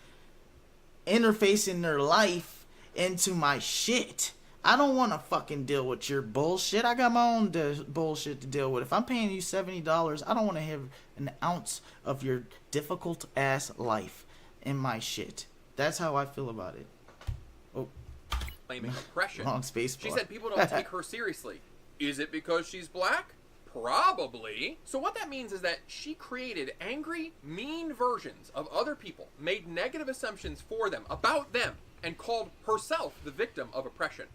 interfacing their life into my shit. I don't want to fucking deal with your bullshit. I got my own bullshit to deal with. If I'm paying you $70, I don't want to have an ounce of your difficult ass life in my shit. That's how I feel about it. Oh. Claiming oppression. Wrong space She bar. said people don't take her seriously. Is it because she's black? Probably. So what that means is that she created angry, mean versions of other people, made negative assumptions for them, about them, and called herself the victim of oppression.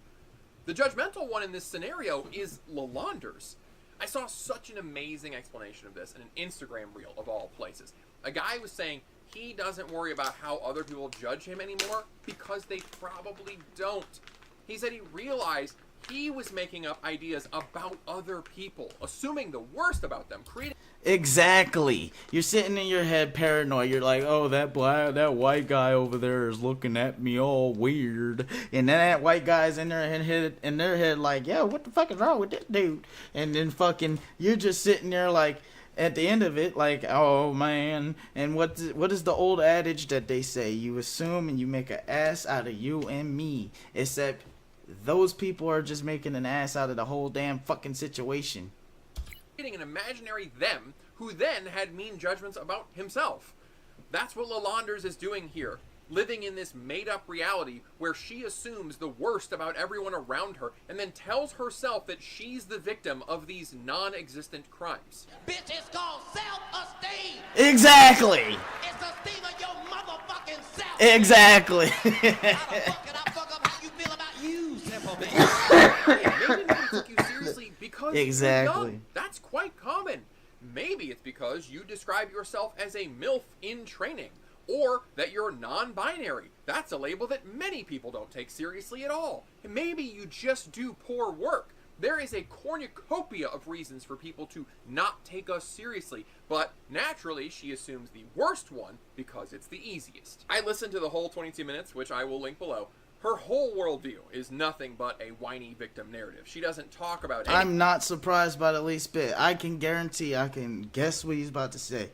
The judgmental one in this scenario is Lalanders. I saw such an amazing explanation of this in an Instagram reel of all places. A guy was saying he doesn't worry about how other people judge him anymore because they probably don't. He said he realized he was making up ideas about other people, assuming the worst about them, creating... Exactly. You're sitting in your head paranoid. You're like, oh, that white guy over there is looking at me all weird. And then that white guy's in their head like, yo, what the fuck is wrong with this dude? And then fucking, you're just sitting there like, at the end of it, like, oh, man. And what is the old adage that they say? You assume and you make an ass out of you and me. Except those people are just making an ass out of the whole damn fucking situation. An imaginary them who then had mean judgments about himself. That's what Lalanders is doing here, living in this made-up reality where she assumes the worst about everyone around her and then tells herself that she's the victim of these non-existent crimes. Bitch, it's called self-esteem. Exactly. It's esteem of your motherfucking self. Exactly. How the fuck can I fuck up how you feel about you, simple bitch? Maybe nobody took you seriously because exactly. you're young. That's quite common. Maybe it's because you describe yourself as a MILF in training, or that you're non-binary. That's a label that many people don't take seriously at all. And maybe you just do poor work. There is a cornucopia of reasons for people to not take us seriously, but naturally she assumes the worst one because it's the easiest. I listened to the whole 22 minutes, which I will link below. Her whole worldview is nothing but a whiny victim narrative. She doesn't talk about anything. I'm not surprised by the least bit. I can guarantee, I can guess what he's about to say.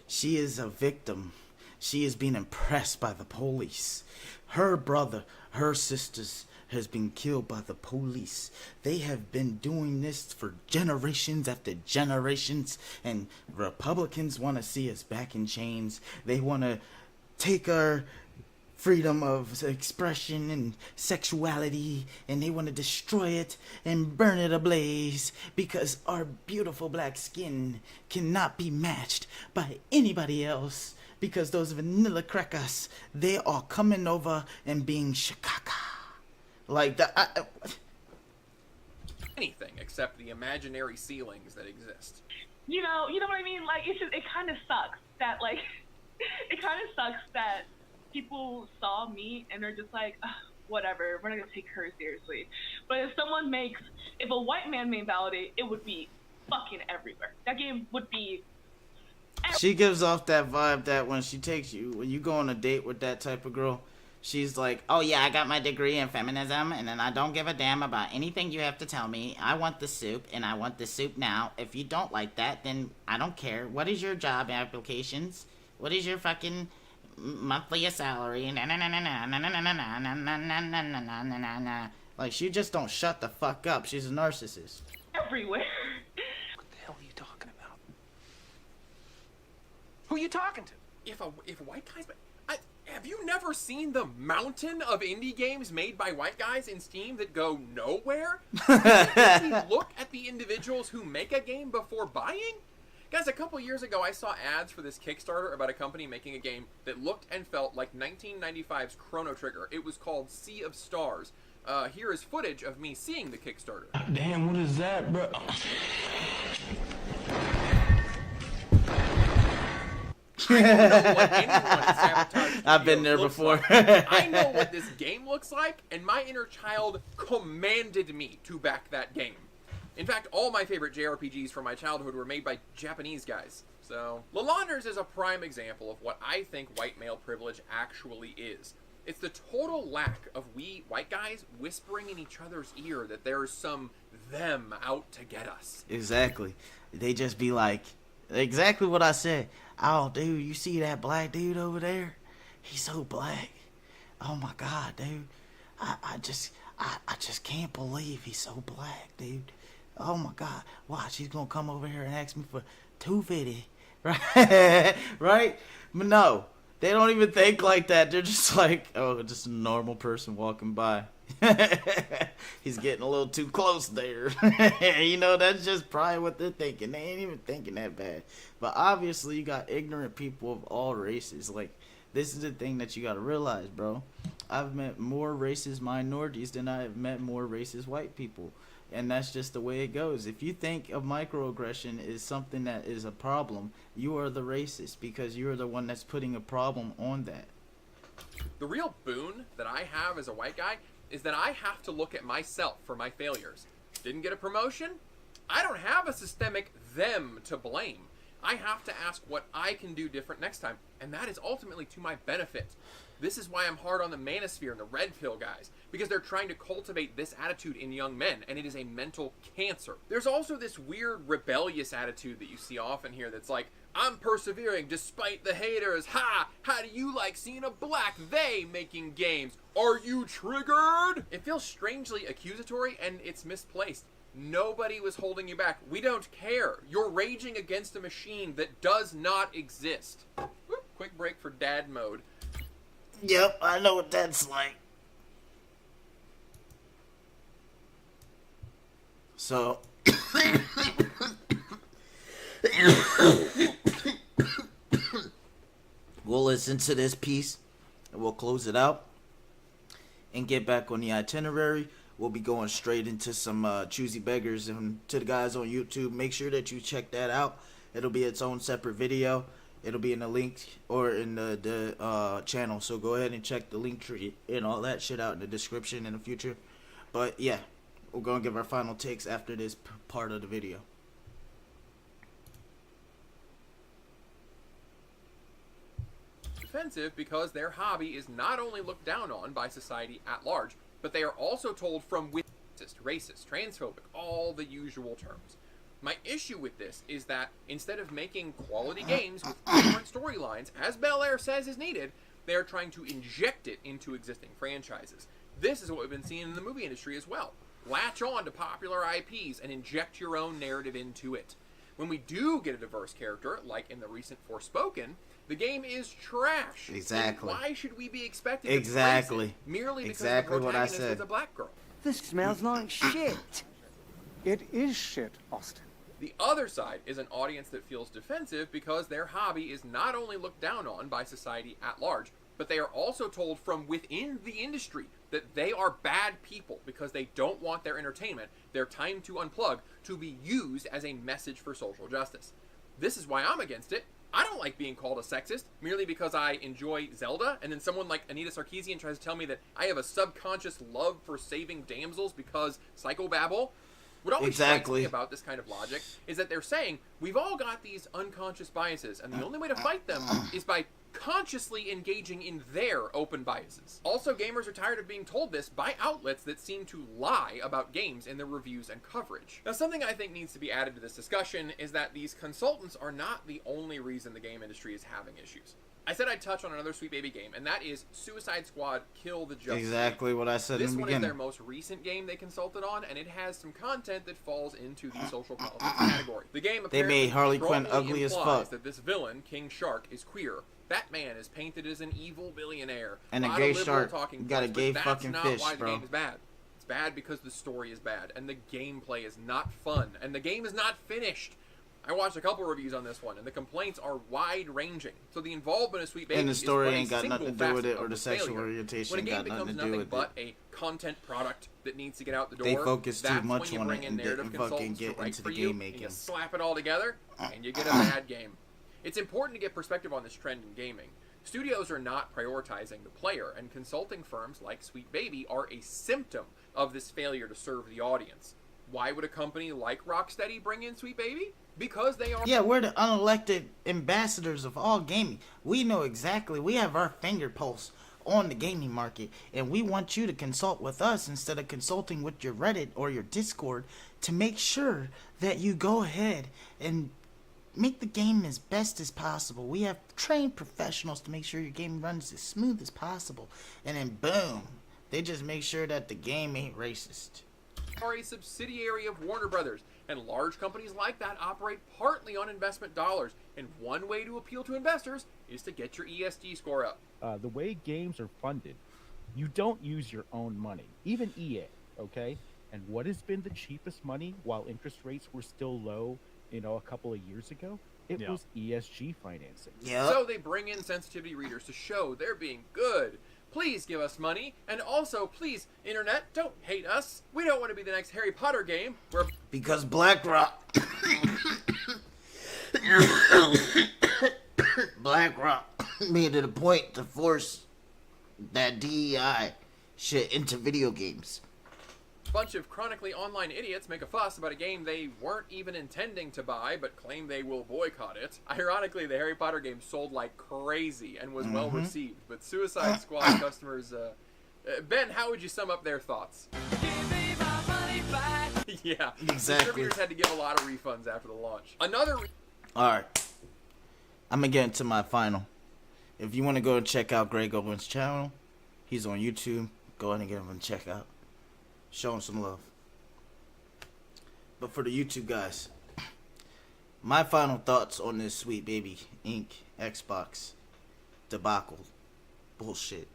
She is a victim. She is being impressed by the police. Her brother, her sisters, has been killed by the police. They have been doing this for generations after generations, and Republicans want to see us back in chains. They want to take our freedom of expression and sexuality, and they want to destroy it and burn it ablaze because our beautiful black skin cannot be matched by anybody else because those vanilla crackers, they are coming over and being shakaka. Like that. Anything except the imaginary ceilings that exist. You know what I mean? Like, it's just, it kind of sucks that, like, it kind of sucks that people saw me and they're just like, whatever, we're not gonna take her seriously. But if a white man made Validate, it would be fucking everywhere. That game would be She gives off that vibe that when you go on a date with that type of girl, she's like, oh yeah, I got my degree in feminism, and then I don't give a damn about anything you have to tell me. I want the soup, and I want the soup now. If you don't like that, then I don't care. What is your job applications? What is your fucking monthly salary? Like, she just don't shut the fuck up. She's a narcissist. everywhere. What the hell are you talking about? Who are you talking to? If white guys... have you never seen the mountain of indie games made by white guys in Steam that go nowhere? Did we look at the individuals who make a game before buying? Guys, a couple years ago, I saw ads for this Kickstarter about a company making a game that looked and felt like 1995's Chrono Trigger. It was called Sea of Stars. Here is footage of me seeing the Kickstarter. Damn, what is that, bro? I don't know what anyone in Sabotage I've been there looks before. like. I know what this game looks like, and my inner child commanded me to back that game. In fact, all my favorite JRPGs from my childhood were made by Japanese guys. So, Lalanders is a prime example of what I think white male privilege actually is. It's the total lack of we white guys whispering in each other's ear that there's some them out to get us. Exactly. They just be like, exactly what I said. Oh, dude, you see that black dude over there? He's so black. Oh my God, dude. I just can't believe he's so black, dude. Oh my God. Watch, he's gonna come over here and ask me for $250. Right? Right? But no, they don't even think like that. They're just like, oh, just a normal person walking by. He's getting a little too close there. You know, that's just probably what they're thinking. They ain't even thinking that bad. But obviously, you got ignorant people of all races. Like, this is the thing that you got to realize, bro. I've met more racist minorities than I have met more racist white people. And that's just the way it goes. If you think of microaggression is something that is a problem, you are the racist because you're the one that's putting a problem on that. The real boon that I have as a white guy is that I have to look at myself for my failures. Didn't get a promotion? I don't have a systemic them to blame. I have to ask what I can do different next time, and that is ultimately to my benefit. This is why I'm hard on the Manosphere and the Red Pill guys, because they're trying to cultivate this attitude in young men, and it is a mental cancer. There's also this weird rebellious attitude that you see often here that's like, I'm persevering despite the haters. Ha! How do you like seeing a black they making games? Are you triggered? It feels strangely accusatory, and it's misplaced. Nobody was holding you back. We don't care. You're raging against a machine that does not exist. Whoop, quick break for dad mode. Yep, I know what that's like. So, we'll listen to this piece and we'll close it out and get back on the itinerary. We'll be going straight into some Choosy Beggars, and to the guys on YouTube, make sure that you check that out. It'll be its own separate video. It'll be in the link or in the channel. So go ahead and check the link tree and all that shit out in the description in the future. But yeah, we're going to give our final takes after this part of the video. Offensive because their hobby is not only looked down on by society at large, but they are also told from within racist, transphobic, all the usual terms. My issue with this is that instead of making quality games with different storylines, as Bel Air says is needed, they are trying to inject it into existing franchises. This is what we've been seeing in the movie industry as well. Latch on to popular IPs and inject your own narrative into it. When we do get a diverse character, like in the recent Forspoken, the game is trash. Exactly. And why should we be expected to praise it merely because exactly the what I protagonist said. is a black girl? This smells like shit. It is shit, Austin. The other side is an audience that feels defensive because their hobby is not only looked down on by society at large, but they are also told from within the industry that they are bad people because they don't want their entertainment, their time to unplug, to be used as a message for social justice. This is why I'm against it. I don't like being called a sexist merely because I enjoy Zelda, and then someone like Anita Sarkeesian tries to tell me that I have a subconscious love for saving damsels because psychobabble. What always strikes me about this kind of logic is that they're saying we've all got these unconscious biases, and the only way to fight them is by consciously engaging in their open biases. Also, gamers are tired of being told this by outlets that seem to lie about games in their reviews and coverage. Now, something I think needs to be added to this discussion is that these consultants are not the only reason the game industry is having issues. I said I'd touch on another Sweet Baby game, and that is Suicide Squad Kill the Justice Exactly League. what I said in the This one beginning. is their most recent game they consulted on, and it has some content that falls into the social politics category. The game They apparently made Harley Quinn strongly ugly as implies fuck. that this villain, King Shark, is queer. Batman is painted as an evil billionaire. And a Lot gay of liberal shark. talking You got a points, but gay that's fucking not fish, why the bro. game is bad. It's bad because the story is bad, and the gameplay is not fun, and the game is not finished. I watched a couple reviews on this one, and the complaints are wide-ranging. So the involvement of Sweet Baby And the story is but a ain't got nothing single to do with facet it, or of the sexual failure. orientation When a game got becomes nothing to do nothing with but it. a content product that needs to get out the door, They focus too that's much when you on bring it in and narrative didn't fucking consultants to get write into for the you, game and you making. slap it all together, and you get a bad game. It's important to get perspective on this trend in gaming. Studios are not prioritizing the player, and consulting firms like Sweet Baby are a symptom of this failure to serve the audience. Why would a company like Rocksteady bring in Sweet Baby? Because they are... Yeah, we're the unelected ambassadors of all gaming. We know exactly. We have our finger pulse on the gaming market, and we want you to consult with us instead of consulting with your Reddit or your Discord to make sure that you go ahead and make the game as best as possible. We have trained professionals to make sure your game runs as smooth as possible, and then boom, they just make sure that the game ain't racist. Are a subsidiary of Warner Brothers, and large companies like that operate partly on investment dollars, and one way to appeal to investors is to get your ESG score up. The way games are funded, you don't use your own money, even EA, okay? And what has been the cheapest money while interest rates were still low, a couple of years ago? It was ESG financing. So they bring in sensitivity readers to show they're being good. Please give us money. And also, please, internet, don't hate us. We don't want to be the next Harry Potter game where... Because BlackRock... BlackRock made it a point to force that DEI shit into video games. bunch of chronically online idiots make a fuss about a game they weren't even intending to buy, but claim they will boycott it. Ironically, the Harry Potter game sold like crazy and was well received, but Suicide Squad customers... Ben, how would you sum up their thoughts? Yeah, exactly. Distributors had to give a lot of refunds after the launch. Alright. I'm gonna get into my final. If you want to go and check out Greg Owens' channel, he's on YouTube. Go ahead and give him a check out. Show him some love. But for the YouTube guys, my final thoughts on this Sweet Baby Inc. Xbox debacle bullshit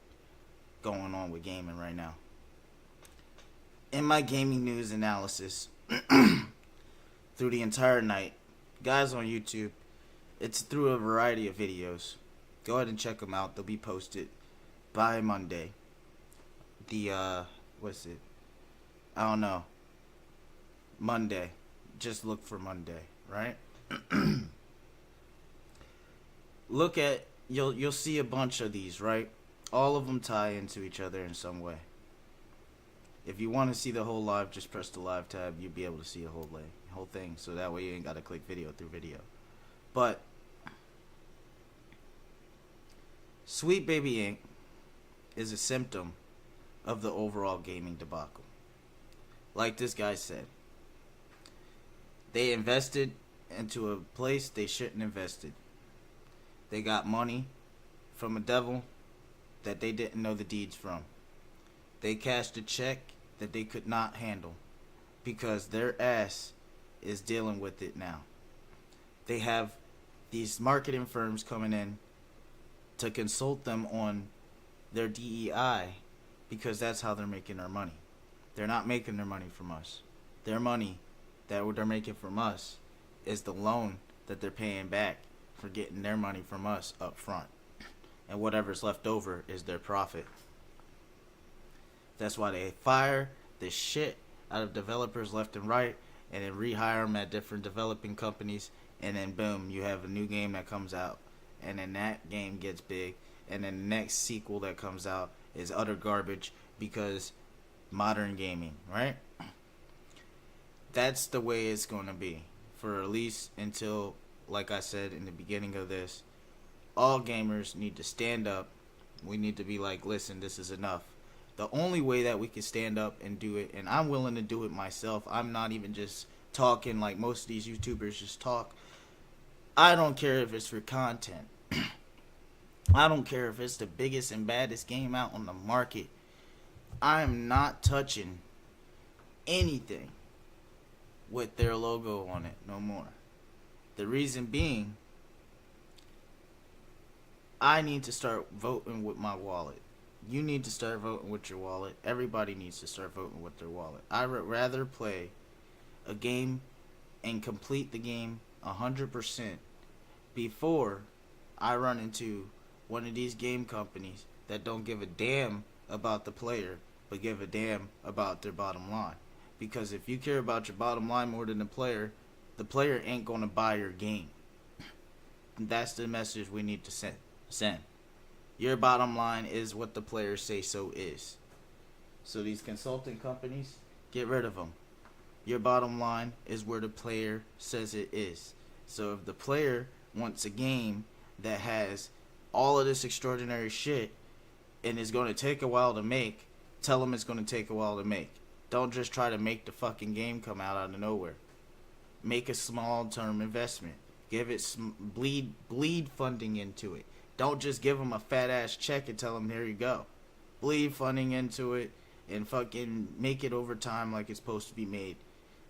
going on with gaming right now. In my gaming news analysis through the entire night, guys on YouTube, it's through a variety of videos. Go ahead and check them out. They'll be posted by Monday. What's it? I don't know. Monday. Just look for Monday, right? Look at, you'll see a bunch of these, right? All of them tie into each other in some way. If you want to see the whole live, just press the live tab. You'll be able to see the whole thing. So that way you ain't got to click video through video. But Sweet Baby Inc. is a symptom of the overall gaming debacle. Like this guy said, they invested into a place they shouldn't invested. They got money from a devil that they didn't know the deeds from. They cashed a check that they could not handle because their ass is dealing with it now. They have these marketing firms coming in to consult them on their DEI because that's how they're making their money. They're not making their money from us. Their money that they're making from us is the loan that they're paying back for getting their money from us up front. And whatever's left over is their profit. That's why they fire the shit out of developers left and right and then rehire them at different developing companies, and then boom, you have a new game that comes out, and then that game gets big, and then the next sequel that comes out is utter garbage because modern gaming, right? That's the way it's going to be for at least until, like I said in the beginning of this, all gamers need to stand up. We need to be like, listen, this is enough. The only way that we can stand up and do it, and I'm willing to do it myself, I'm not even just talking like most of these YouTubers just talk. I don't care if it's for content. I don't care if it's the biggest and baddest game out on the market. I'm not touching anything with their logo on it no more. The reason being, I need to start voting with my wallet. You need to start voting with your wallet. Everybody needs to start voting with their wallet. I would rather play a game and complete the game 100% before I run into one of these game companies that don't give a damn about the player, but give a damn about their bottom line. Because if you care about your bottom line more than the player ain't going to buy your game. That's the message we need to send. Your bottom line is what the players say so is. So these consulting companies, get rid of them. Your bottom line is where the player says it is. So if the player wants a game that has all of this extraordinary shit and is going to take a while to make, tell them it's going to take a while to make. Don't just try to make the fucking game come out of nowhere. Make a small term investment. Give it some bleed funding into it. Don't just give them a fat ass check and tell them, here you go. Bleed funding into it and fucking make it over time like it's supposed to be made.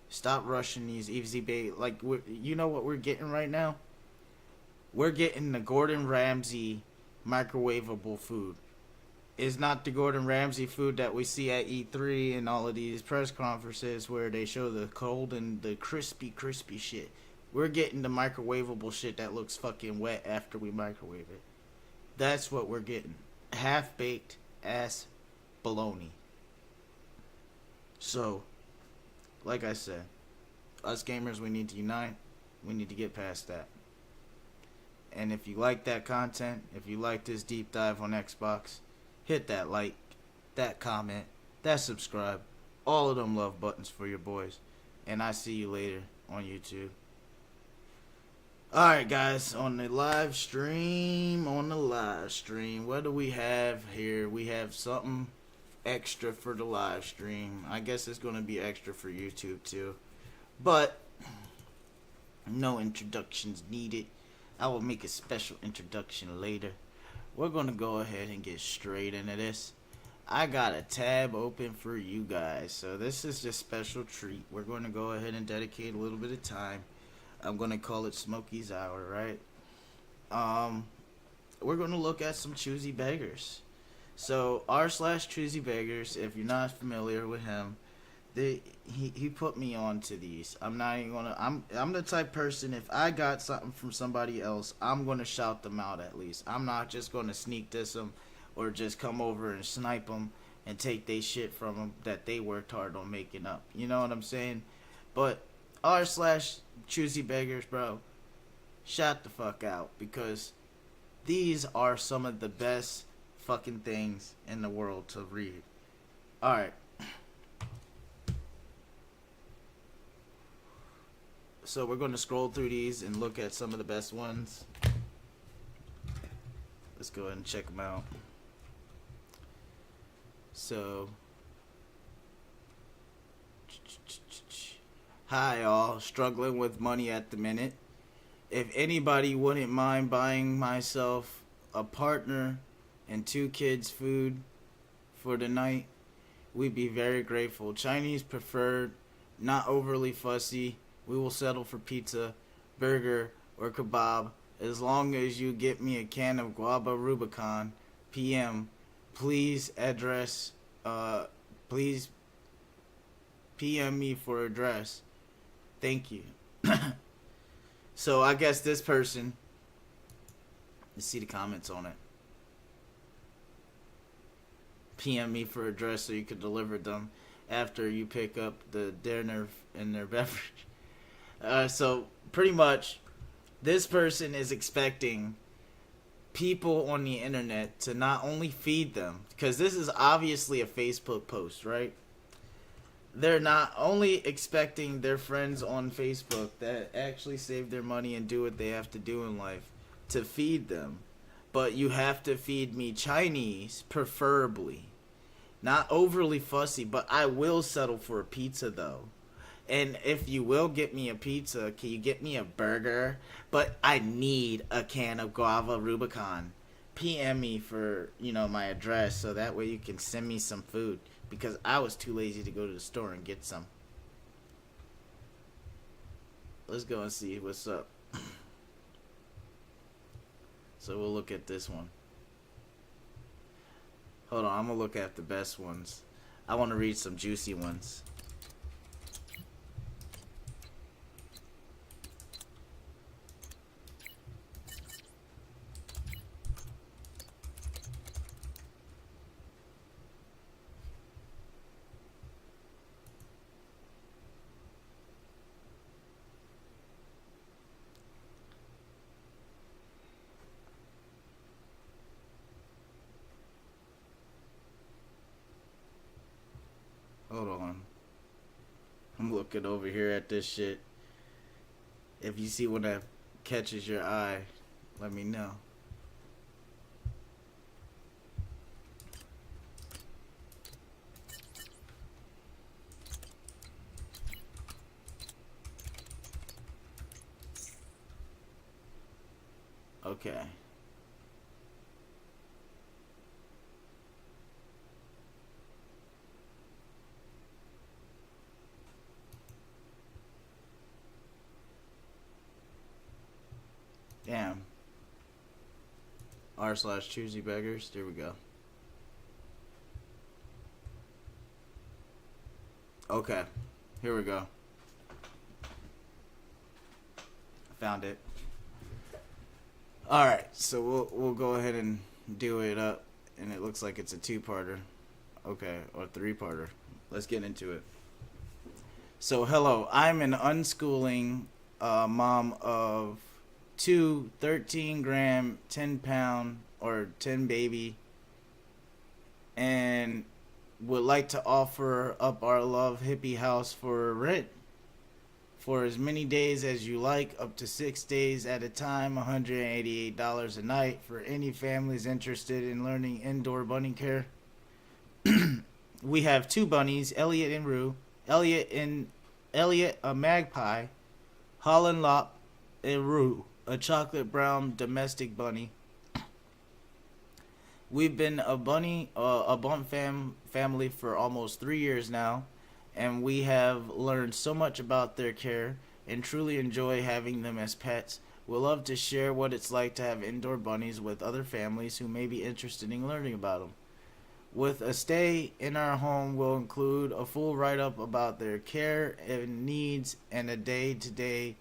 Stop rushing these easy bait. Like, you know what we're getting right now? We're getting the Gordon Ramsay microwavable food. It's not the Gordon Ramsay food that we see at E3 and all of these press conferences where they show the cold and the crispy shit. We're getting the microwavable shit that looks fucking wet after we microwave it. That's what we're getting. Half-baked ass baloney. So, like I said, us gamers, we need to unite. We need to get past that. And if you like that content, if you like this deep dive on Xbox, hit that like, that comment, that subscribe, all of them love buttons for your boys. And I see you later on YouTube. Alright guys, on the live stream, what do we have here? We have something extra for the live stream. I guess it's going to be extra for YouTube too. But, no introductions needed. I will make a special introduction later. We're going to go ahead and get straight into this. I got a tab open for you guys. So this is just special treat. We're going to go ahead and dedicate a little bit of time. I'm going to call it Smokey's Hour, right? We're going to look at some choosy beggars. So r/choosy beggars, if you're not familiar with him, he put me on to these. I'm not even gonna. I'm the type person, if I got something from somebody else, I'm gonna shout them out at least. I'm not just gonna sneak diss them or just come over and snipe them and take they shit from them that they worked hard on making up. You know what I'm saying? But r/choosy beggars, bro, shout the fuck out, because these are some of the best fucking things in the world to read. All right. So we're going to scroll through these and look at some of the best ones. Let's go ahead and check them out. So, hi all, struggling with money at the minute. If anybody wouldn't mind buying myself a partner and 2 kids food for the night, we'd be very grateful. Chinese preferred, not overly fussy. We will settle for pizza, burger, or kebab as long as you get me a can of Guava Rubicon. PM. Please please PM me for address. Thank you. So I guess this person, let's see the comments on it. PM me for address so you could deliver them after you pick up the dinner and their beverage. So pretty much this person is expecting people on the internet to not only feed them, because this is obviously a Facebook post, right? They're not only expecting their friends on Facebook that actually save their money and do what they have to do in life to feed them, but you have to feed me Chinese, preferably. Not overly fussy, but I will settle for a pizza though. And if you will get me a pizza, can you get me a burger? But I need a can of Guava Rubicon. PM me for, my address so that way you can send me some food, because I was too lazy to go to the store and get some. Let's go and see what's up. So we'll look at this one. Hold on, I'm going to look at the best ones. I want to read some juicy ones. Hold on. I'm looking over here at this shit. If you see one that catches your eye, let me know. Okay. Damn. r/choosy beggars. There we go. Okay. Here we go. Found it. Alright, so we'll go ahead and do it up. and it looks like it's a two-parter. Okay, or three-parter. Let's get into it. So, hello, I'm an unschooling mom of 2 13-gram, 10-pound, or 10 baby, and would like to offer up our love hippie house for rent for as many days as you like, up to 6 days at a time, $188 a night for any families interested in learning indoor bunny care. We have 2 bunnies, Elliot and Rue. Elliot, a magpie, Holland Lop, and Rue, a chocolate brown domestic bunny. We've been a bump family for almost 3 years now, and we have learned so much about their care and truly enjoy having them as pets. We'll love to share what it's like to have indoor bunnies with other families who may be interested in learning about them. With a stay in our home, we'll include a full write-up about their care and needs, and a day-to-day.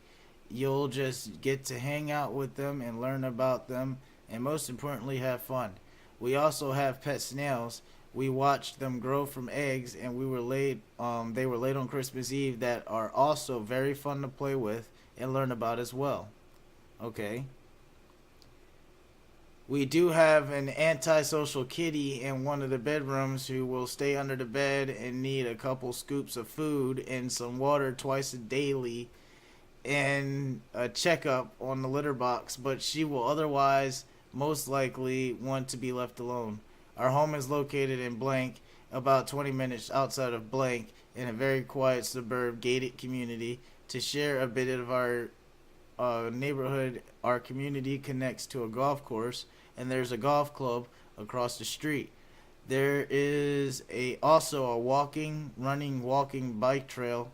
You'll just get to hang out with them and learn about them, and most importantly, have fun. We also have pet snails. We watched them grow from eggs, and they were laid on Christmas Eve, that are also very fun to play with and learn about as well. Okay. We do have an antisocial kitty in one of the bedrooms who will stay under the bed and need a couple scoops of food and some water twice daily and a checkup on the litter box, but she will otherwise most likely want to be left alone. Our home is located in blank, about 20 minutes outside of blank, in a very quiet suburb gated community. To share a bit of our neighborhood, our community connects to a golf course, and there's a golf club across the street. There is also a walking bike trail,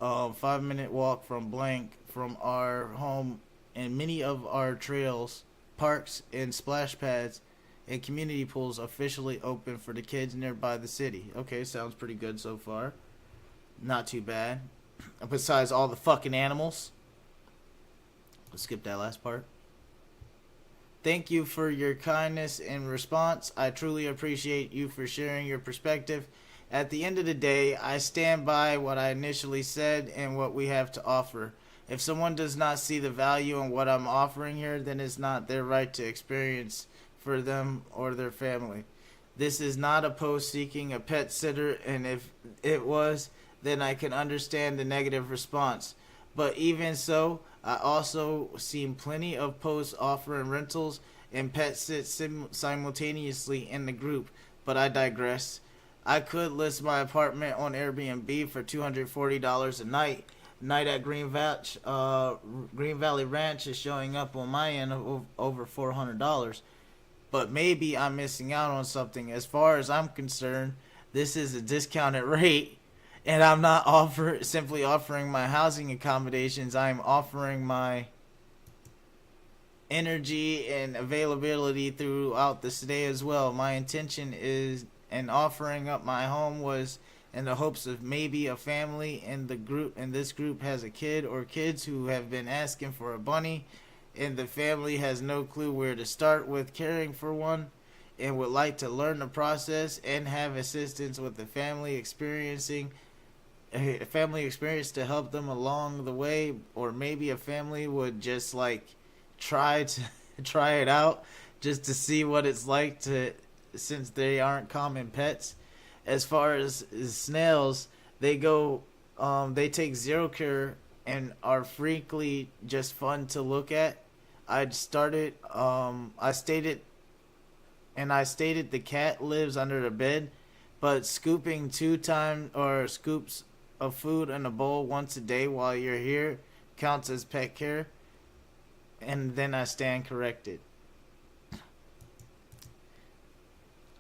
5-minute walk from blank from our home, and many of our trails, parks, and splash pads and community pools officially open for the kids nearby the city. Okay, sounds pretty good so far. Not too bad. Besides all the fucking animals. Let's skip that last part. Thank you for your kindness and response. I truly appreciate you for sharing your perspective. At the end of the day, I stand by what I initially said and what we have to offer. If someone does not see the value in what I'm offering here, then it's not their right to experience for them or their family. This is not a post seeking a pet sitter, and if it was, then I can understand the negative response. But even so, I also seen plenty of posts offering rentals and pet sits simultaneously in the group, but I digress. I could list my apartment on Airbnb for $240 a night. Night at Green Valley Ranch is showing up on my end of over $400. But maybe I'm missing out on something. As far as I'm concerned, this is a discounted rate, and I'm not simply offering my housing accommodations. I'm offering my energy and availability throughout the stay as well. My intention is, and offering up my home was in the hopes of maybe a family in this group has a kid or kids who have been asking for a bunny, and the family has no clue where to start with caring for one and would like to learn the process and have assistance with the family experience to help them along the way. Or maybe a family would just like try it out just to see what it's like since they aren't common pets. As far as snails, they take zero care and are frequently just fun to look at. I stated the cat lives under the bed, but scooping scoops of food in a bowl once a day while you're here counts as pet care. And then I stand corrected.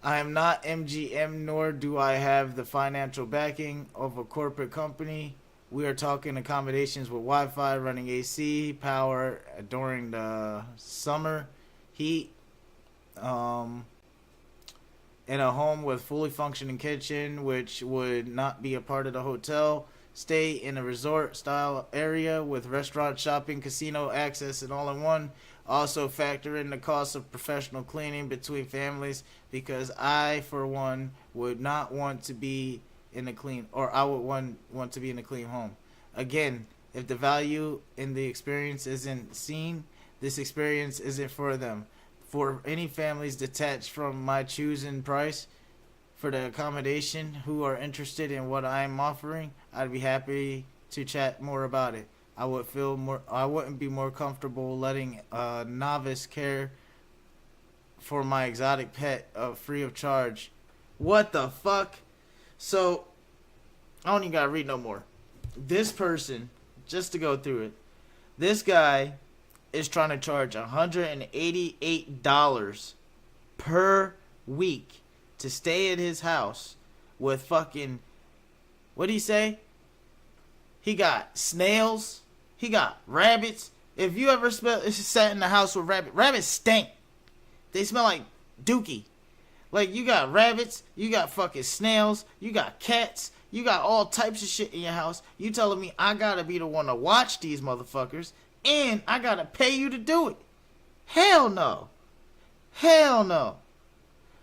I am not MGM, nor do I have the financial backing of a corporate company. We are talking accommodations with Wi-Fi, running AC, power during the summer heat, in a home with fully functioning kitchen, which would not be a part of the hotel. Stay in a resort-style area with restaurant, shopping, casino access, and all-in-one. Also factor in the cost of professional cleaning between families, because I, for one, would not want to be in a clean, or I would want to be in a clean home. Again, if the value in the experience isn't seen, this experience isn't for them. For any families detached from my choosing price for the accommodation who are interested in what I'm offering, I'd be happy to chat more about it. I wouldn't be more comfortable letting a novice care for my exotic pet free of charge. What the fuck? So, I don't even gotta read no more. This person, just to go through it, this guy is trying to charge $188 per week to stay at his house with fucking, what'd he say? He got snails. He got rabbits. If you ever sat in the house with rabbits stink. They smell like dookie. Like, you got rabbits, you got fucking snails, you got cats, you got all types of shit in your house. You telling me I gotta be the one to watch these motherfuckers, and I gotta pay you to do it? Hell no. Hell no.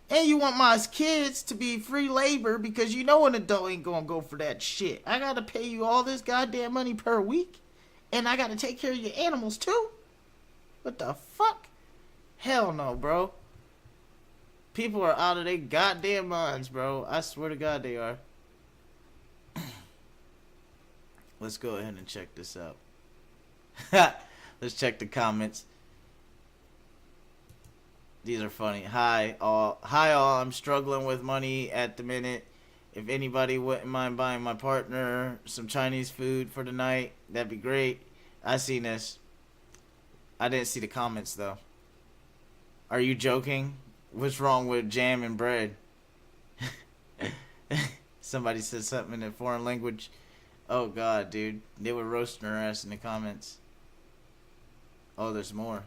And you want my kids to be free labor because you know an adult ain't gonna go for that shit. I gotta pay you all this goddamn money per week, and I gotta take care of your animals too? What the fuck? Hell no, bro. People are out of their goddamn minds, bro. I swear to God they are. Let's go ahead and check this out. Let's check the comments. These are funny. Hi all. I'm struggling with money at the minute. If anybody wouldn't mind buying my partner some Chinese food for the night, that'd be great. I seen this. I didn't see the comments though. Are you joking? What's wrong with jam and bread? Somebody said something in a foreign language. Oh god, dude. They were roasting her ass in the comments. Oh, there's more.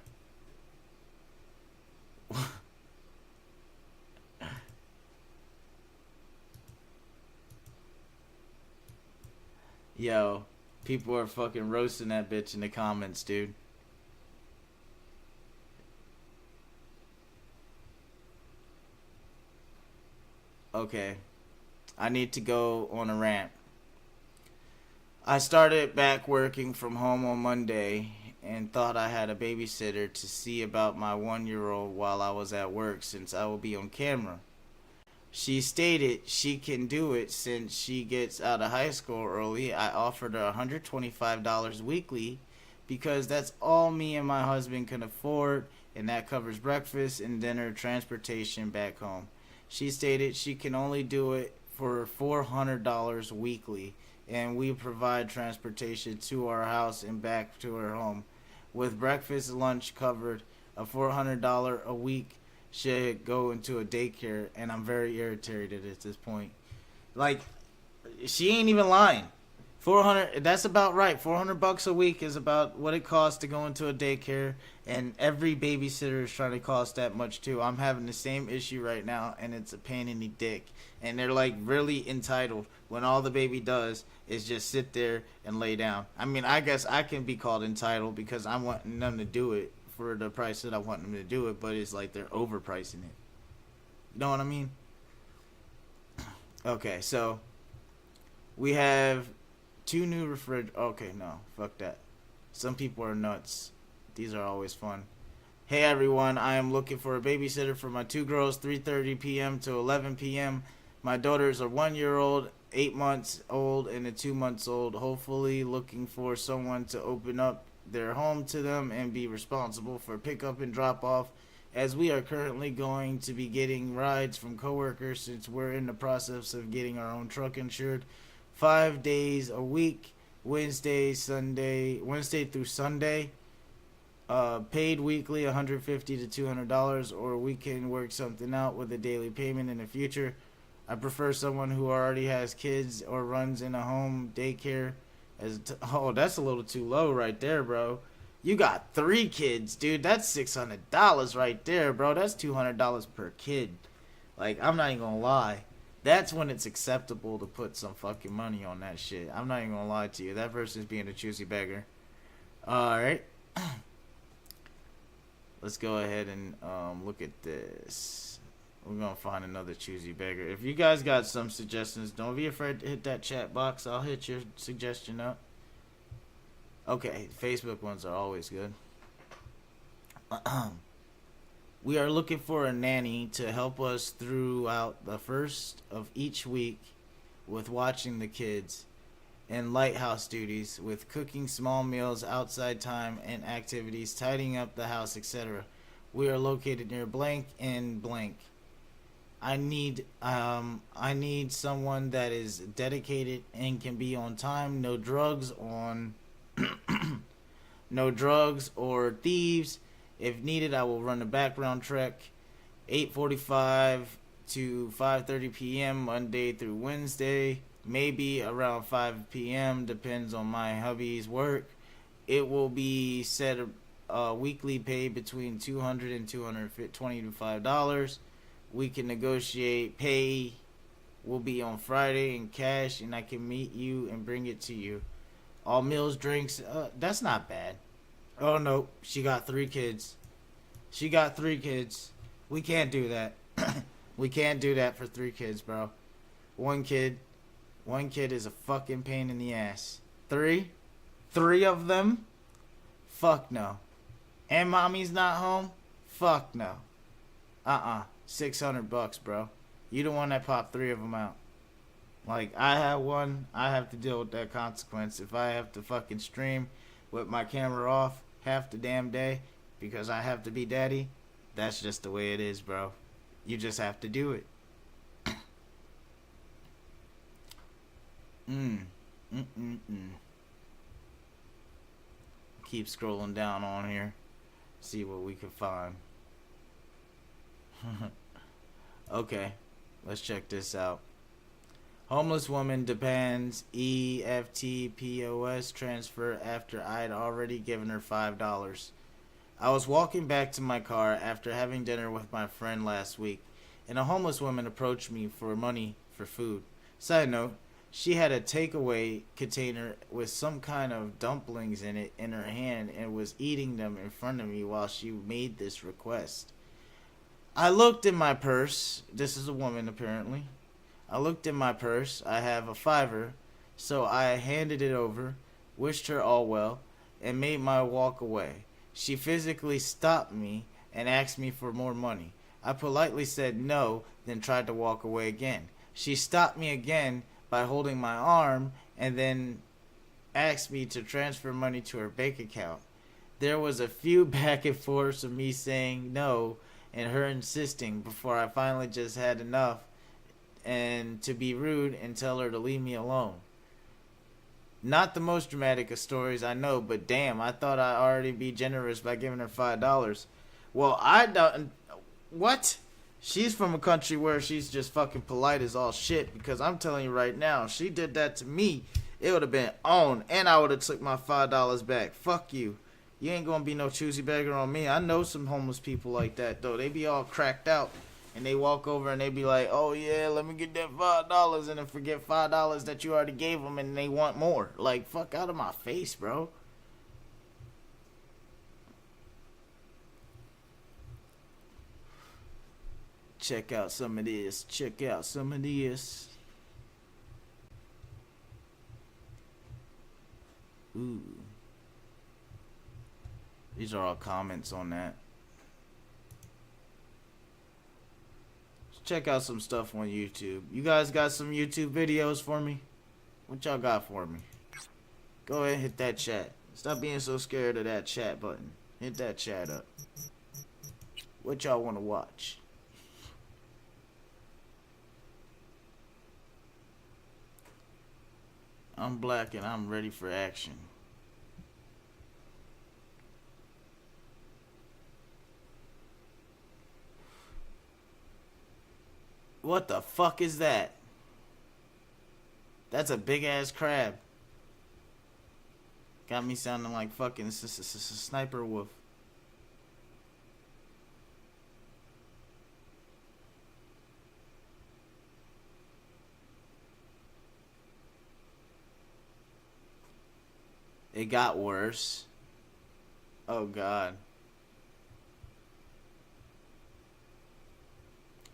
Yo, people are fucking roasting that bitch in the comments, dude. Okay, I need to go on a rant. I started back working from home on Monday and thought I had a babysitter to see about my 1-year-old while I was at work since I will be on camera. She stated she can do it since she gets out of high school early. I offered her $125 weekly because that's all me and my husband can afford, and that covers breakfast and dinner, transportation back home. She stated she can only do it for $400 weekly, and we provide transportation to our house and back to her home. With breakfast, lunch covered, a $400 a week should go into a daycare, and I'm very irritated at this point. Like, she ain't even lying. 400, that's about right. $400 a week is about what it costs to go into a daycare, and every babysitter is trying to cost that much too. I'm having the same issue right now, and it's a pain in the dick. And they're like really entitled when all the baby does is just sit there and lay down. I mean, I guess I can be called entitled because I want them to do it for the price that I want them to do it, but it's like they're overpricing it. You know what I mean? Okay, so we have 2 new okay, no, fuck that. Some people are nuts. These are always fun. Hey everyone, I am looking for a babysitter for my 2 girls, 3:30 p.m. to 11 p.m. My daughters are 1-year-old, 8 months old, and a 2 months old. Hopefully looking for someone to open up their home to them and be responsible for pickup and drop off, as we are currently going to be getting rides from coworkers since we're in the process of getting our own truck insured. 5 days a week, Wednesday through Sunday. Paid weekly, $150 to $200, or we can work something out with a daily payment in the future. I prefer someone who already has kids or runs in a home daycare. Oh, that's a little too low right there, bro. You got 3 kids, dude. That's $600 right there, bro. That's $200 per kid. Like, I'm not even gonna lie. That's when it's acceptable to put some fucking money on that shit. I'm not even gonna lie to you. That person's being a choosy beggar. Alright. let's go ahead and look at this. We're gonna find another choosy beggar. If you guys got some suggestions, don't be afraid to hit that chat box. I'll hit your suggestion up. Okay, Facebook ones are always good. We are looking for a nanny to help us throughout the first of each week with watching the kids, and lighthouse duties with cooking small meals, outside time and activities, tidying up the house, etc. We are located near blank and blank. I need someone that is dedicated and can be on time. No drugs or thieves. If needed, I will run a background check. 8:45 to 5:30 p.m. Monday through Wednesday. Maybe around 5 p.m. Depends on my hubby's work. It will be set weekly pay between $200 and $225. We can negotiate. Pay will be on Friday in cash, and I can meet you and bring it to you. All meals, drinks. That's not bad. Oh no, she got 3 kids. She got 3 kids. We can't do that. We can't do that for 3 kids, bro. One kid is a fucking pain in the ass. 3 of them? Fuck no. And mommy's not home? Fuck no. $600, bro. You the one that popped 3 of them out. Like, I have one, I have to deal with that consequence. If I have to fucking stream with my camera off half the damn day because I have to be daddy, that's just the way it is, bro. You just have to do it. Keep scrolling down on here. See what we can find. Okay, let's check this out. Homeless woman demands EFT POS transfer after I'd already given her $5. I was walking back to my car after having dinner with my friend last week, and a homeless woman approached me for money for food. Side note, she had a takeaway container with some kind of dumplings in it in her hand and was eating them in front of me while she made this request. I looked in my purse. This is a woman, apparently. I looked in my purse. I have a $5, so I handed it over, wished her all well, and made my walk away. She physically stopped me and asked me for more money. I politely said no, then tried to walk away again. She stopped me again by holding my arm and then asked me to transfer money to her bank account. There was a few back and forths of me saying no and her insisting before I finally just had enough and to be rude and tell her to leave me alone. Not the most dramatic of stories, I know, but damn, I thought I'd already be generous by giving her $5. Well, I don't... What? She's from a country where she's just fucking polite as all shit, because I'm telling you right now, if she did that to me, it would have been on, and I would have took my $5 back. Fuck you. You ain't gonna be no choosy beggar on me. I know some homeless people like that, though. They be all cracked out, and they walk over and they be like, oh yeah, let me get that $5, and then forget $5 that you already gave them, and they want more. Like, fuck out of my face, bro. Check out some of this. Check out some of this. Ooh. These are all comments on that. Let's check out some stuff on YouTube. You guys got some YouTube videos for me? What y'all got for me? Go ahead and hit that chat. Stop being so scared of that chat button. Hit that chat up. What y'all want to watch? I'm black and I'm ready for action. What the fuck is that? That's a big ass crab. Got me sounding like fucking Sniper Wolf. It got worse. Oh god.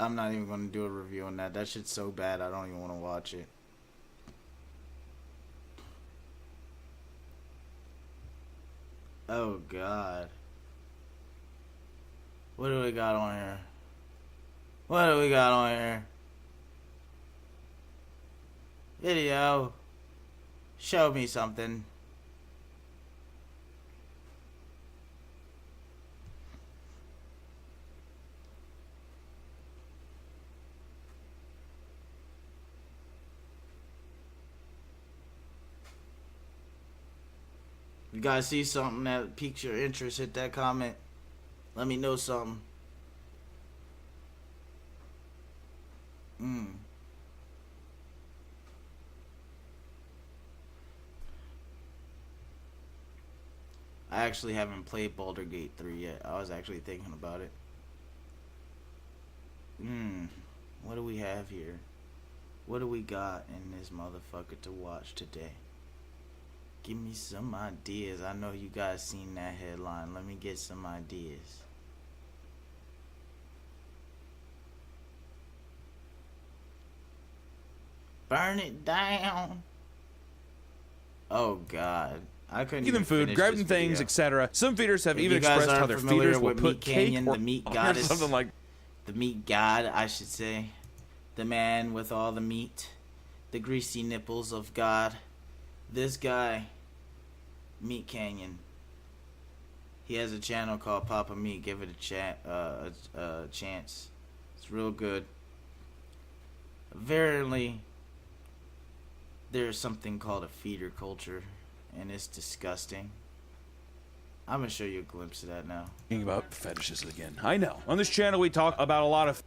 I'm not even going to do a review on that. That shit's so bad, I don't even want to watch it. Oh, God. What do we got on here? What do we got on here? Video. Show me something. If you guys see something that piques your interest, hit that comment. Let me know something. I actually haven't played Baldur's Gate 3 yet. I was actually thinking about it. What do we have here? What do we got in this motherfucker to watch today? Give me some ideas. I know you guys seen that headline. Let me get some ideas. Burn it down. Oh, God. I couldn't Give them even food, finish grab this them things, video. etc. Some feeders have If even you guys expressed how aren't their familiar feeders will with put Meat cake Canyon, or the meat or goddess, something like. The meat god, I should say. The man with all the meat. The greasy nipples of God. This guy, Meat Canyon. He has a channel called Papa Meat. Give it a chance. It's real good. Verily, there's something called a feeder culture, and it's disgusting. I'm gonna show you a glimpse of that now. Talking about fetishes again. I know. On this channel, we talk about a lot of.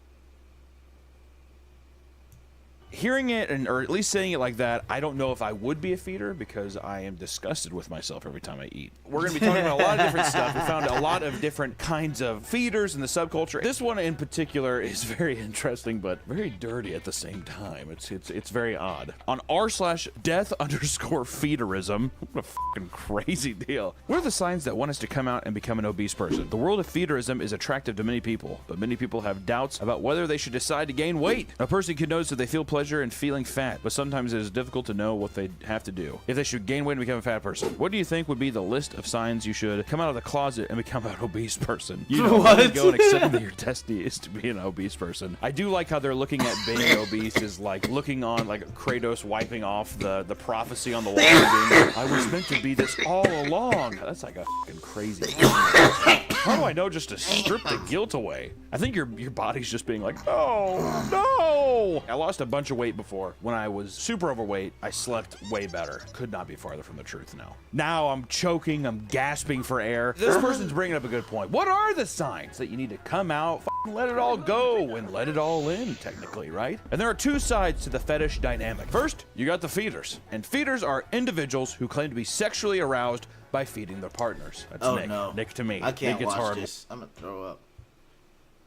Hearing it, or at least saying it like that, I don't know if I would be a feeder because I am disgusted with myself every time I eat. We're going to be talking about a lot of different stuff. We found a lot of different kinds of feeders in the subculture. This one in particular is very interesting, but very dirty at the same time. It's very odd. On r/death_feederism, what a fucking crazy deal. What are the signs that want us to come out and become an obese person? The world of feederism is attractive to many people, but many people have doubts about whether they should decide to gain weight. A person can notice that they feel pleasure in feeling fat, but sometimes it is difficult to know what they have to do if they should gain weight and become a fat person. What do you think would be the list of signs you should come out of the closet and become an obese person? You know, What? go and accept that your destiny is to be an obese person. I do like how they're looking at being obese is like looking on like Kratos wiping off the prophecy on the wall and being like, I was meant to be this all along. That's like a fucking crazy. How do I know just to strip the guilt away? I think your body's just being like, oh no! I lost a bunch of weight before. When I was super overweight, I slept way better. Could not be farther from the truth now. Now I'm choking, I'm gasping for air. This person's bringing up a good point. What are the signs that you need to come out, let it all go, and let it all in, technically, right? And there are two sides to the fetish dynamic. First, you got the feeders. And feeders are individuals who claim to be sexually aroused by feeding their partners. That's Oh Nick. no. Nick to me. I can't Nick, it's watch horrible. this. I'm gonna throw up.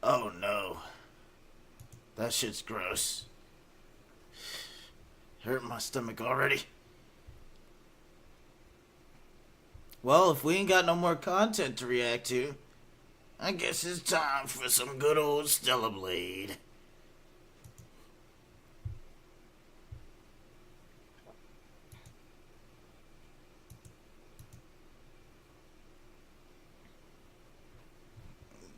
Oh no. That shit's gross. Hurt my stomach already. Well, if we ain't got no more content to react to, I guess it's time for some good old Stellar Blade.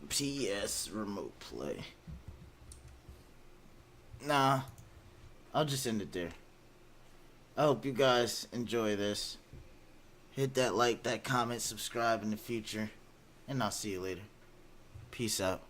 PS Remote Play. Nah, I'll just end it there. I hope you guys enjoy this. Hit that like, that comment, subscribe in the future, and I'll see you later. Peace out.